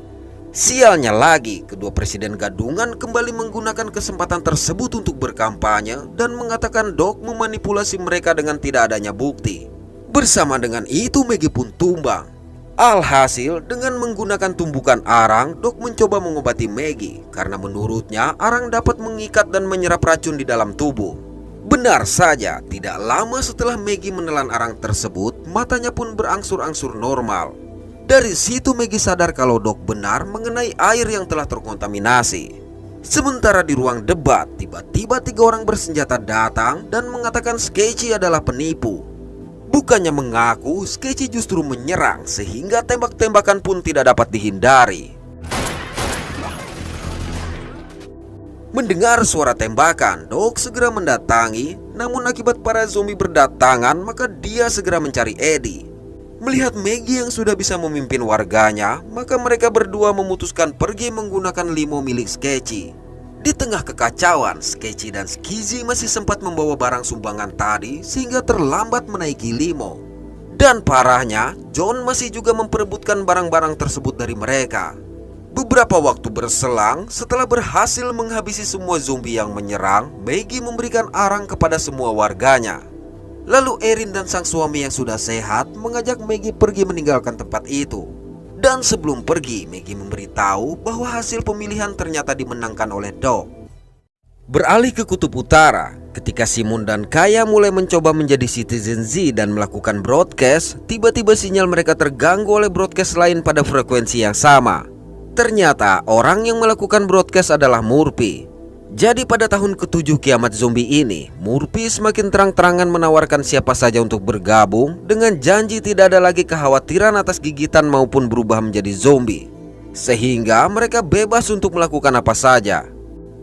Sialnya lagi, kedua presiden gadungan kembali menggunakan kesempatan tersebut untuk berkampanye dan mengatakan Doc memanipulasi mereka dengan tidak adanya bukti. Bersama dengan itu Maggie pun tumbang. Alhasil, dengan menggunakan tumbukan arang, Doc mencoba mengobati Maggie karena menurutnya arang dapat mengikat dan menyerap racun di dalam tubuh. Benar saja, tidak lama setelah Maggie menelan arang tersebut, matanya pun berangsur-angsur normal. Dari situ Maggie sadar kalau Doc benar mengenai air yang telah terkontaminasi. Sementara di ruang debat, tiba-tiba 3 orang bersenjata datang dan mengatakan Sketchy adalah penipu. Bukannya mengaku, Sketchy justru menyerang sehingga tembak-tembakan pun tidak dapat dihindari. Mendengar suara tembakan, Doc segera mendatangi. Namun akibat para zombie berdatangan, maka dia segera mencari Eddie. Melihat Maggie yang sudah bisa memimpin warganya, maka mereka berdua memutuskan pergi menggunakan limo milik Sketchy. Di tengah kekacauan, Sketchy dan Skizzy masih sempat membawa barang sumbangan tadi sehingga terlambat menaiki limo. Dan parahnya, John masih juga memperebutkan barang-barang tersebut dari mereka. Beberapa waktu berselang, setelah berhasil menghabisi semua zombie yang menyerang, Maggie memberikan arang kepada semua warganya. Lalu Erin dan sang suami yang sudah sehat mengajak Maggie pergi meninggalkan tempat itu. Dan sebelum pergi, Maggie memberitahu bahwa hasil pemilihan ternyata dimenangkan oleh Doc. Beralih ke kutub utara, ketika Simon dan Kaya mulai mencoba menjadi Citizen Z dan melakukan broadcast, tiba-tiba sinyal mereka terganggu oleh broadcast lain pada frekuensi yang sama. Ternyata orang yang melakukan broadcast adalah Murphy. Jadi pada tahun ke-7 kiamat zombie ini, Murphy semakin terang-terangan menawarkan siapa saja untuk bergabung dengan janji tidak ada lagi kekhawatiran atas gigitan maupun berubah menjadi zombie. Sehingga mereka bebas untuk melakukan apa saja.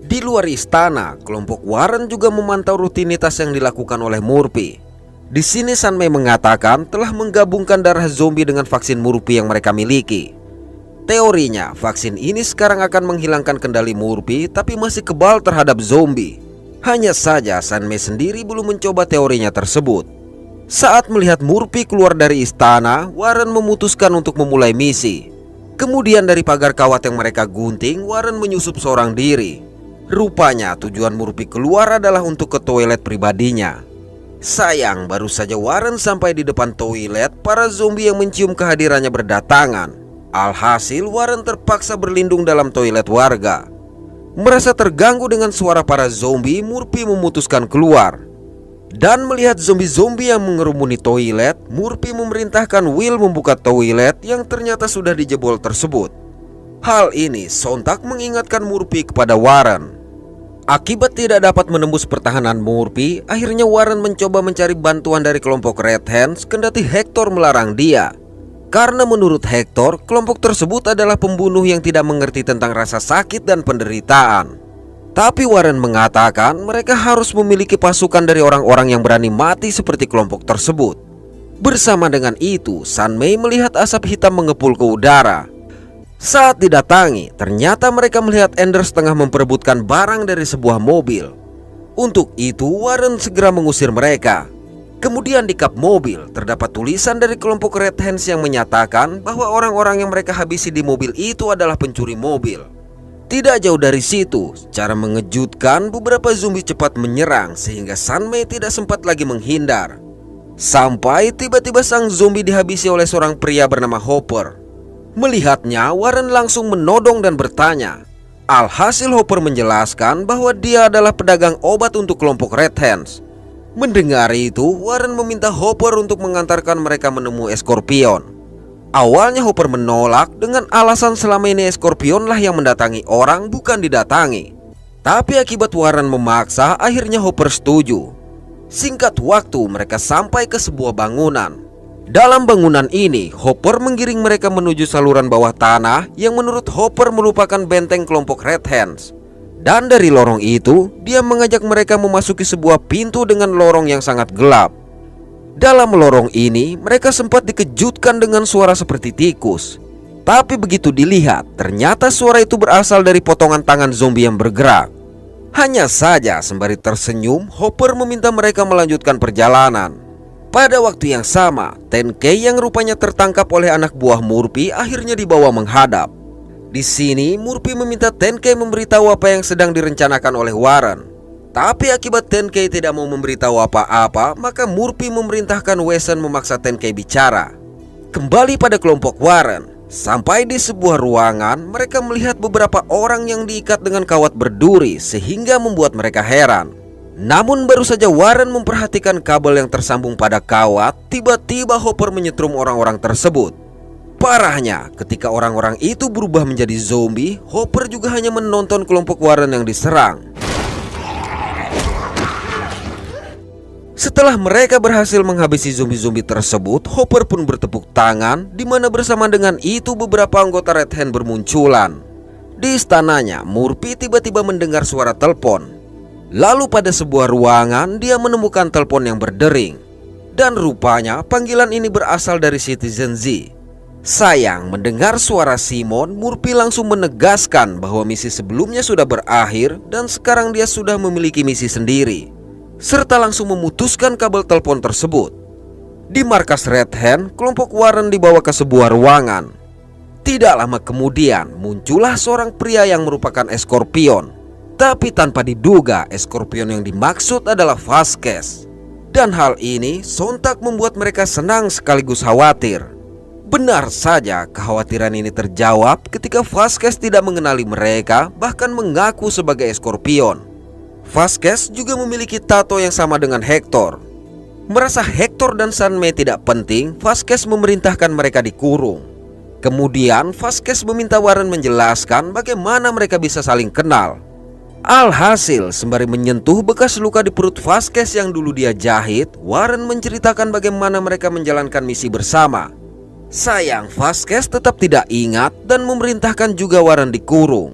Di luar istana, kelompok Warren juga memantau rutinitas yang dilakukan oleh Murphy. Di sini Sunmay mengatakan telah menggabungkan darah zombie dengan vaksin Murphy yang mereka miliki. Teorinya, vaksin ini sekarang akan menghilangkan kendali Murphy tapi masih kebal terhadap zombie. Hanya saja Sunmay sendiri belum mencoba teorinya tersebut. Saat melihat Murphy keluar dari istana, Warren memutuskan untuk memulai misi. Kemudian dari pagar kawat yang mereka gunting, Warren menyusup seorang diri. Rupanya tujuan Murphy keluar adalah untuk ke toilet pribadinya. Sayang, baru saja Warren sampai di depan toilet, para zombie yang mencium kehadirannya berdatangan. Alhasil Warren terpaksa berlindung dalam toilet warga. Merasa terganggu dengan suara para zombie, Murphy memutuskan keluar. Dan melihat zombie-zombie yang mengerumuni toilet, Murphy memerintahkan Will membuka toilet yang ternyata sudah dijebol tersebut. Hal ini sontak mengingatkan Murphy kepada Warren. Akibat tidak dapat menembus pertahanan Murphy, akhirnya Warren mencoba mencari bantuan dari kelompok Red Hands, kendati Hector melarang dia. Karena menurut Hector, kelompok tersebut adalah pembunuh yang tidak mengerti tentang rasa sakit dan penderitaan. Tapi Warren mengatakan mereka harus memiliki pasukan dari orang-orang yang berani mati seperti kelompok tersebut. Bersama dengan itu, Sunmay melihat asap hitam mengepul ke udara. Saat didatangi, ternyata mereka melihat Anders tengah memperebutkan barang dari sebuah mobil. Untuk itu, Warren segera mengusir mereka. Kemudian di kap mobil terdapat tulisan dari kelompok Red Hands yang menyatakan bahwa orang-orang yang mereka habisi di mobil itu adalah pencuri mobil. Tidak jauh dari situ, secara mengejutkan beberapa zombie cepat menyerang sehingga Sunmay tidak sempat lagi menghindar. Sampai tiba-tiba sang zombie dihabisi oleh seorang pria bernama Hopper. Melihatnya, Warren langsung menodong dan bertanya. Alhasil Hopper menjelaskan bahwa dia adalah pedagang obat untuk kelompok Red Hands. Mendengar itu, Warren meminta Hopper untuk mengantarkan mereka menemui Scorpion. Awalnya Hopper menolak dengan alasan selama ini Scorpion lah yang mendatangi orang, bukan didatangi. Tapi akibat Warren memaksa, akhirnya Hopper setuju. Singkat waktu mereka sampai ke sebuah bangunan. Dalam bangunan ini, Hopper menggiring mereka menuju saluran bawah tanah yang menurut Hopper merupakan benteng kelompok Red Hands. Dan dari lorong itu, dia mengajak mereka memasuki sebuah pintu dengan lorong yang sangat gelap. Dalam lorong ini, mereka sempat dikejutkan dengan suara seperti tikus. Tapi begitu dilihat, ternyata suara itu berasal dari potongan tangan zombie yang bergerak. Hanya saja, sembari tersenyum, Hopper meminta mereka melanjutkan perjalanan. Pada waktu yang sama, 10K yang rupanya tertangkap oleh anak buah Murphy akhirnya dibawa menghadap. Di sini, Murphy meminta 10K memberitahu apa yang sedang direncanakan oleh Warren. Tapi akibat 10K tidak mau memberitahu apa-apa, maka Murphy memerintahkan Wesson memaksa 10K bicara. Kembali pada kelompok Warren, sampai di sebuah ruangan, mereka melihat beberapa orang yang diikat dengan kawat berduri sehingga membuat mereka heran. Namun baru saja Warren memperhatikan kabel yang tersambung pada kawat, tiba-tiba Hopper menyetrum orang-orang tersebut. Parahnya, ketika orang-orang itu berubah menjadi zombie, Hopper juga hanya menonton kelompok Warren yang diserang. Setelah mereka berhasil menghabisi zombie-zombie tersebut, Hopper pun bertepuk tangan, di mana bersama dengan itu beberapa anggota Red Hand bermunculan. Di istananya, Murphy tiba-tiba mendengar suara telepon. Lalu pada sebuah ruangan, dia menemukan telepon yang berdering. Dan rupanya panggilan ini berasal dari Citizen Z. Sayang, mendengar suara Simon, Murphy langsung menegaskan bahwa misi sebelumnya sudah berakhir dan sekarang dia sudah memiliki misi sendiri, serta langsung memutuskan kabel telepon tersebut. Di markas Red Hand, kelompok Warren dibawa ke sebuah ruangan. Tidak lama kemudian muncullah seorang pria yang merupakan Scorpion. Tapi tanpa diduga, Scorpion yang dimaksud adalah Vasquez. Dan hal ini sontak membuat mereka senang sekaligus khawatir. Benar saja, kekhawatiran ini terjawab ketika Vasquez tidak mengenali mereka, bahkan mengaku sebagai Scorpion. Vasquez juga memiliki tato yang sama dengan Hector. Merasa Hector dan Sunmay tidak penting, Vasquez memerintahkan mereka dikurung. Kemudian Vasquez meminta Warren menjelaskan bagaimana mereka bisa saling kenal. Alhasil, sembari menyentuh bekas luka di perut Vasquez yang dulu dia jahit, Warren menceritakan bagaimana mereka menjalankan misi bersama. Sayang, Vasquez tetap tidak ingat dan memerintahkan juga Warren dikurung.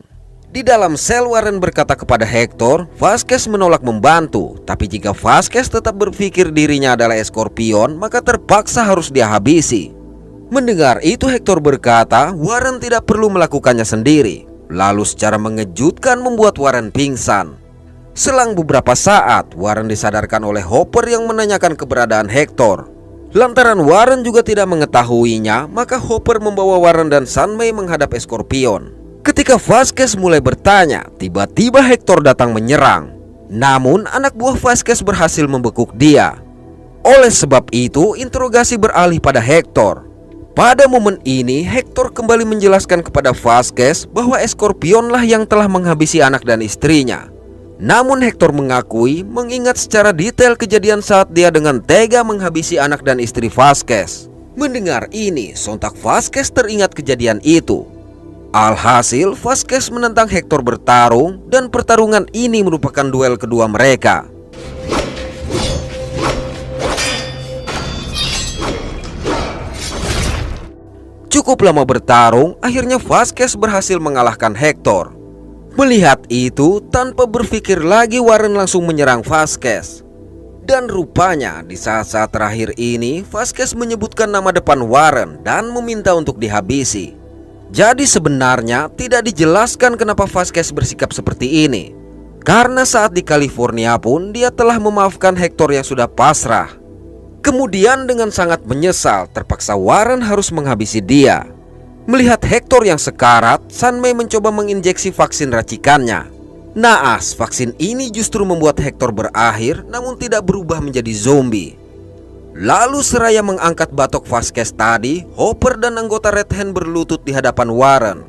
Di dalam sel, Warren berkata kepada Hector, Vasquez menolak membantu. Tapi jika Vasquez tetap berpikir dirinya adalah Scorpion, maka terpaksa harus dia habisi. Mendengar itu, Hector berkata Warren tidak perlu melakukannya sendiri. Lalu secara mengejutkan membuat Warren pingsan. Selang beberapa saat, Warren disadarkan oleh Hopper yang menanyakan keberadaan Hector. Lantaran Warren juga tidak mengetahuinya, maka Hopper membawa Warren dan Sunmay menghadap Scorpion. Ketika Vasquez mulai bertanya, tiba-tiba Hector datang menyerang. Namun anak buah Vasquez berhasil membekuk dia. Oleh sebab itu, interogasi beralih pada Hector. Pada momen ini, Hector kembali menjelaskan kepada Vasquez bahwa Scorpion lah yang telah menghabisi anak dan istrinya. Namun Hector mengakui mengingat secara detail kejadian saat dia dengan tega menghabisi anak dan istri Vasquez. Mendengar ini, sontak Vasquez teringat kejadian itu. Alhasil, Vasquez menentang Hector bertarung dan pertarungan ini merupakan duel kedua mereka. Cukup lama bertarung, akhirnya Vasquez berhasil mengalahkan Hector. Melihat itu, tanpa berpikir lagi Warren langsung menyerang Vasquez. Dan rupanya di saat-saat terakhir ini, Vasquez menyebutkan nama depan Warren dan meminta untuk dihabisi. Jadi sebenarnya tidak dijelaskan kenapa Vasquez bersikap seperti ini. Karena saat di California pun dia telah memaafkan Hector yang sudah pasrah. Kemudian dengan sangat menyesal, terpaksa Warren harus menghabisi dia. Melihat Hector yang sekarat, Sunmay mencoba menginjeksi vaksin racikannya. Naas, vaksin ini justru membuat Hector berakhir namun tidak berubah menjadi zombie. Lalu seraya mengangkat batok Vasquez tadi, Hopper dan anggota Red Hand berlutut di hadapan Warren.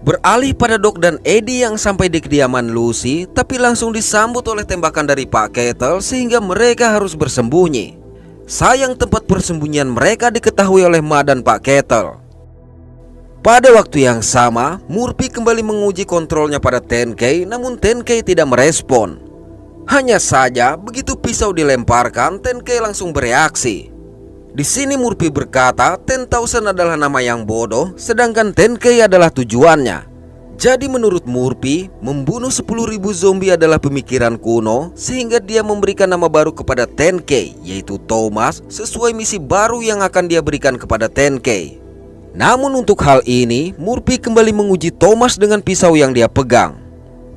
Beralih pada Doc dan Eddie yang sampai di kediaman Lucy, tapi langsung disambut oleh tembakan dari Pak Kettle sehingga mereka harus bersembunyi. Sayang, tempat persembunyian mereka diketahui oleh Ma dan Pak Kettle. Pada waktu yang sama, Murphy kembali menguji kontrolnya pada 10K, namun 10K tidak merespon. Hanya saja, begitu pisau dilemparkan, 10K langsung bereaksi. Di sini Murphy berkata 10,000 adalah nama yang bodoh, sedangkan 10K adalah tujuannya. Jadi menurut Murphy, membunuh 10.000 zombie adalah pemikiran kuno, sehingga dia memberikan nama baru kepada 10K, yaitu Thomas, sesuai misi baru yang akan dia berikan kepada 10K. Namun untuk hal ini, Murphy kembali menguji Thomas dengan pisau yang dia pegang.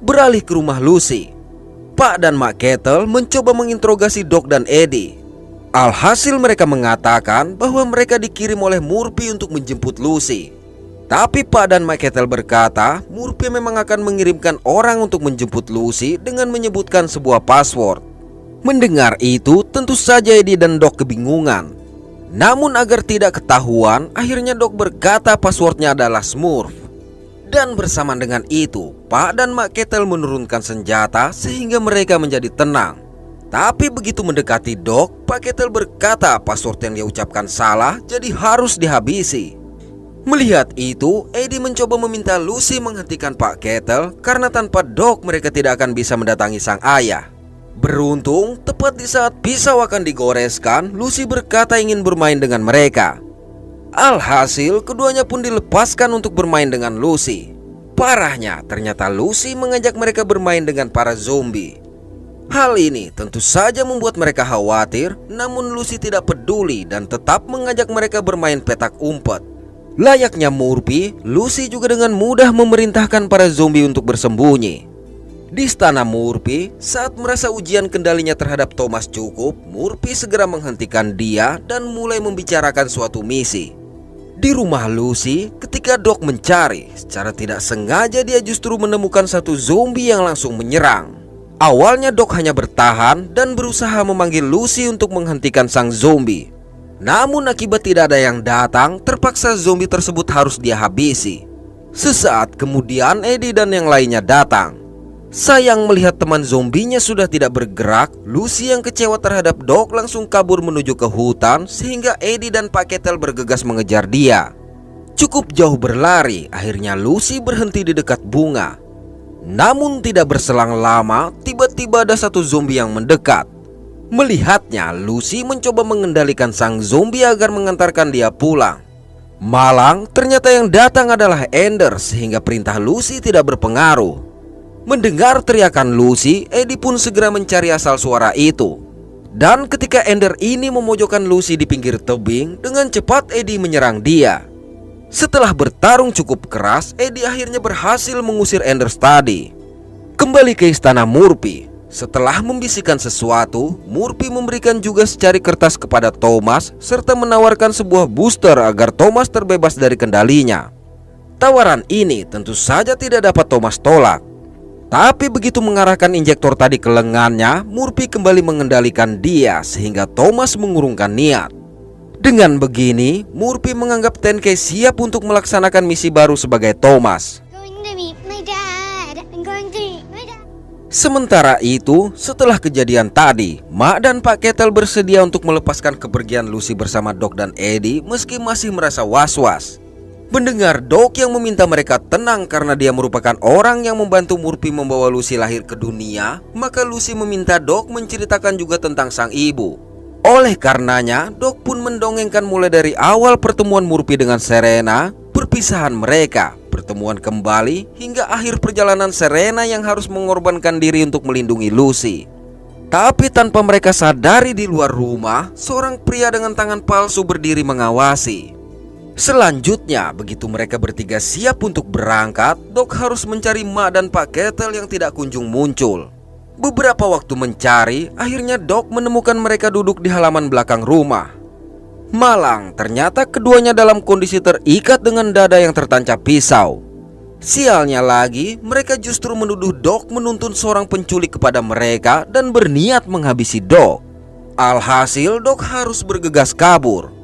Beralih ke rumah Lucy, Pak dan Mak Kettle mencoba menginterogasi Doc dan Eddie. Alhasil mereka mengatakan bahwa mereka dikirim oleh Murphy untuk menjemput Lucy. Tapi Pak dan Mak Kettle berkata Murphy memang akan mengirimkan orang untuk menjemput Lucy dengan menyebutkan sebuah password. Mendengar itu, tentu saja Eddie dan Doc kebingungan. Namun agar tidak ketahuan, akhirnya Doc berkata passwordnya adalah Smurf. Dan bersamaan dengan itu, Pak dan Mak Kettle menurunkan senjata sehingga mereka menjadi tenang. Tapi begitu mendekati Doc, Pak Kettle berkata password yang dia ucapkan salah, jadi harus dihabisi. Melihat itu, Eddie mencoba meminta Lucy menghentikan Pak Kettle karena tanpa Doc mereka tidak akan bisa mendatangi sang ayah. Beruntung, tepat di saat pisau akan digoreskan, Lucy berkata ingin bermain dengan mereka. Alhasil, keduanya pun dilepaskan untuk bermain dengan Lucy. Parahnya, ternyata Lucy mengajak mereka bermain dengan para zombie. Hal ini tentu saja membuat mereka khawatir, namun Lucy tidak peduli dan tetap mengajak mereka bermain petak umpet. Layaknya Murphy, Lucy juga dengan mudah memerintahkan para zombie untuk bersembunyi. Di istana Murphy, saat merasa ujian kendalinya terhadap Thomas cukup, Murphy segera menghentikan dia dan mulai membicarakan suatu misi. Di rumah Lucy, ketika Doc mencari, secara tidak sengaja dia justru menemukan satu zombie yang langsung menyerang. Awalnya Doc hanya bertahan dan berusaha memanggil Lucy untuk menghentikan sang zombie. Namun akibat tidak ada yang datang, terpaksa zombie tersebut harus dia habisi. Sesaat kemudian Eddie dan yang lainnya datang. Sayang melihat teman zombinya sudah tidak bergerak, Lucy yang kecewa terhadap Doc langsung kabur menuju ke hutan sehingga Eddie dan Pak Ketel bergegas mengejar dia. Cukup jauh berlari, akhirnya Lucy berhenti di dekat bunga. Namun tidak berselang lama, tiba-tiba ada satu zombie yang mendekat. Melihatnya, Lucy mencoba mengendalikan sang zombie agar mengantarkan dia pulang. Malang, ternyata yang datang adalah Ender sehingga perintah Lucy tidak berpengaruh. Mendengar teriakan Lucy, Eddie pun segera mencari asal suara itu. Dan ketika Ender ini memojokkan Lucy di pinggir tebing, dengan cepat Eddie menyerang dia. Setelah bertarung cukup keras, Eddie akhirnya berhasil mengusir Ender tadi. Kembali ke istana Murphy. Setelah membisikkan sesuatu, Murphy memberikan juga secari kertas kepada Thomas serta menawarkan sebuah booster agar Thomas terbebas dari kendalinya. Tawaran ini tentu saja tidak dapat Thomas tolak. Tapi begitu mengarahkan injektor tadi ke lengannya, Murphy kembali mengendalikan dia sehingga Thomas mengurungkan niat. Dengan begini, Murphy menganggap Tenkei siap untuk melaksanakan misi baru sebagai Thomas. Sementara itu, setelah kejadian tadi, Mak dan Pak Ketel bersedia untuk melepaskan kepergian Lucy bersama Doc dan Eddie meski masih merasa was-was. Mendengar Doc yang meminta mereka tenang karena dia merupakan orang yang membantu Murphy membawa Lucy lahir ke dunia, maka Lucy meminta Doc menceritakan juga tentang sang ibu. Oleh karenanya, Doc pun mendongengkan mulai dari awal pertemuan Murphy dengan Serena, perpisahan mereka, pertemuan kembali, hingga akhir perjalanan Serena yang harus mengorbankan diri untuk melindungi Lucy. Tapi tanpa mereka sadari di luar rumah, seorang pria dengan tangan palsu berdiri mengawasi. Selanjutnya, begitu mereka bertiga siap untuk berangkat, Doc harus mencari Mak dan Pak Ketel yang tidak kunjung muncul. Beberapa waktu mencari, akhirnya Doc menemukan mereka duduk di halaman belakang rumah. Malang, ternyata keduanya dalam kondisi terikat dengan dada yang tertancap pisau. Sialnya lagi, mereka justru menuduh Doc menuntun seorang penculik kepada mereka dan berniat menghabisi Doc. Alhasil, Doc harus bergegas kabur.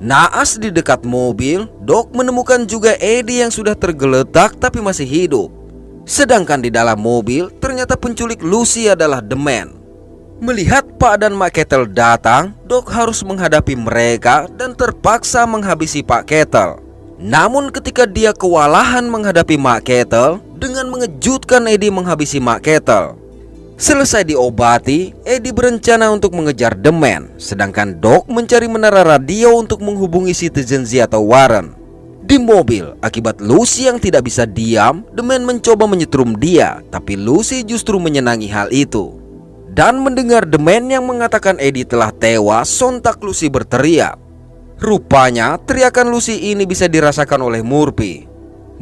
Naas di dekat mobil, Doc menemukan juga Eddie yang sudah tergeletak tapi masih hidup. Sedangkan di dalam mobil, ternyata penculik Lucy adalah The Man. Melihat Pak dan Mak Ketel datang, Doc harus menghadapi mereka dan terpaksa menghabisi Pak Ketel. Namun ketika dia kewalahan menghadapi Mak Ketel, dengan mengejutkan Eddie menghabisi Mak Ketel. Selesai diobati, Eddie berencana untuk mengejar The Man, sedangkan Doc mencari menara radio untuk menghubungi Citizen Z atau Warren. Di mobil, akibat Lucy yang tidak bisa diam, The Man mencoba menyetrum dia, tapi Lucy justru menyenangi hal itu. Dan mendengar The Man yang mengatakan Eddie telah tewas, sontak Lucy berteriak. Rupanya, teriakan Lucy ini bisa dirasakan oleh Murphy.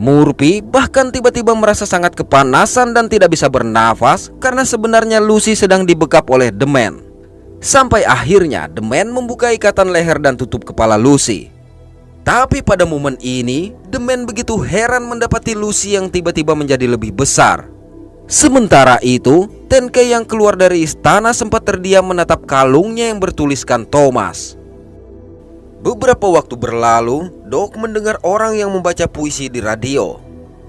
Murphy bahkan tiba-tiba merasa sangat kepanasan dan tidak bisa bernafas karena sebenarnya Lucy sedang dibekap oleh The Man. Sampai akhirnya The Man membuka ikatan leher dan tutup kepala Lucy. Tapi pada momen ini, The Man begitu heran mendapati Lucy yang tiba-tiba menjadi lebih besar. Sementara itu, Tenkei yang keluar dari istana sempat terdiam menatap kalungnya yang bertuliskan Thomas. Beberapa waktu berlalu, Doc mendengar orang yang membaca puisi di radio.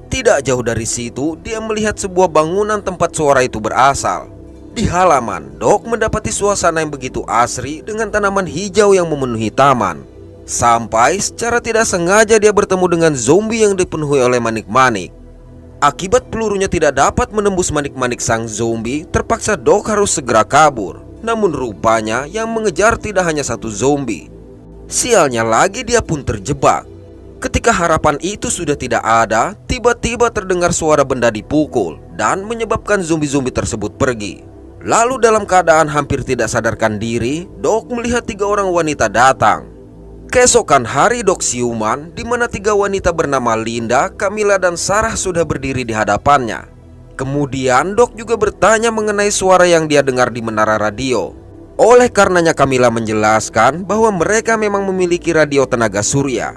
Tidak jauh dari situ, dia melihat sebuah bangunan tempat suara itu berasal. Di halaman, Doc mendapati suasana yang begitu asri dengan tanaman hijau yang memenuhi taman. Sampai secara tidak sengaja dia bertemu dengan zombie yang dipenuhi oleh manik-manik. Akibat pelurunya tidak dapat menembus manik-manik sang zombie, terpaksa Doc harus segera kabur. Namun rupanya yang mengejar tidak hanya satu zombie. Sialnya lagi, dia pun terjebak. Ketika harapan itu sudah tidak ada, tiba-tiba terdengar suara benda dipukul dan menyebabkan zombie-zombie tersebut pergi. Lalu dalam keadaan hampir tidak sadarkan diri, Doc melihat 3 orang wanita datang. Keesokan hari Doc siuman, di mana 3 wanita bernama Linda, Camilla, dan Sarah sudah berdiri di hadapannya. Kemudian Doc juga bertanya mengenai suara yang dia dengar di menara radio. Oleh karenanya Camilla menjelaskan bahwa mereka memang memiliki radio tenaga surya.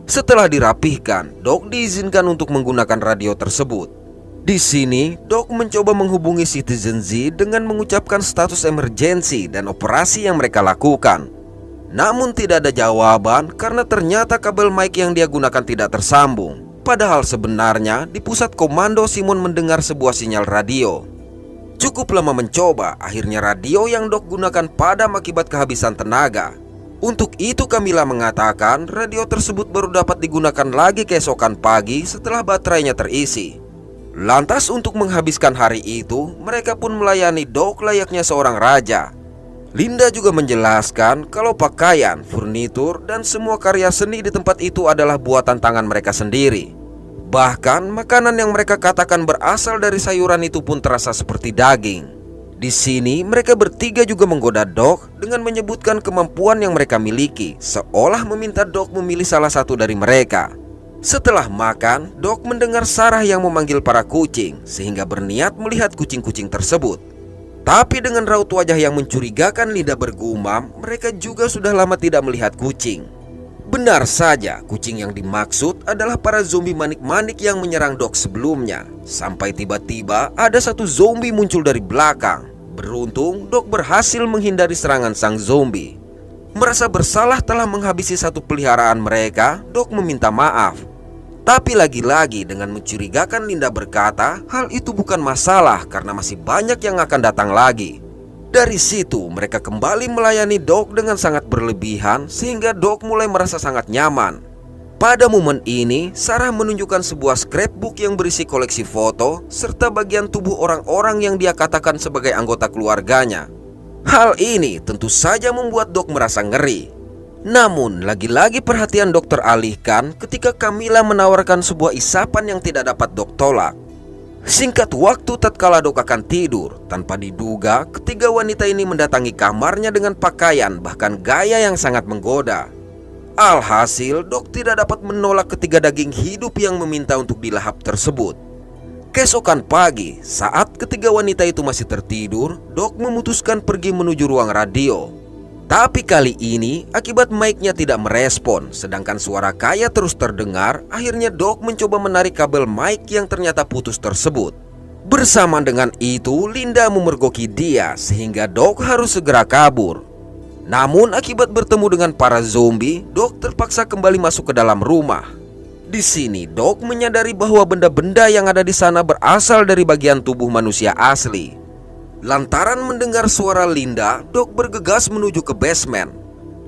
Setelah dirapihkan, Doc diizinkan untuk menggunakan radio tersebut. Di sini, Doc mencoba menghubungi Citizen Z dengan mengucapkan status emergensi dan operasi yang mereka lakukan. Namun tidak ada jawaban karena ternyata kabel mic yang dia gunakan tidak tersambung. Padahal sebenarnya di pusat komando Simon mendengar sebuah sinyal radio. Cukup lama mencoba, akhirnya radio yang Doc gunakan padam akibat kehabisan tenaga. Untuk itu Camilla mengatakan radio tersebut baru dapat digunakan lagi keesokan pagi setelah baterainya terisi. Lantas untuk menghabiskan hari itu, mereka pun melayani Doc layaknya seorang raja. Linda juga menjelaskan kalau pakaian, furnitur, dan semua karya seni di tempat itu adalah buatan tangan mereka sendiri. Bahkan makanan yang mereka katakan berasal dari sayuran itu pun terasa seperti daging. Di sini mereka bertiga juga menggoda Doc dengan menyebutkan kemampuan yang mereka miliki, seolah meminta Doc memilih salah satu dari mereka. Setelah makan, Doc mendengar Sarah yang memanggil para kucing, sehingga berniat melihat kucing-kucing tersebut. Tapi dengan raut wajah yang mencurigakan, Linda bergumam mereka juga sudah lama tidak melihat kucing. Benar saja, kucing yang dimaksud adalah para zombie manik-manik yang menyerang Doc sebelumnya. Sampai tiba-tiba ada satu zombie muncul dari belakang. Beruntung, Doc berhasil menghindari serangan sang zombie. Merasa bersalah telah menghabisi satu peliharaan mereka, Doc meminta maaf. Tapi lagi-lagi dengan mencurigakan, Linda berkata hal itu bukan masalah karena masih banyak yang akan datang lagi. Dari situ mereka kembali melayani Doc dengan sangat berlebihan sehingga Doc mulai merasa sangat nyaman. Pada momen ini, Sarah menunjukkan sebuah scrapbook yang berisi koleksi foto serta bagian tubuh orang-orang yang dia katakan sebagai anggota keluarganya. Hal ini tentu saja membuat Doc merasa ngeri. Namun lagi-lagi perhatian Doc teralihkan ketika Camilla menawarkan sebuah isapan yang tidak dapat Doc tolak. Singkat waktu tatkala Doc akan tidur, tanpa diduga ketiga wanita ini mendatangi kamarnya dengan pakaian bahkan gaya yang sangat menggoda. Alhasil Doc tidak dapat menolak ketiga daging hidup yang meminta untuk dilahap tersebut. Keesokan pagi, saat ketiga wanita itu masih tertidur, Doc memutuskan pergi menuju ruang radio. Tapi kali ini akibat mic-nya tidak merespon, sedangkan suara Kaya terus terdengar. Akhirnya Doc mencoba menarik kabel mic yang ternyata putus tersebut. Bersamaan dengan itu, Linda memergoki dia sehingga Doc harus segera kabur. Namun akibat bertemu dengan para zombie, Doc terpaksa kembali masuk ke dalam rumah. Di sini Doc menyadari bahwa benda-benda yang ada di sana berasal dari bagian tubuh manusia asli. Lantaran mendengar suara Linda, Doc bergegas menuju ke basement.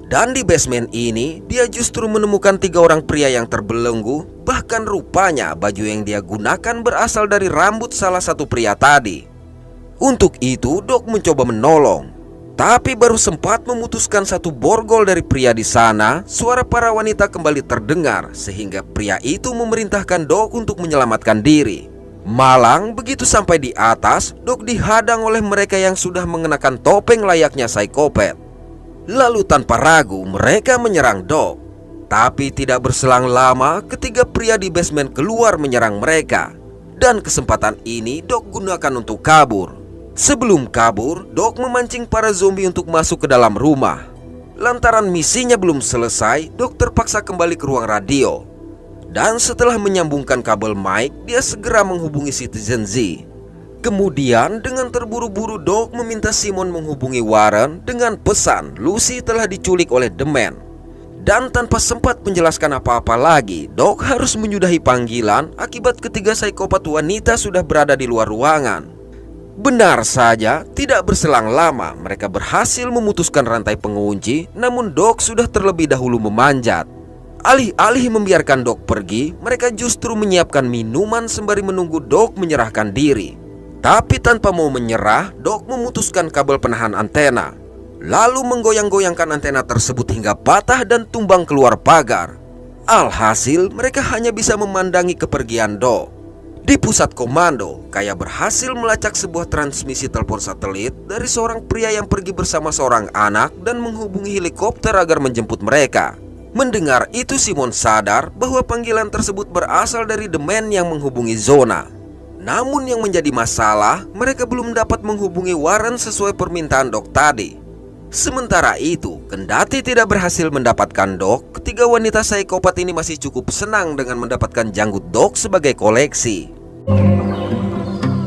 Dan di basement ini, dia justru menemukan 3 orang pria yang terbelenggu. Bahkan rupanya baju yang dia gunakan berasal dari rambut salah satu pria tadi. Untuk itu, Doc mencoba menolong. Tapi baru sempat memutuskan satu borgol dari pria di sana, suara para wanita kembali terdengar. Sehingga pria itu memerintahkan Doc untuk menyelamatkan diri. Malang begitu sampai di atas, Doc dihadang oleh mereka yang sudah mengenakan topeng layaknya psikopat. Lalu tanpa ragu mereka menyerang Doc. Tapi tidak berselang lama ketiga pria di basement keluar menyerang mereka. Dan kesempatan ini Doc gunakan untuk kabur. Sebelum kabur, Doc memancing para zombie untuk masuk ke dalam rumah. Lantaran misinya belum selesai, Doc terpaksa kembali ke ruang radio. Dan setelah menyambungkan kabel mic, dia segera menghubungi Citizen Z. Kemudian dengan terburu-buru Doc meminta Simon menghubungi Warren dengan pesan Lucy telah diculik oleh The Man. Dan tanpa sempat menjelaskan apa-apa lagi, Doc harus menyudahi panggilan akibat ketiga psikopat wanita sudah berada di luar ruangan. Benar saja, tidak berselang lama mereka berhasil memutuskan rantai pengunci. Namun Doc sudah terlebih dahulu memanjat. Alih-alih membiarkan Doc pergi, mereka justru menyiapkan minuman sembari menunggu Doc menyerahkan diri. Tapi tanpa mau menyerah, Doc memutuskan kabel penahan antena, lalu menggoyang-goyangkan antena tersebut hingga patah dan tumbang keluar pagar. Alhasil, mereka hanya bisa memandangi kepergian Doc. Di pusat komando, Kaya berhasil melacak sebuah transmisi telepon satelit dari seorang pria yang pergi bersama seorang anak dan menghubungi helikopter agar menjemput mereka. Mendengar itu, Simon sadar bahwa panggilan tersebut berasal dari The Man yang menghubungi Zona. Namun yang menjadi masalah, mereka belum dapat menghubungi Warren sesuai permintaan Doc tadi. Sementara itu, kendati tidak berhasil mendapatkan Doc, ketiga wanita psikopat ini masih cukup senang dengan mendapatkan janggut Doc sebagai koleksi.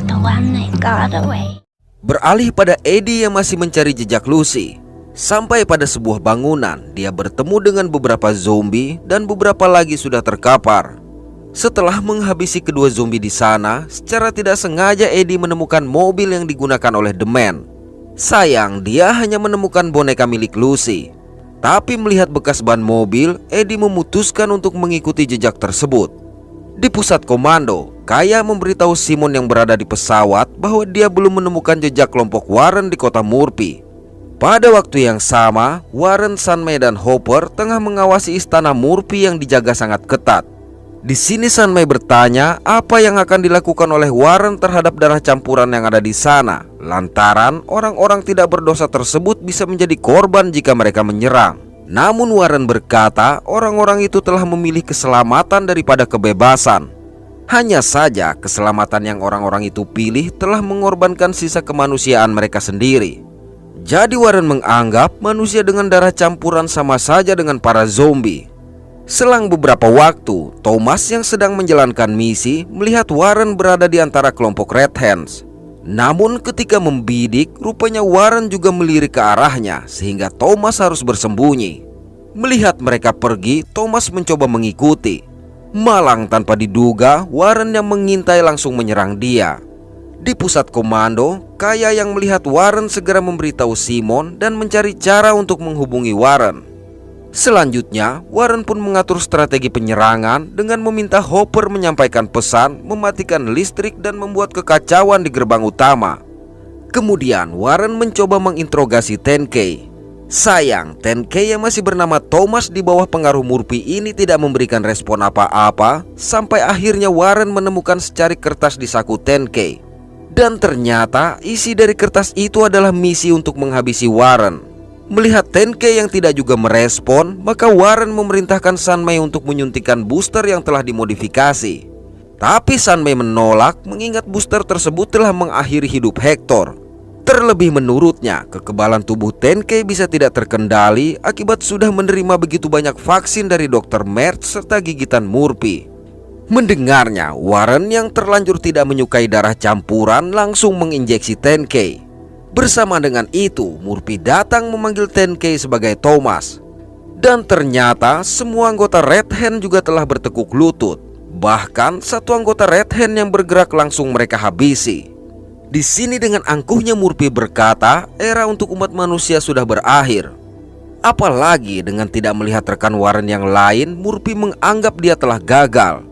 The one that got away.
Beralih pada Eddie yang masih mencari jejak Lucy. Sampai pada sebuah bangunan, dia bertemu dengan beberapa zombie dan beberapa lagi sudah terkapar. Setelah menghabisi kedua zombie di sana, secara tidak sengaja Eddie menemukan mobil yang digunakan oleh The Man. Sayang, dia hanya menemukan boneka milik Lucy. Tapi melihat bekas ban mobil, Eddie memutuskan untuk mengikuti jejak tersebut. Di pusat komando, Kaya memberitahu Simon yang berada di pesawat bahwa dia belum menemukan jejak kelompok Warren di kota Murphy. Pada waktu yang sama, Warren, Sunmay, dan Hopper tengah mengawasi istana Murphy yang dijaga sangat ketat. Di sini Sunmay bertanya apa yang akan dilakukan oleh Warren terhadap darah campuran yang ada di sana, lantaran orang-orang tidak berdosa tersebut bisa menjadi korban jika mereka menyerang. Namun Warren berkata orang-orang itu telah memilih keselamatan daripada kebebasan. Hanya saja keselamatan yang orang-orang itu pilih telah mengorbankan sisa kemanusiaan mereka sendiri. Jadi Warren menganggap manusia dengan darah campuran sama saja dengan para zombie. Selang beberapa waktu, Thomas yang sedang menjalankan misi melihat Warren berada di antara kelompok Red Hands. Namun ketika membidik, rupanya Warren juga melirik ke arahnya sehingga Thomas harus bersembunyi. Melihat mereka pergi, Thomas mencoba mengikuti. Malang tanpa diduga, Warren yang mengintai langsung menyerang dia. Di pusat komando, Kaya yang melihat Warren segera memberitahu Simon dan mencari cara untuk menghubungi Warren. Selanjutnya, Warren pun mengatur strategi penyerangan dengan meminta Hopper menyampaikan pesan, mematikan listrik dan membuat kekacauan di gerbang utama. Kemudian Warren mencoba menginterogasi 10K. Sayang, 10K yang masih bernama Thomas di bawah pengaruh Murphy ini tidak memberikan respon apa-apa, sampai akhirnya Warren menemukan secari kertas di saku 10K. Dan ternyata isi dari kertas itu adalah misi untuk menghabisi Warren. Melihat 10K yang tidak juga merespon, maka Warren memerintahkan Sunmay untuk menyuntikkan booster yang telah dimodifikasi. Tapi Sunmay menolak mengingat booster tersebut telah mengakhiri hidup Hector. Terlebih menurutnya, kekebalan tubuh 10K bisa tidak terkendali akibat sudah menerima begitu banyak vaksin dari Dr. Mertz serta gigitan Murphy. Mendengarnya, Warren yang terlanjur tidak menyukai darah campuran langsung menginjeksi 10K. Bersama dengan itu, Murphy datang memanggil 10K sebagai Thomas. Dan ternyata semua anggota Red Hand juga telah bertekuk lutut. Bahkan satu anggota Red Hand yang bergerak langsung mereka habisi. Di sini dengan angkuhnya Murphy berkata, era untuk umat manusia sudah berakhir. Apalagi dengan tidak melihat rekan Warren yang lain, Murphy menganggap dia telah gagal.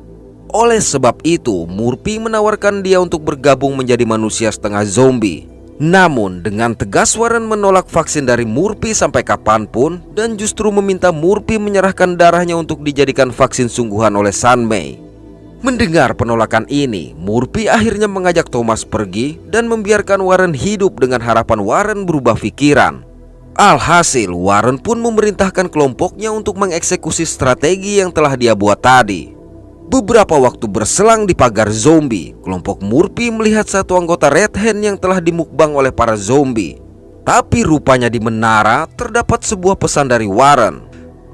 Oleh sebab itu, Murphy menawarkan dia untuk bergabung menjadi manusia setengah zombie. Namun dengan tegas Warren menolak vaksin dari Murphy sampai kapanpun dan justru meminta Murphy menyerahkan darahnya untuk dijadikan vaksin sungguhan oleh Sunmay. Mendengar penolakan ini, Murphy akhirnya mengajak Thomas pergi dan membiarkan Warren hidup dengan harapan Warren berubah pikiran. Alhasil, Warren pun memerintahkan kelompoknya untuk mengeksekusi strategi yang telah dia buat tadi. Beberapa waktu berselang di pagar zombie, kelompok Murphy melihat satu anggota Red Hand yang telah dimukbang oleh para zombie. Tapi rupanya di menara terdapat sebuah pesan dari Warren.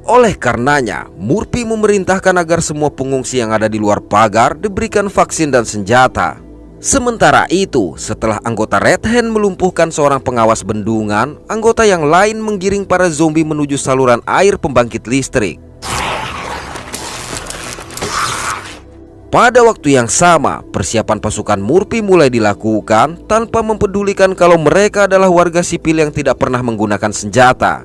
Oleh karenanya, Murphy memerintahkan agar semua pengungsi yang ada di luar pagar diberikan vaksin dan senjata. Sementara itu, setelah anggota Red Hand melumpuhkan seorang pengawas bendungan, anggota yang lain menggiring para zombie menuju saluran air pembangkit listrik. Pada waktu yang sama, persiapan pasukan Murphy mulai dilakukan tanpa mempedulikan kalau mereka adalah warga sipil yang tidak pernah menggunakan senjata.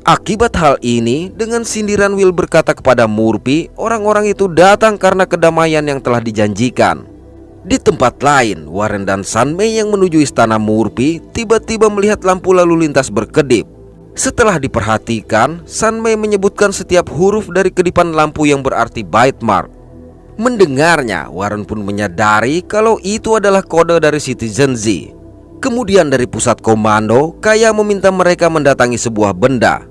Akibat hal ini, dengan sindiran Will berkata kepada Murphy, orang-orang itu datang karena kedamaian yang telah dijanjikan. Di tempat lain, Warren dan Sun Mei yang menuju istana Murphy tiba-tiba melihat lampu lalu lintas berkedip. Setelah diperhatikan, Sun Mei menyebutkan setiap huruf dari kedipan lampu yang berarti bite mark. Mendengarnya, Warren pun menyadari kalau itu adalah kode dari Citizen Z. Kemudian dari pusat komando, Kaya meminta mereka mendatangi sebuah benda.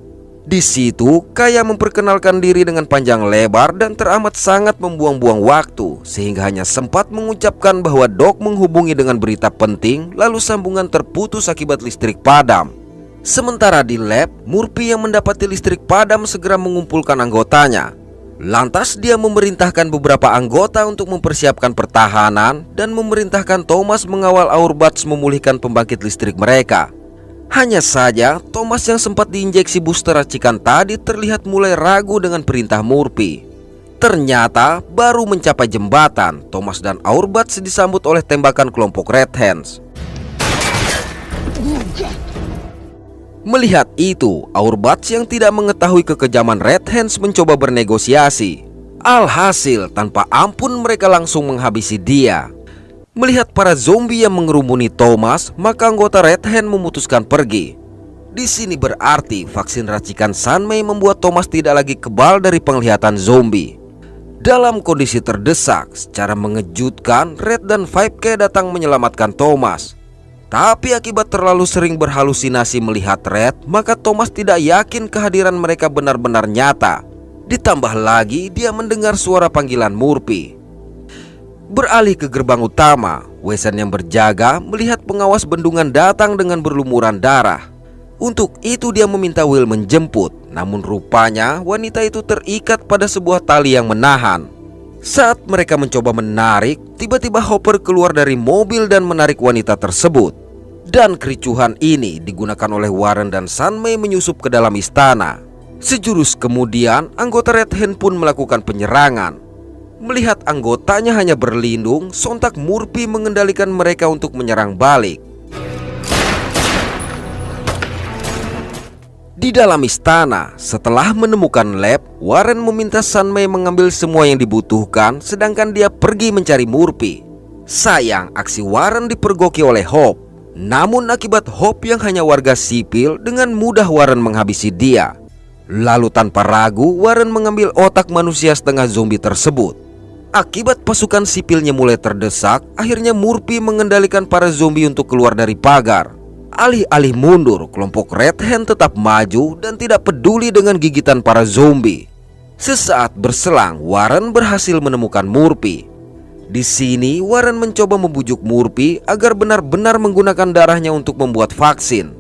Di situ, Kaya memperkenalkan diri dengan panjang lebar dan teramat sangat membuang-buang waktu, sehingga hanya sempat mengucapkan bahwa Doc menghubungi dengan berita penting, lalu sambungan terputus akibat listrik padam. Sementara di lab, Murphy yang mendapati listrik padam segera mengumpulkan anggotanya. Lantas dia memerintahkan beberapa anggota untuk mempersiapkan pertahanan dan memerintahkan Thomas mengawal Auerbach memulihkan pembangkit listrik mereka. Hanya saja, Thomas yang sempat diinjeksi booster racikan tadi terlihat mulai ragu dengan perintah Murphy. Ternyata, baru mencapai jembatan, Thomas dan Auerbach disambut oleh tembakan kelompok Red Hands. Melihat itu, Auerbach yang tidak mengetahui kekejaman Red Hands mencoba bernegosiasi. Alhasil, tanpa ampun mereka langsung menghabisi dia. Melihat para zombie yang mengerumuni Thomas, maka anggota Red Hand memutuskan pergi. Di sini berarti vaksin racikan Sun Mei membuat Thomas tidak lagi kebal dari penglihatan zombie. Dalam kondisi terdesak, secara mengejutkan Red dan 5K datang menyelamatkan Thomas. Tapi akibat terlalu sering berhalusinasi melihat Red, maka Thomas tidak yakin kehadiran mereka benar-benar nyata. Ditambah lagi dia mendengar suara panggilan Murphy. Beralih ke gerbang utama, Wesen yang berjaga melihat pengawas bendungan datang dengan berlumuran darah. Untuk itu dia meminta Will menjemput, namun rupanya wanita itu terikat pada sebuah tali yang menahan. Saat mereka mencoba menarik, tiba-tiba Hopper keluar dari mobil dan menarik wanita tersebut. Dan kericuhan ini digunakan oleh Warren dan Sun Mei menyusup ke dalam istana. Sejurus kemudian, anggota Red Hand pun melakukan penyerangan. Melihat anggotanya hanya berlindung, sontak Murphy mengendalikan mereka untuk menyerang balik. Di dalam istana, setelah menemukan lab, Warren meminta Sun Mei mengambil semua yang dibutuhkan, sedangkan dia pergi mencari Murphy. Sayang, aksi Warren dipergoki oleh Hope. Namun akibat Hope yang hanya warga sipil, dengan mudah Warren menghabisi dia. Lalu tanpa ragu, Warren mengambil otak manusia setengah zombie tersebut. Akibat pasukan sipilnya mulai terdesak, akhirnya Murphy mengendalikan para zombie untuk keluar dari pagar. Alih-alih mundur, kelompok Red Hand tetap maju dan tidak peduli dengan gigitan para zombie. Sesaat berselang, Warren berhasil menemukan Murphy. Di sini, Warren mencoba membujuk Murphy agar benar-benar menggunakan darahnya untuk membuat vaksin.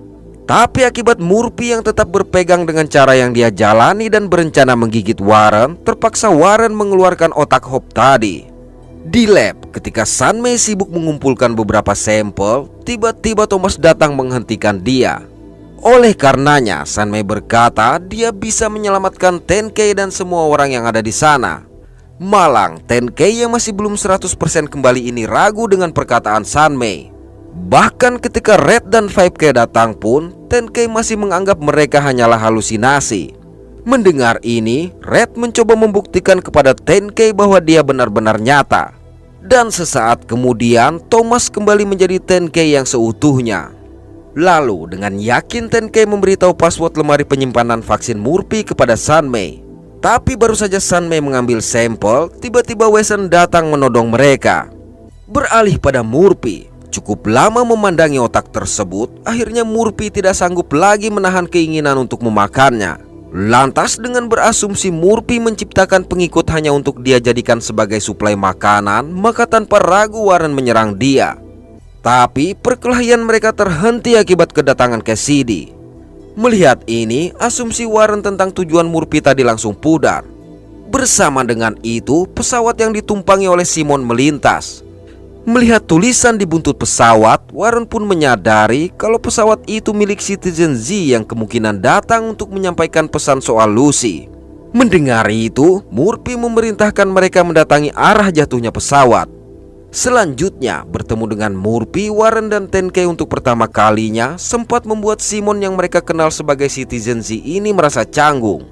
Tapi akibat Murphy yang tetap berpegang dengan cara yang dia jalani dan berencana menggigit Warren, terpaksa Warren mengeluarkan otak Hope tadi. Di lab, ketika Sun Mei sibuk mengumpulkan beberapa sampel, tiba-tiba Thomas datang menghentikan dia. Oleh karenanya, Sun Mei berkata dia bisa menyelamatkan 10K dan semua orang yang ada di sana. Malang, 10K yang masih belum 100% kembali ini ragu dengan perkataan Sun Mei. Bahkan ketika Red dan 5K datang pun, 10K masih menganggap mereka hanyalah halusinasi. Mendengar ini, Red mencoba membuktikan kepada 10K bahwa dia benar-benar nyata. Dan sesaat kemudian, Thomas kembali menjadi 10K yang seutuhnya. Lalu dengan yakin 10K memberitahu password lemari penyimpanan vaksin Murphy kepada Sun Mei. Tapi baru saja Sun Mei mengambil sampel, tiba-tiba Wesen datang menodong mereka. Beralih pada Murphy, cukup lama memandangi otak tersebut, akhirnya Murphy tidak sanggup lagi menahan keinginan untuk memakannya. Lantas dengan berasumsi Murphy menciptakan pengikut hanya untuk dia jadikan sebagai suplai makanan, maka tanpa ragu Warren menyerang dia. Tapi perkelahian mereka terhenti akibat kedatangan Cassidy. Melihat ini, asumsi Warren tentang tujuan Murphy tadi langsung pudar. Bersama dengan itu, pesawat yang ditumpangi oleh Simon melintas. Melihat tulisan di buntut pesawat, Warren pun menyadari kalau pesawat itu milik Citizen Z yang kemungkinan datang untuk menyampaikan pesan soal Lucy. Mendengar itu, Murphy memerintahkan mereka mendatangi arah jatuhnya pesawat. Selanjutnya, bertemu dengan Murphy, Warren, dan Tenkei untuk pertama kalinya sempat membuat Simon yang mereka kenal sebagai Citizen Z ini merasa canggung.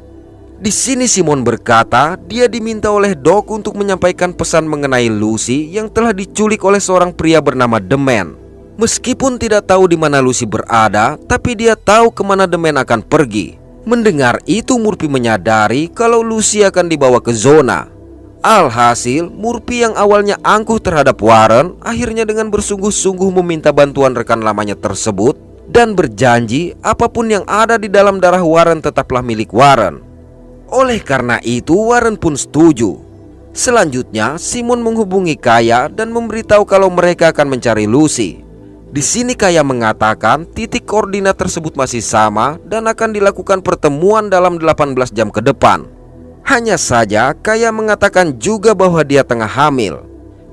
Di sini Simon berkata dia diminta oleh Doc untuk menyampaikan pesan mengenai Lucy yang telah diculik oleh seorang pria bernama The Man. Meskipun tidak tahu di mana Lucy berada, tapi dia tahu kemana The Man akan pergi. Mendengar itu, Murphy menyadari kalau Lucy akan dibawa ke zona. Alhasil, Murphy yang awalnya angkuh terhadap Warren akhirnya dengan bersungguh-sungguh meminta bantuan rekan lamanya tersebut dan berjanji apapun yang ada di dalam darah Warren tetaplah milik Warren. Oleh karena itu, Warren pun setuju. Selanjutnya, Simon menghubungi Kaya dan memberitahu kalau mereka akan mencari Lucy. Di sini Kaya mengatakan titik koordinat tersebut masih sama dan akan dilakukan pertemuan dalam 18 jam ke depan. Hanya saja Kaya mengatakan juga bahwa dia tengah hamil.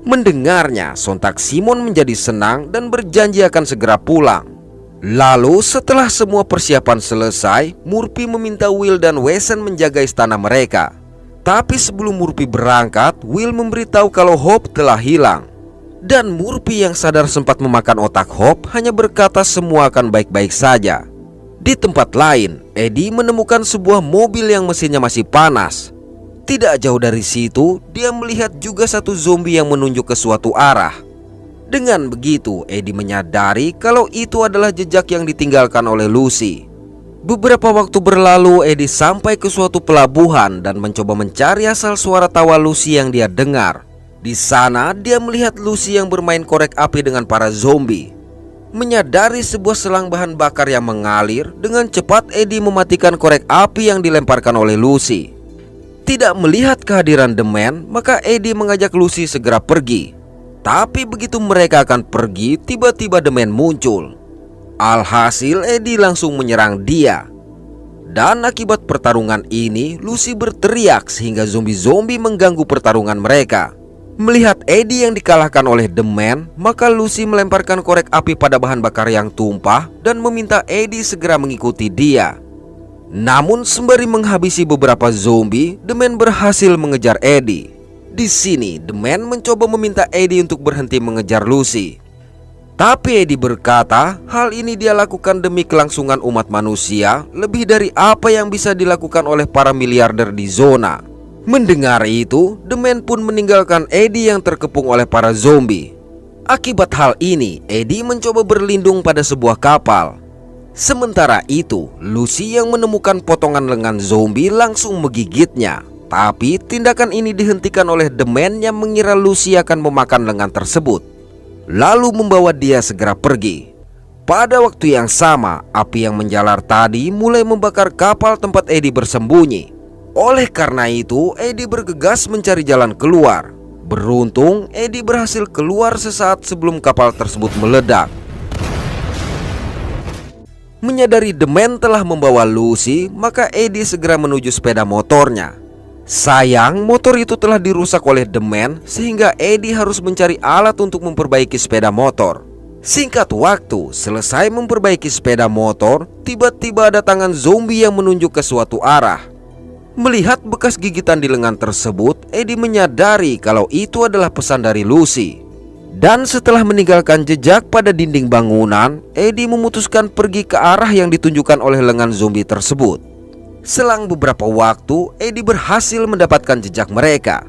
Mendengarnya, sontak Simon menjadi senang dan berjanji akan segera pulang. Lalu setelah semua persiapan selesai, Murphy meminta Will dan Wesson menjaga istana mereka. Tapi sebelum Murphy berangkat, Will memberitahu kalau Hope telah hilang. Dan Murphy yang sadar sempat memakan otak Hope hanya berkata semua akan baik-baik saja. Di tempat lain, Eddie menemukan sebuah mobil yang mesinnya masih panas. Tidak jauh dari situ, dia melihat juga satu zombie yang menunjuk ke suatu arah. Dengan begitu, Eddie menyadari kalau itu adalah jejak yang ditinggalkan oleh Lucy. Beberapa waktu berlalu, Eddie sampai ke suatu pelabuhan dan mencoba mencari asal suara tawa Lucy yang dia dengar. Di sana, dia melihat Lucy yang bermain korek api dengan para zombie. Menyadari sebuah selang bahan bakar yang mengalir, dengan cepat Eddie mematikan korek api yang dilemparkan oleh Lucy. Tidak melihat kehadiran The Man, maka Eddie mengajak Lucy segera pergi. Tapi begitu mereka akan pergi, tiba-tiba The Man muncul. Alhasil Eddie langsung menyerang dia. Dan akibat pertarungan ini, Lucy berteriak sehingga zombie-zombie mengganggu pertarungan mereka. Melihat Eddie yang dikalahkan oleh The Man, maka Lucy melemparkan korek api pada bahan bakar yang tumpah dan meminta Eddie segera mengikuti dia. Namun sembari menghabisi beberapa zombie, The Man berhasil mengejar Eddie. Di sini, The Man mencoba meminta Eddie untuk berhenti mengejar Lucy. Tapi Eddie berkata, hal ini dia lakukan demi kelangsungan umat manusia, lebih dari apa yang bisa dilakukan oleh para miliarder di zona. Mendengar itu, The Man pun meninggalkan Eddie yang terkepung oleh para zombie. Akibat hal ini, Eddie mencoba berlindung pada sebuah kapal. Sementara itu, Lucy yang menemukan potongan lengan zombie langsung menggigitnya. Tapi tindakan ini dihentikan oleh The Man yang mengira Lucy akan memakan lengan tersebut, lalu membawa dia segera pergi. Pada waktu yang sama, api yang menjalar tadi mulai membakar kapal tempat Eddie bersembunyi. Oleh karena itu, Eddie bergegas mencari jalan keluar. Beruntung, Eddie berhasil keluar sesaat sebelum kapal tersebut meledak. Menyadari The Man telah membawa Lucy, maka Eddie segera menuju sepeda motornya. Sayang, motor itu telah dirusak oleh The Man, sehingga Eddie harus mencari alat untuk memperbaiki sepeda motor. Singkat waktu, selesai memperbaiki sepeda motor, tiba-tiba ada tangan zombie yang menunjuk ke suatu arah. Melihat bekas gigitan di lengan tersebut, Eddie menyadari kalau itu adalah pesan dari Lucy. Dan setelah meninggalkan jejak pada dinding bangunan, Eddie memutuskan pergi ke arah yang ditunjukkan oleh lengan zombie tersebut. Selang beberapa waktu, Eddie berhasil mendapatkan jejak mereka.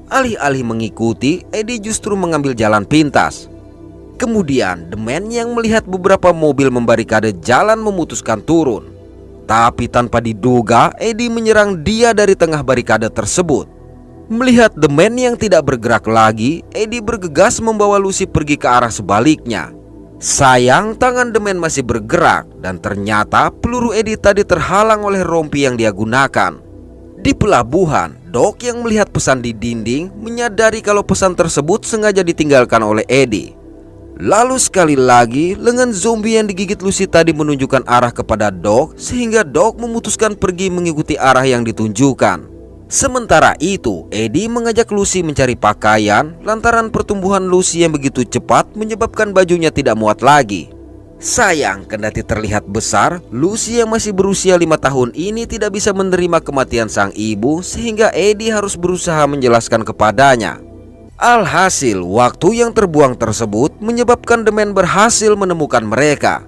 Alih-alih mengikuti, Eddie justru mengambil jalan pintas. Kemudian, The Man yang melihat beberapa mobil membarikade jalan memutuskan turun. Tapi tanpa diduga, Eddie menyerang dia dari tengah barikade tersebut. Melihat The Man yang tidak bergerak lagi, Eddie bergegas membawa Lucy pergi ke arah sebaliknya. Sayang, tangan The Man masih bergerak dan ternyata peluru Eddie tadi terhalang oleh rompi yang dia gunakan. Di pelabuhan, Doc yang melihat pesan di dinding menyadari kalau pesan tersebut sengaja ditinggalkan oleh Eddie. Lalu sekali lagi, lengan zombie yang digigit Lucy tadi menunjukkan arah kepada Doc, sehingga Doc memutuskan pergi mengikuti arah yang ditunjukkan. Sementara itu, Eddie mengajak Lucy mencari pakaian lantaran pertumbuhan Lucy yang begitu cepat menyebabkan bajunya tidak muat lagi. Sayang, kendati terlihat besar, Lucy yang masih berusia 5 tahun ini tidak bisa menerima kematian sang ibu, sehingga Eddie harus berusaha menjelaskan kepadanya. Alhasil, waktu yang terbuang tersebut menyebabkan The Man berhasil menemukan mereka.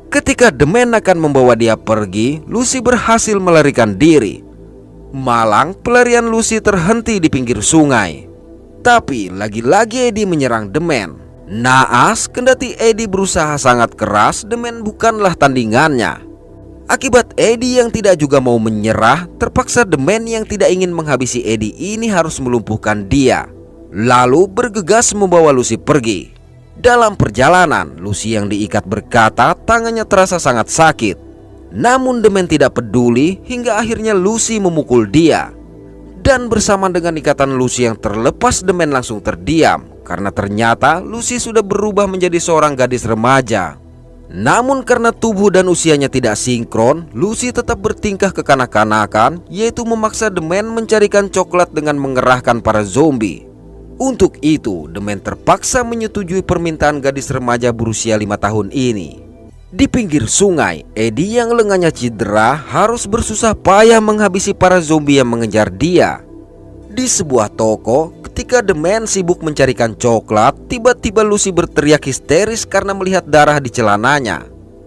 Ketika The Man akan membawa dia pergi, Lucy berhasil melarikan diri. Malang, pelarian Lucy terhenti di pinggir sungai. Tapi lagi-lagi Eddie menyerang The Man. Naas, kendati Eddie berusaha sangat keras, The Man bukanlah tandingannya. Akibat Eddie yang tidak juga mau menyerah, terpaksa The Man yang tidak ingin menghabisi Eddie ini harus melumpuhkan dia, lalu bergegas membawa Lucy pergi. Dalam perjalanan, Lucy yang diikat berkata tangannya terasa sangat sakit. Namun The Man tidak peduli hingga akhirnya Lucy memukul dia. Dan bersamaan dengan ikatan Lucy yang terlepas, The Man langsung terdiam karena ternyata Lucy sudah berubah menjadi seorang gadis remaja. Namun karena tubuh dan usianya tidak sinkron, Lucy tetap bertingkah kekanak-kanakan, yaitu memaksa The Man mencarikan coklat dengan mengerahkan para zombie. Untuk itu, The Man terpaksa menyetujui permintaan gadis remaja berusia 5 tahun ini. Di pinggir sungai, Eddie yang lengannya cedera harus bersusah payah menghabisi para zombie yang mengejar dia. Di sebuah toko, ketika The Man sibuk mencarikan coklat, tiba-tiba Lucy berteriak histeris karena melihat darah di celananya.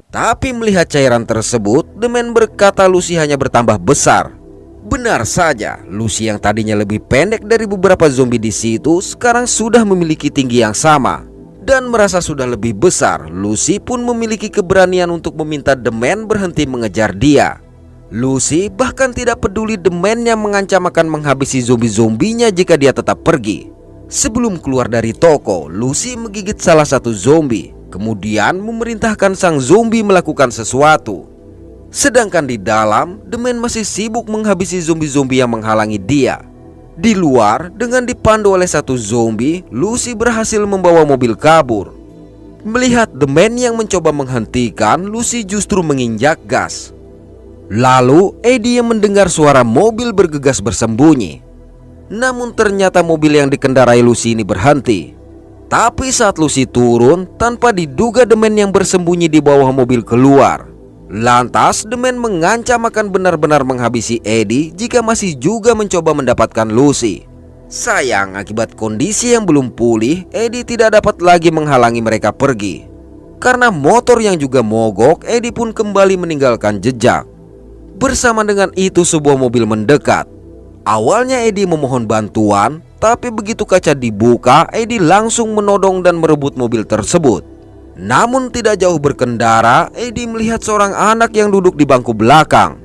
Tapi melihat cairan tersebut, The Man berkata Lucy hanya bertambah besar. Benar saja, Lucy yang tadinya lebih pendek dari beberapa zombie di situ sekarang sudah memiliki tinggi yang sama. Dan merasa sudah lebih besar, Lucy pun memiliki keberanian untuk meminta The Man berhenti mengejar dia. Lucy bahkan tidak peduli The Man yang mengancam akan menghabisi zombie-zombinya jika dia tetap pergi. Sebelum keluar dari toko, Lucy menggigit salah satu zombie, kemudian memerintahkan sang zombie melakukan sesuatu. Sedangkan di dalam, The Man masih sibuk menghabisi zombie-zombie yang menghalangi dia. Di luar, dengan dipandu oleh satu zombie, Lucy berhasil membawa mobil kabur. Melihat The Man yang mencoba menghentikan, Lucy justru menginjak gas. Lalu Eddie yang mendengar suara mobil bergegas bersembunyi. Namun ternyata mobil yang dikendarai Lucy ini berhenti. Tapi saat Lucy turun, tanpa diduga The Man yang bersembunyi di bawah mobil keluar. Lantas The Man mengancam akan benar-benar menghabisi Eddie jika masih juga mencoba mendapatkan Lucy. Sayang, akibat kondisi yang belum pulih, Eddie tidak dapat lagi menghalangi mereka pergi. Karena motor yang juga mogok, Eddie pun kembali meninggalkan jejak. Bersama dengan itu sebuah mobil mendekat. Awalnya Eddie memohon bantuan, tapi begitu kaca dibuka, Eddie langsung menodong dan merebut mobil tersebut. Namun tidak jauh berkendara, Eddie melihat seorang anak yang duduk di bangku belakang.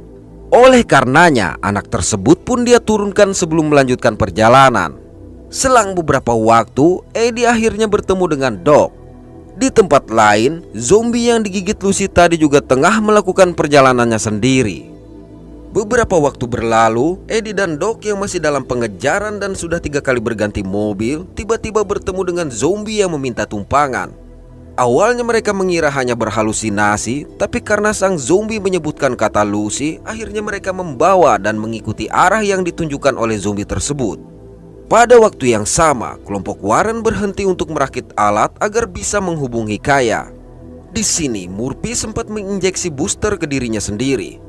Oleh karenanya, anak tersebut pun dia turunkan sebelum melanjutkan perjalanan. Selang beberapa waktu, Eddie akhirnya bertemu dengan Doc. Di tempat lain, zombie yang digigit Lucy tadi juga tengah melakukan perjalanannya sendiri. Beberapa waktu berlalu, Eddie dan Doc yang masih dalam pengejaran dan sudah 3 kali berganti mobil, tiba-tiba bertemu dengan zombie yang meminta tumpangan. Awalnya mereka mengira hanya berhalusinasi, tapi karena sang zombie menyebutkan kata Lucy, akhirnya mereka membawa dan mengikuti arah yang ditunjukkan oleh zombie tersebut. Pada waktu yang sama, kelompok Warren berhenti untuk merakit alat agar bisa menghubungi Kaya. Di sini, Murphy sempat menginjeksi booster ke dirinya sendiri.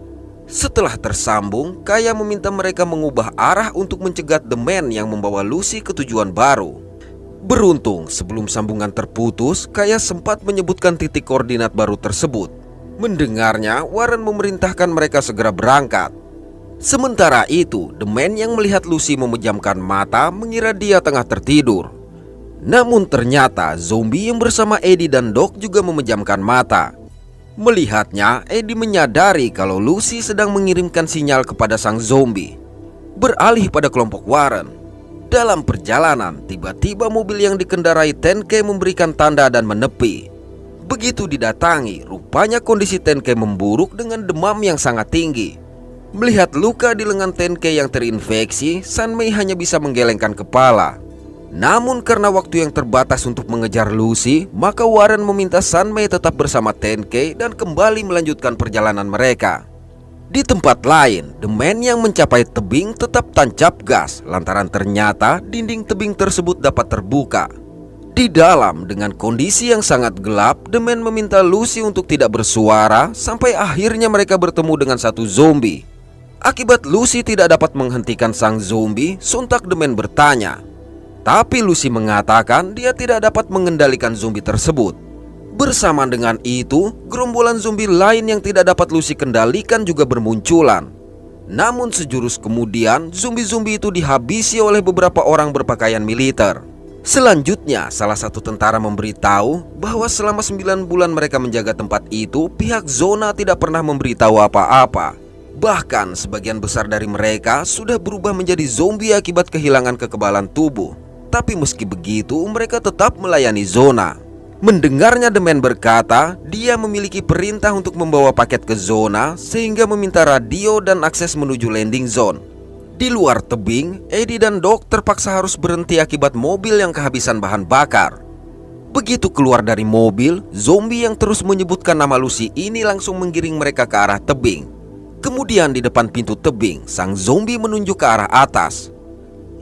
Setelah tersambung, Kaya meminta mereka mengubah arah untuk mencegat The Man yang membawa Lucy ke tujuan baru. Beruntung, sebelum sambungan terputus, Kaya sempat menyebutkan titik koordinat baru tersebut. Mendengarnya, Warren memerintahkan mereka segera berangkat. Sementara itu, The Man yang melihat Lucy memejamkan mata mengira dia tengah tertidur. Namun ternyata zombie yang bersama Eddie dan Doc juga memejamkan mata. Melihatnya, Eddie menyadari kalau Lucy sedang mengirimkan sinyal kepada sang zombie. Beralih pada kelompok Warren. Dalam perjalanan, tiba-tiba mobil yang dikendarai Tenke memberikan tanda dan menepi. Begitu didatangi, rupanya kondisi Tenke memburuk dengan demam yang sangat tinggi. Melihat luka di lengan Tenke yang terinfeksi, Sanmei hanya bisa menggelengkan kepala. Namun karena waktu yang terbatas untuk mengejar Lucy, maka Warren meminta Sanmei tetap bersama Tenke dan kembali melanjutkan perjalanan mereka. Di tempat lain, The Man yang mencapai tebing tetap tancap gas lantaran ternyata dinding tebing tersebut dapat terbuka. Di dalam, dengan kondisi yang sangat gelap, The Man meminta Lucy untuk tidak bersuara sampai akhirnya mereka bertemu dengan satu zombie. Akibat Lucy tidak dapat menghentikan sang zombie, sontak The Man bertanya, Tapi Lucy mengatakan dia tidak dapat mengendalikan zombie tersebut. Bersamaan dengan itu, gerombolan zombie lain yang tidak dapat Lucy kendalikan juga bermunculan. Namun sejurus kemudian, zombie-zombie itu dihabisi oleh beberapa orang berpakaian militer. Selanjutnya, salah satu tentara memberitahu bahwa selama 9 bulan mereka menjaga tempat itu, pihak zona tidak pernah memberitahu apa-apa. Bahkan sebagian besar dari mereka sudah berubah menjadi zombie akibat kehilangan kekebalan tubuh. Tapi meski begitu, mereka tetap melayani zona. Mendengarnya, The Man berkata dia memiliki perintah untuk membawa paket ke zona, sehingga meminta radio dan akses menuju landing zone. Di luar tebing, Eddie dan Doc terpaksa harus berhenti akibat mobil yang kehabisan bahan bakar. Begitu keluar dari mobil, zombie yang terus menyebutkan nama Lucy ini langsung menggiring mereka ke arah tebing. Kemudian di depan pintu tebing, sang zombie menunjuk ke arah atas.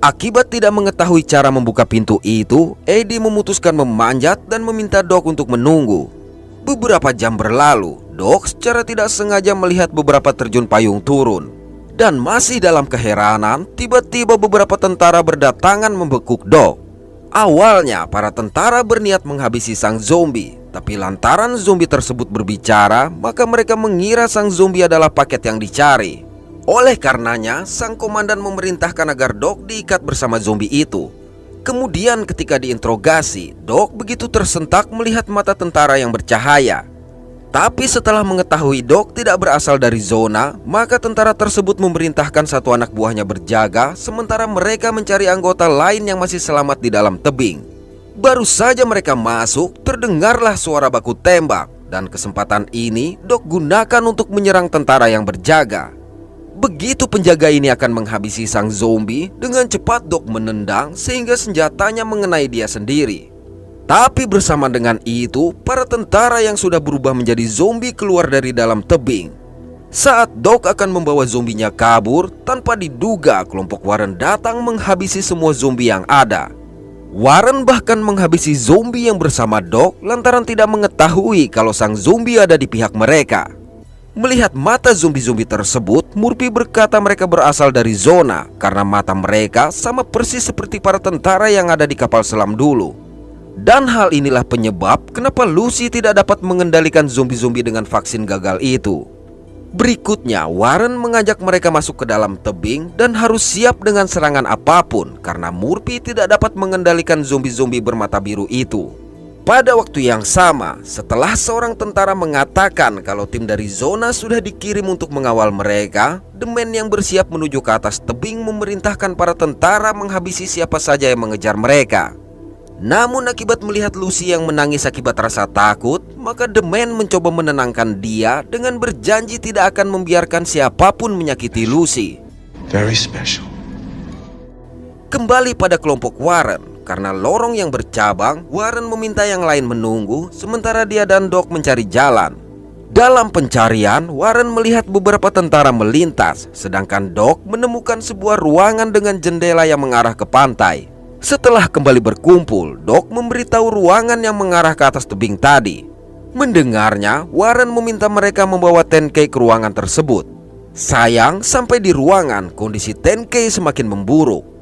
Akibat tidak mengetahui cara membuka pintu itu, Eddie memutuskan memanjat dan meminta Doc untuk menunggu. Beberapa jam berlalu, Doc secara tidak sengaja melihat beberapa terjun payung turun. Dan masih dalam keheranan, tiba-tiba beberapa tentara berdatangan membekuk Doc. Awalnya para tentara berniat menghabisi sang zombie, tapi lantaran zombie tersebut berbicara, maka mereka mengira sang zombie adalah paket yang dicari. Oleh karenanya, sang komandan memerintahkan agar Doc diikat bersama zombie itu. Kemudian ketika diinterogasi, Doc begitu tersentak melihat mata tentara yang bercahaya. Tapi setelah mengetahui Doc tidak berasal dari zona, maka tentara tersebut memerintahkan satu anak buahnya berjaga, sementara mereka mencari anggota lain yang masih selamat di dalam tebing. Baru saja mereka masuk, terdengarlah suara baku tembak, dan kesempatan ini Doc gunakan untuk menyerang tentara yang berjaga. Begitu penjaga ini akan menghabisi sang zombie, dengan cepat Doc menendang sehingga senjatanya mengenai dia sendiri. Tapi bersama dengan itu, para tentara yang sudah berubah menjadi zombie keluar dari dalam tebing. Saat Doc akan membawa zombinya kabur, tanpa diduga kelompok Warren datang menghabisi semua zombie yang ada. Warren bahkan menghabisi zombie yang bersama Doc lantaran tidak mengetahui kalau sang zombie ada di pihak mereka. Melihat mata zombie-zombie tersebut, Murphy berkata mereka berasal dari zona karena mata mereka sama persis seperti para tentara yang ada di kapal selam dulu. Dan hal inilah penyebab kenapa Lucy tidak dapat mengendalikan zombie-zombie dengan vaksin gagal itu. Berikutnya, Warren mengajak mereka masuk ke dalam tebing dan harus siap dengan serangan apapun karena Murphy tidak dapat mengendalikan zombie-zombie bermata biru itu. Pada waktu yang sama, setelah seorang tentara mengatakan kalau tim dari zona sudah dikirim untuk mengawal mereka, The Man yang bersiap menuju ke atas tebing memerintahkan para tentara menghabisi siapa saja yang mengejar mereka. Namun akibat melihat Lucy yang menangis akibat rasa takut, maka The Man mencoba menenangkan dia dengan berjanji tidak akan membiarkan siapapun menyakiti Lucy.
Very special.
Kembali pada kelompok Warren, karena lorong yang bercabang, Warren meminta yang lain menunggu, sementara dia dan Doc mencari jalan. Dalam pencarian, Warren melihat beberapa tentara melintas, sedangkan Doc menemukan sebuah ruangan dengan jendela yang mengarah ke pantai. Setelah kembali berkumpul, Doc memberitahu ruangan yang mengarah ke atas tebing tadi. Mendengarnya, Warren meminta mereka membawa Tenkei ke ruangan tersebut. Sayang, sampai di ruangan, kondisi Tenkei semakin memburuk.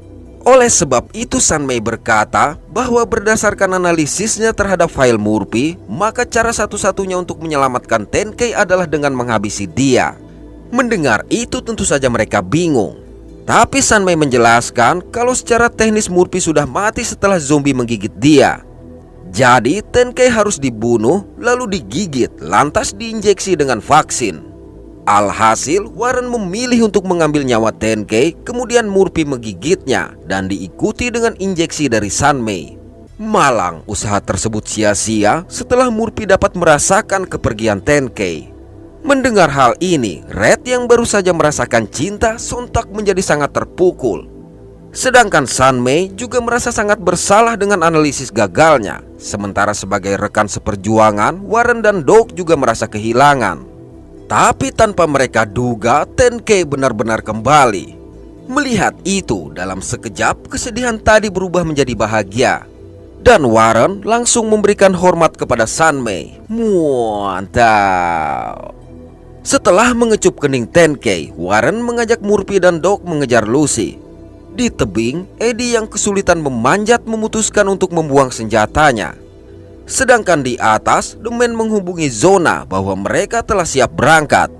Oleh sebab itu, Sun Mei berkata bahwa berdasarkan analisisnya terhadap file Murphy, maka cara satu-satunya untuk menyelamatkan Tenkei adalah dengan menghabisi dia. Mendengar itu tentu saja mereka bingung. Tapi Sun Mei menjelaskan kalau secara teknis Murphy sudah mati setelah zombie menggigit dia. Jadi Tenkei harus dibunuh lalu digigit lantas diinjeksi dengan vaksin. Alhasil Warren memilih untuk mengambil nyawa Tenkei, kemudian Murphy menggigitnya dan diikuti dengan injeksi dari Sun Mei. Malang usaha tersebut sia-sia setelah Murphy dapat merasakan kepergian Tenkei. Mendengar hal ini, Red yang baru saja merasakan cinta sontak menjadi sangat terpukul. Sedangkan Sun Mei juga merasa sangat bersalah dengan analisis gagalnya. Sementara sebagai rekan seperjuangan, Warren dan Doc juga merasa kehilangan. Tapi tanpa mereka duga, Tenkei benar-benar kembali. Melihat itu, dalam sekejap kesedihan tadi berubah menjadi bahagia. Dan Warren langsung memberikan hormat kepada Sun Mei. Mantap. Setelah mengecup kening Tenkei, Warren mengajak Murphy dan Doc mengejar Lucy. Di tebing, Eddie yang kesulitan memanjat memutuskan untuk membuang senjatanya. Sedangkan di atas, The Man menghubungi Zona bahwa mereka telah siap berangkat.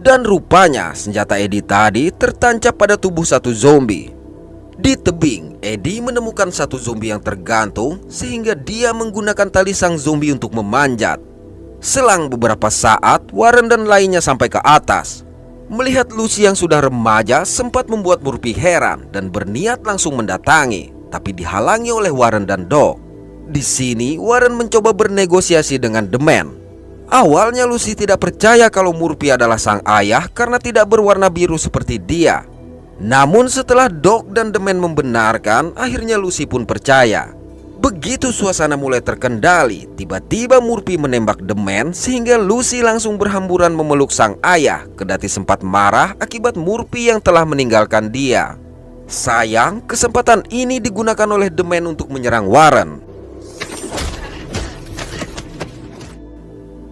Dan rupanya senjata Eddie tadi tertancap pada tubuh satu zombie. Di tebing, Eddie menemukan satu zombie yang tergantung sehingga dia menggunakan tali sang zombie untuk memanjat. Selang beberapa saat, Warren dan lainnya sampai ke atas. Melihat Lucy yang sudah remaja sempat membuat Murphy heran dan berniat langsung mendatangi, tapi dihalangi oleh Warren dan Doc. Di sini Warren mencoba bernegosiasi dengan The Man. Awalnya Lucy tidak percaya kalau Murphy adalah sang ayah karena tidak berwarna biru seperti dia. Namun setelah Doc dan The Man membenarkan, akhirnya Lucy pun percaya. Begitu suasana mulai terkendali, tiba-tiba Murphy menembak The Man sehingga Lucy langsung berhamburan memeluk sang ayah, kendati sempat marah akibat Murphy yang telah meninggalkan dia. Sayang, kesempatan ini digunakan oleh The Man untuk menyerang Warren.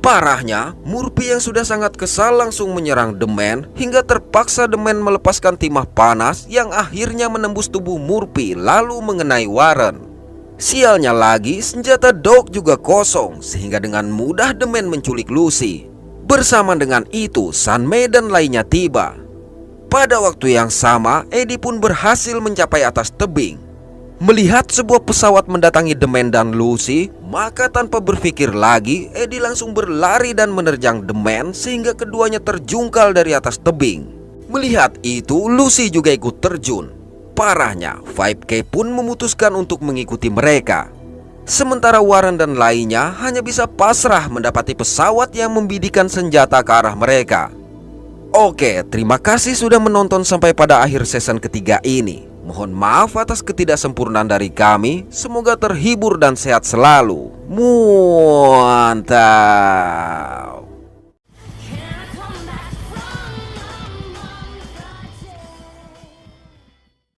Parahnya, Murphy yang sudah sangat kesal langsung menyerang The Man hingga terpaksa The Man melepaskan timah panas yang akhirnya menembus tubuh Murphy lalu mengenai Warren. Sialnya lagi, senjata Doc juga kosong sehingga dengan mudah The Man menculik Lucy. Bersama dengan itu, Sun Mei dan lainnya tiba. Pada waktu yang sama, Eddie pun berhasil mencapai atas tebing. Melihat sebuah pesawat mendatangi The Man dan Lucy, maka tanpa berpikir lagi, Eddie langsung berlari dan menerjang The Man sehingga keduanya terjungkal dari atas tebing. Melihat itu, Lucy juga ikut terjun. Parahnya, 5K pun memutuskan untuk mengikuti mereka. Sementara Warren dan lainnya hanya bisa pasrah mendapati pesawat yang membidikan senjata ke arah mereka. Oke, terima kasih sudah menonton sampai pada akhir season ketiga ini. Mohon maaf atas ketidaksempurnaan dari kami. Semoga terhibur dan sehat selalu. Mantap.